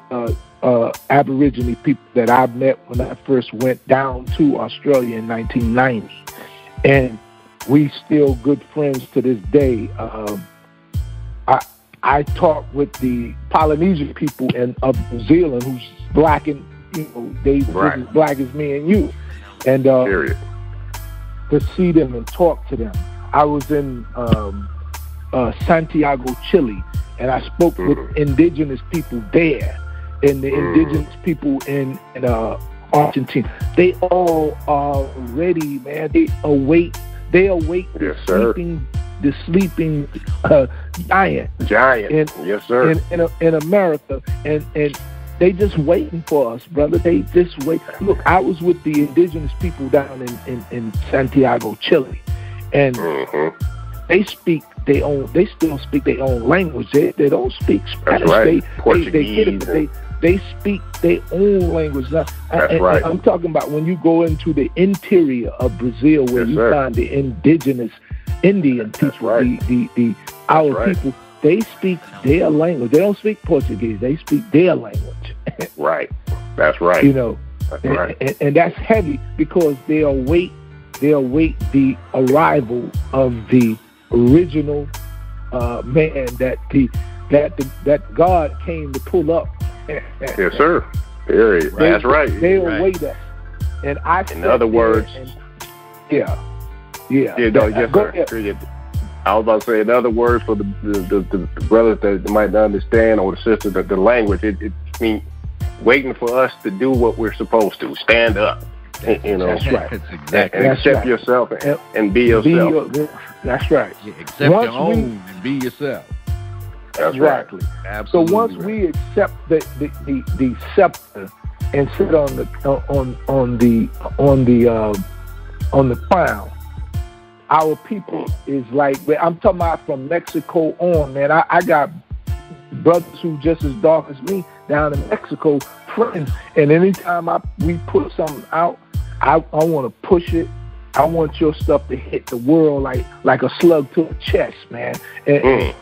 Aborigine people that I met when I first went down to Australia in 1990, and we still good friends to this day. I talked with the Polynesian people of New Zealand, who's black, and you know they just as black as me and you, and to see them and talk to them. I was in Santiago, Chile, and I spoke with indigenous people there, and the indigenous people in Argentina. They all are ready, man. They await the sleeping giant. Yes, sir. In America, and they just waiting for us, brother. They just wait. Look, I was with the indigenous people down in Santiago, Chile, and they speak their own. They still speak their own language. They don't speak Spanish. That's right. Portuguese. They speak their own language. Now, right. I'm talking about when you go into the interior of Brazil, where you find the indigenous Indian people, our people. They speak their language. They don't speak Portuguese. They speak their language. Right. That's right. You know, that's right. And that's heavy because they await the arrival of the original man that God came to pull up. Yes, sir. Period. That's right. They await us. And I. In other words. Yeah. No, yes, sir. I was about to say another word for the brothers that might not understand, or the sisters, the language. It means waiting for us to do what we're supposed to. Stand up. You know, that's right. That's exactly. And accept yourself and be yourself. That's right. Yeah, accept your own and be yourself. That's exactly. right. Absolutely. So once we accept the scepter and sit on the crown, our people is like, I'm talking about from Mexico on, man. I got brothers who just as dark as me down in Mexico, friends, and anytime we put something out, I want to push it. I want your stuff to hit the world like a slug to a chest, man, and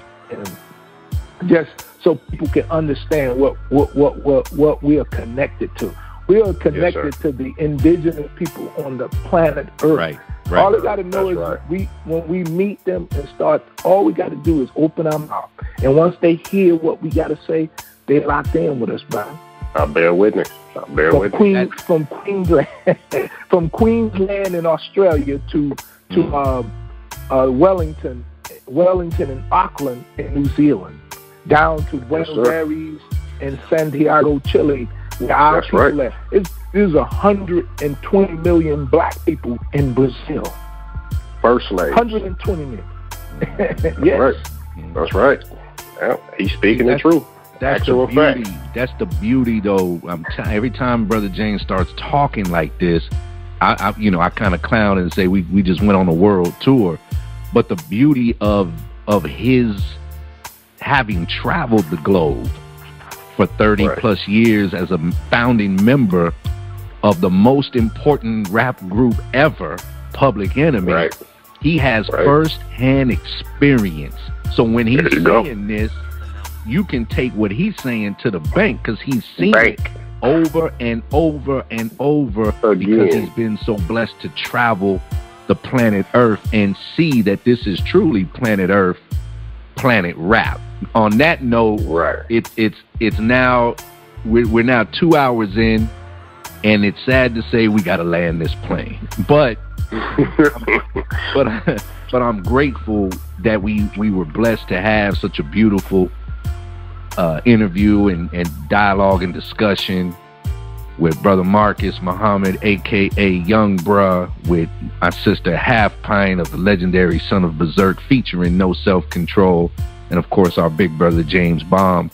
just so people can understand what we are connected to. We are connected to the indigenous people on the planet Earth. Right. All they got to know is when we meet them and start, all we got to do is open our mouth. And once they hear what we got to say, they locked in with us, bro. I'll bear witness. From Queensland, from Queensland in Australia to Wellington and Auckland in New Zealand, down to Buenos Aires and Santiago, Chile, where our people at. There's 120 million black people in Brazil. First slaves. 120 million. Yes. Right. That's right. Yeah, he's speaking the truth. That's the beauty. That's the beauty, though. Every time Brother James starts talking like this, I kind of clown and say we just went on a world tour. But the beauty of his having traveled the globe for 30 plus years as a founding member of the most important rap group ever, Public Enemy, he has first-hand experience. So when he's saying this, you can take what he's saying to the bank, because he's seen it over and over and over because he's been so blessed to travel the planet Earth and see that this is truly planet Earth, planet rap. On that note, it's now we're now 2 hours in, and it's sad to say we got to land this plane, but I'm grateful that we were blessed to have such a beautiful interview and dialogue and discussion with Brother Marcus Muhammad, aka Young Bruh, with my sister Half Pint of the legendary Son of Berserk, featuring No Self Control, and of course our big brother James Baum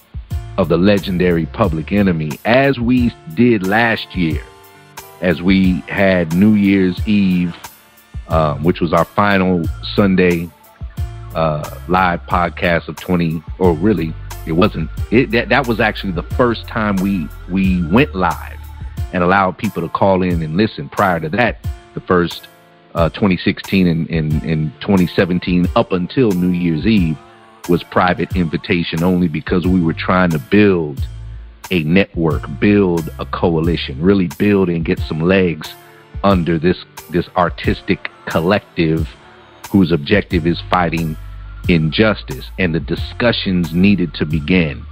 of the legendary Public Enemy. As we did last year, as we had New Year's Eve, which was our final Sunday live podcast of 20, or really it wasn't, that was actually the first time we went live and allowed people to call in and listen. Prior to that, the first 2016 and 2017 up until New Year's Eve was private invitation only, because we were trying to build a network, build a coalition, really build and get some legs under this artistic collective whose objective is fighting injustice, and the discussions needed to begin.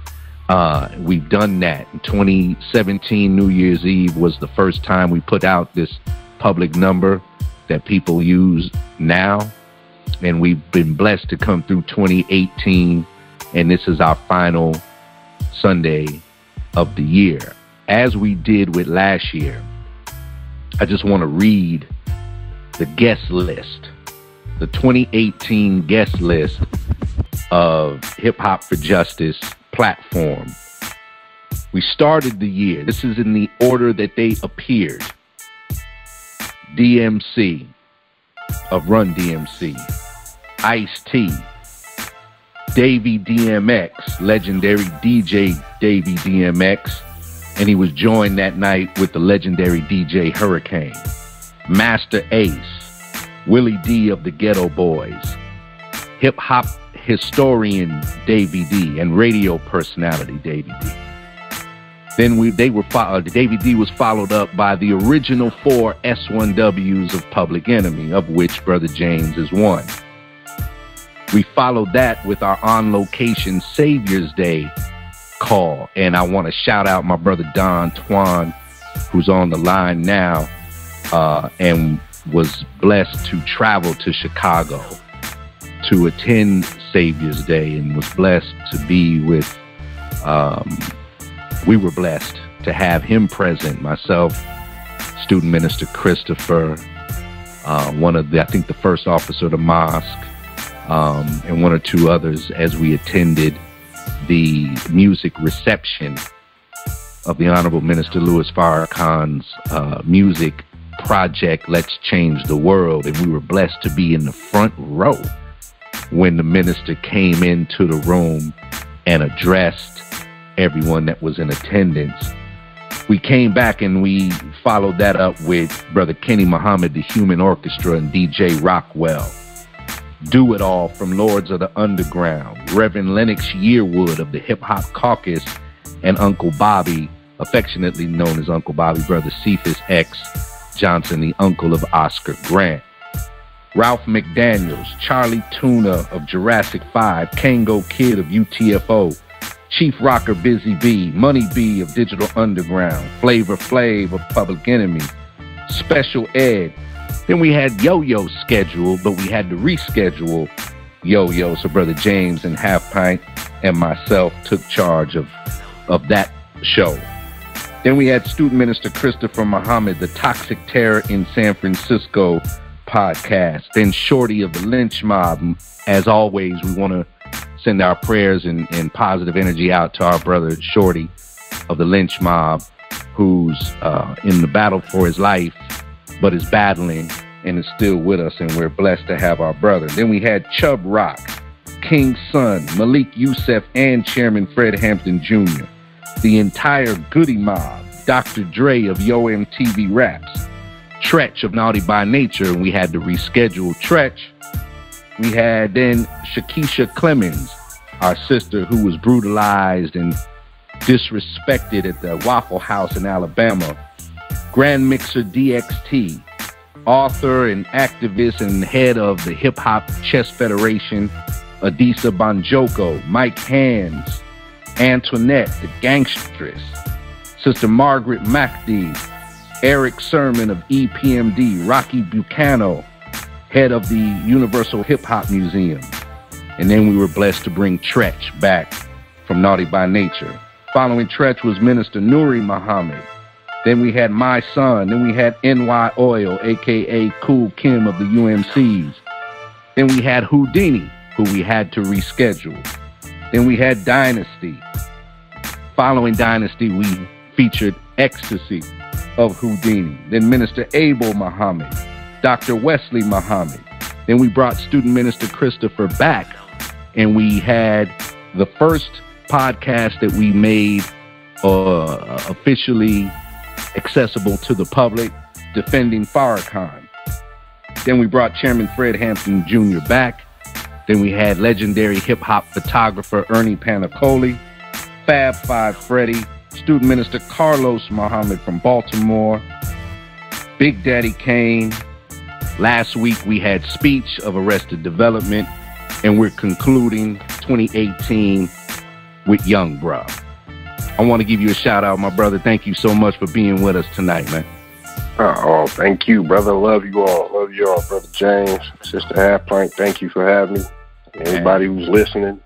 We've done that. In 2017, New Year's Eve was the first time we put out this public number that people use now, and we've been blessed to come through 2018, and this is our final Sunday of the year. As we did with last year, I just want to read the guest list, the 2018 guest list of Hip Hop for Justice platform. We started the year, this is in the order that they appeared: DMC of Run DMC, Ice-T, Davey DMX, legendary DJ Davey DMX, and he was joined that night with the legendary DJ Hurricane, Master Ace, Willie D of the Ghetto Boys, hip hop historian Davey D, and radio personality Davey D. Then Davey D was followed up by the original 4 S1Ws of Public Enemy, of which Brother James is one. We followed that with our on-location Savior's Day call, and I want to shout out my brother Don Twan, who's on the line now, and was blessed to travel to Chicago to attend Savior's Day, and was blessed to be with, we were blessed to have him present, myself, student minister Christopher, one of the, I think the first officer of the mosque, and one or two others, as we attended the music reception of the Honorable Minister Louis Farrakhan's music project, Let's Change the World. And we were blessed to be in the front row when the minister came into the room and addressed everyone that was in attendance. We came back and we followed that up with Brother Kenny Muhammad, the Human Orchestra, and DJ Rockwell. Do It All from Lords of the Underground, Reverend Lennox Yearwood of the Hip Hop Caucus, and Uncle Bobby, affectionately known as Uncle Bobby, Brother Cephas X Johnson, the uncle of Oscar Grant. Ralph McDaniels, Charlie Tuna of Jurassic 5, Kango Kid of UTFO, Chief Rocker Busy B, Money B of Digital Underground, Flavor Flav of Public Enemy, Special Ed. Then we had Yo-Yo scheduled, but we had to reschedule Yo-Yo, so Brother James and Half Pint and myself took charge of that show. Then we had student minister Christopher Muhammad, the Toxic Terror in San Francisco podcast. Then Shorty of the Lynch Mob. As always, we want to send our prayers and positive energy out to our brother Shorty of the Lynch Mob, who's in the battle for his life, but is battling and is still with us, and we're blessed to have our brother. Then we had Chubb Rock, King's Son, Malik Youssef, and Chairman Fred Hampton Jr., the entire Goody Mob, Dr. Dre of Yo MTV Raps, Tretch of Naughty by Nature, and we had to reschedule Tretch. We had then Shakisha Clemens, our sister who was brutalized and disrespected at the Waffle House in Alabama, Grand Mixer DXT, author and activist and head of the Hip Hop Chess Federation, Adisa Banjoko, Mike Hands, Antoinette, the Gangstress, Sister Margaret Macdi, Eric Sermon of EPMD, Rocky Bucano, head of the Universal Hip Hop Museum. And then we were blessed to bring Tretch back from Naughty by Nature. Following Tretch was Minister Nuri Muhammad. Then we had My Son. Then we had NY Oil, a.k.a. Cool Kim of the UMCs. Then we had Houdini, who we had to reschedule. Then we had Dynasty. Following Dynasty, we featured Ecstasy of Houdini. Then Minister Abel Muhammad, Dr. Wesley Muhammad. Then we brought student minister Christopher back, and we had the first podcast that we made officially accessible to the public, Defending Farrakhan. Then we brought Chairman Fred Hampton Jr. back. Then we had legendary hip-hop photographer Ernie Panicoli, Fab Five Freddy, student minister Carlos Muhammad from Baltimore, Big Daddy Kane. Last week we had Speech of Arrested Development, and we're concluding 2018 with Young Bruh. I want to give you a shout out, my brother. Thank you so much for being with us tonight, man. Oh, thank you, brother. Love you all. Love you all, Brother James, Sister Half Pint. Thank you for having me. Anybody who's listening,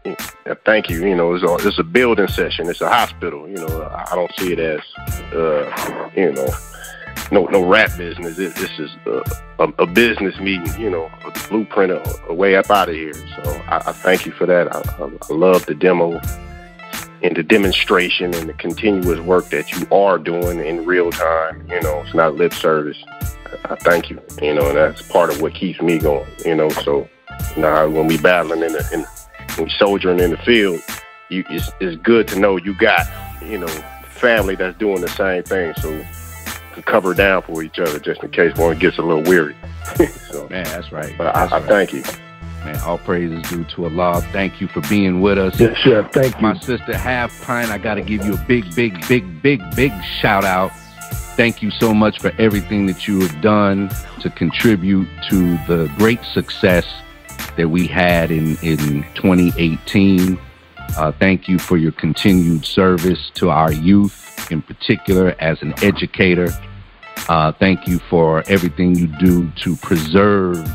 thank you. You know, it's a building session. It's a hospital. You know, I don't see it as, no rap business. This is a business meeting. You know, a blueprint, a way up out of here. So I thank you for that. I love the demo and the demonstration and the continuous work that you are doing in real time. You know, it's not lip service. I thank you. You know, and that's part of what keeps me going. You know, so now when we battling when we soldiering in the field, it's good to know you got, family that's doing the same thing. So to cover down for each other just in case one gets a little weary. So, man, that's right. But I thank you. Man, all praise is due to Allah. Thank you for being with us. Yes, sir. Thank you. My sister Half Pint, I got to give you a big shout out. Thank you so much for everything that you have done to contribute to the great success that we had in 2018. Thank you for your continued service to our youth, in particular as an educator. Thank you for everything you do to preserve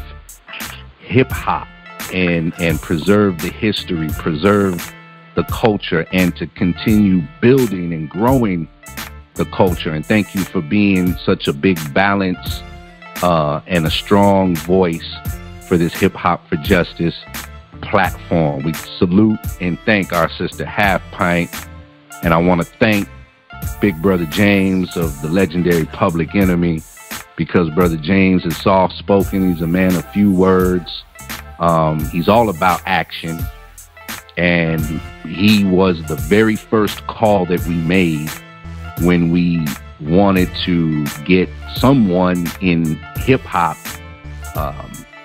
hip-hop and preserve the history, preserve the culture, and to continue building and growing the culture. And thank you for being such a big balance and a strong voice for this Hip Hop for Justice platform. We salute and thank our sister Half Pint, and I want to thank Big Brother James of the legendary Public Enemy, because Brother James is soft-spoken. He's a man of few words. He's all about action, and he was the very first call that we made when we wanted to get someone in hip-hop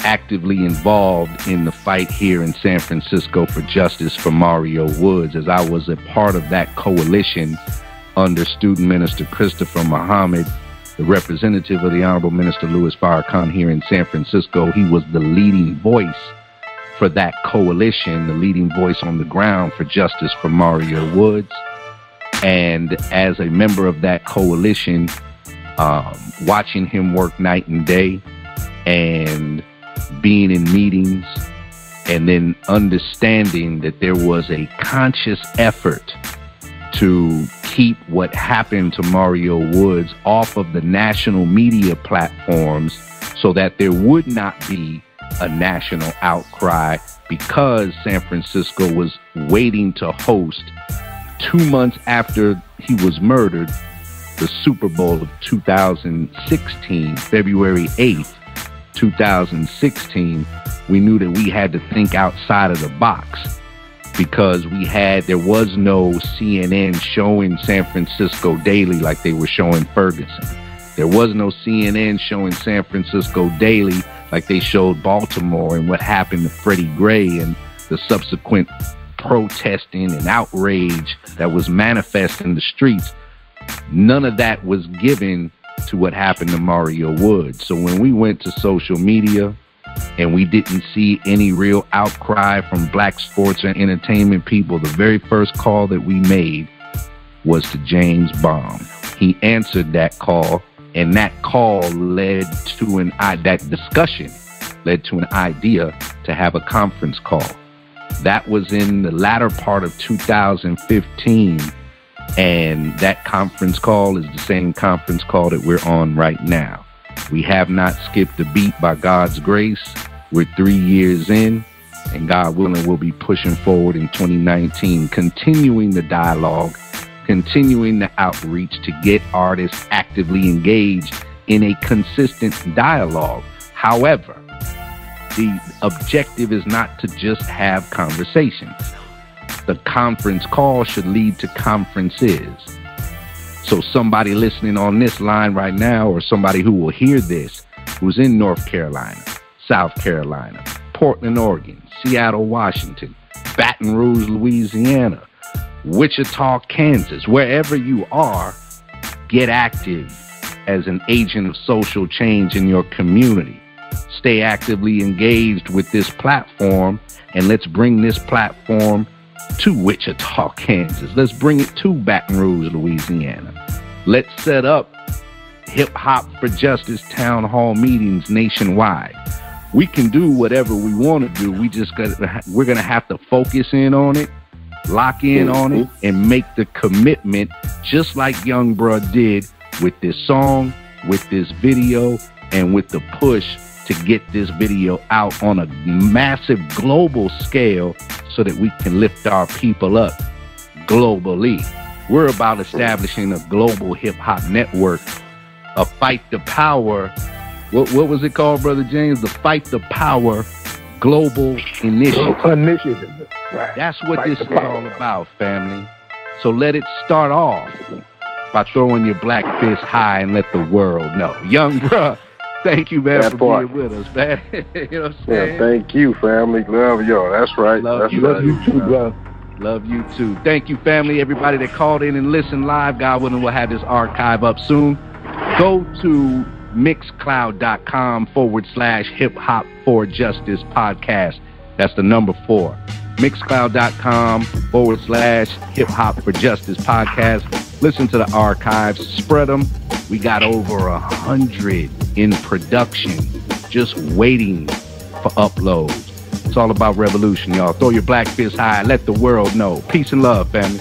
actively involved in the fight here in San Francisco for justice for Mario Woods, as I was a part of that coalition under Student Minister Christopher Muhammad, the representative of the Honorable Minister Louis Farrakhan here in San Francisco. He was the leading voice for that coalition, the leading voice on the ground for justice for Mario Woods. And as a member of that coalition, watching him work night and day and being in meetings, and then understanding that there was a conscious effort to keep what happened to Mario Woods off of the national media platforms so that there would not be a national outcry, because San Francisco was waiting to host 2 months after he was murdered, the Super Bowl of 2016, February 8th, 2016, we knew that we had to think outside of the box, because there was no CNN showing San Francisco daily like they were showing Ferguson. There was no CNN showing San Francisco daily like they showed Baltimore and what happened to Freddie Gray and the subsequent protesting and outrage that was manifest in the streets. None of that was given to what happened to Mario Woods. So when we went to social media and we didn't see any real outcry from black sports and entertainment people, the very first call that we made was to James Baum. He answered that call, and that call led to that discussion led to an idea to have a conference call. That was in the latter part of 2015, and that conference call is the same conference call that we're on right now. We have not skipped a beat by God's grace. We're 3 years in, and God willing, we'll be pushing forward in 2019, continuing the dialogue, continuing the outreach to get artists actively engaged in a consistent dialogue. However, the objective is not to just have conversations. The conference call should lead to conferences. So somebody listening on this line right now, or somebody who will hear this, who's in North Carolina, South Carolina, Portland, Oregon, Seattle, Washington, Baton Rouge, Louisiana, Wichita, Kansas, wherever you are, get active as an agent of social change in your community. Stay actively engaged with this platform, and let's bring this platform to Wichita, Kansas. Let's bring it to Baton Rouge, Louisiana. Let's set up Hip Hop for Justice town hall meetings nationwide. We can do whatever we want to do. We're going to have to focus in on it, lock in on it, and make the commitment, just like Young Bruh did with this song, with this video, and with the push to get this video out on a massive global scale so that we can lift our people up globally. We're about establishing a global hip-hop network, a Fight the Power. What was it called, Brother James? The Fight the Power Global Initiative. Right. That's what this is all about, family. So let it start off by throwing your black fist high and let the world know. Young Bruh, thank you, man, for being with us, man. You know what I'm saying? Yeah, thank you, family. Love y'all. That's right. Love you too, bro. Love you too. Thank you, family. Everybody that called in and listened live, God willing, we'll have this archive up soon. Go to mixcloud.com/Hip Hop for Justice podcast. That's the number 4. Mixcloud.com/Hip Hop for Justice podcast. Listen to the archives. Spread them. We got over 100 in production, just waiting for uploads. It's all about revolution, y'all. Throw your black fist high. Let the world know. Peace and love, family.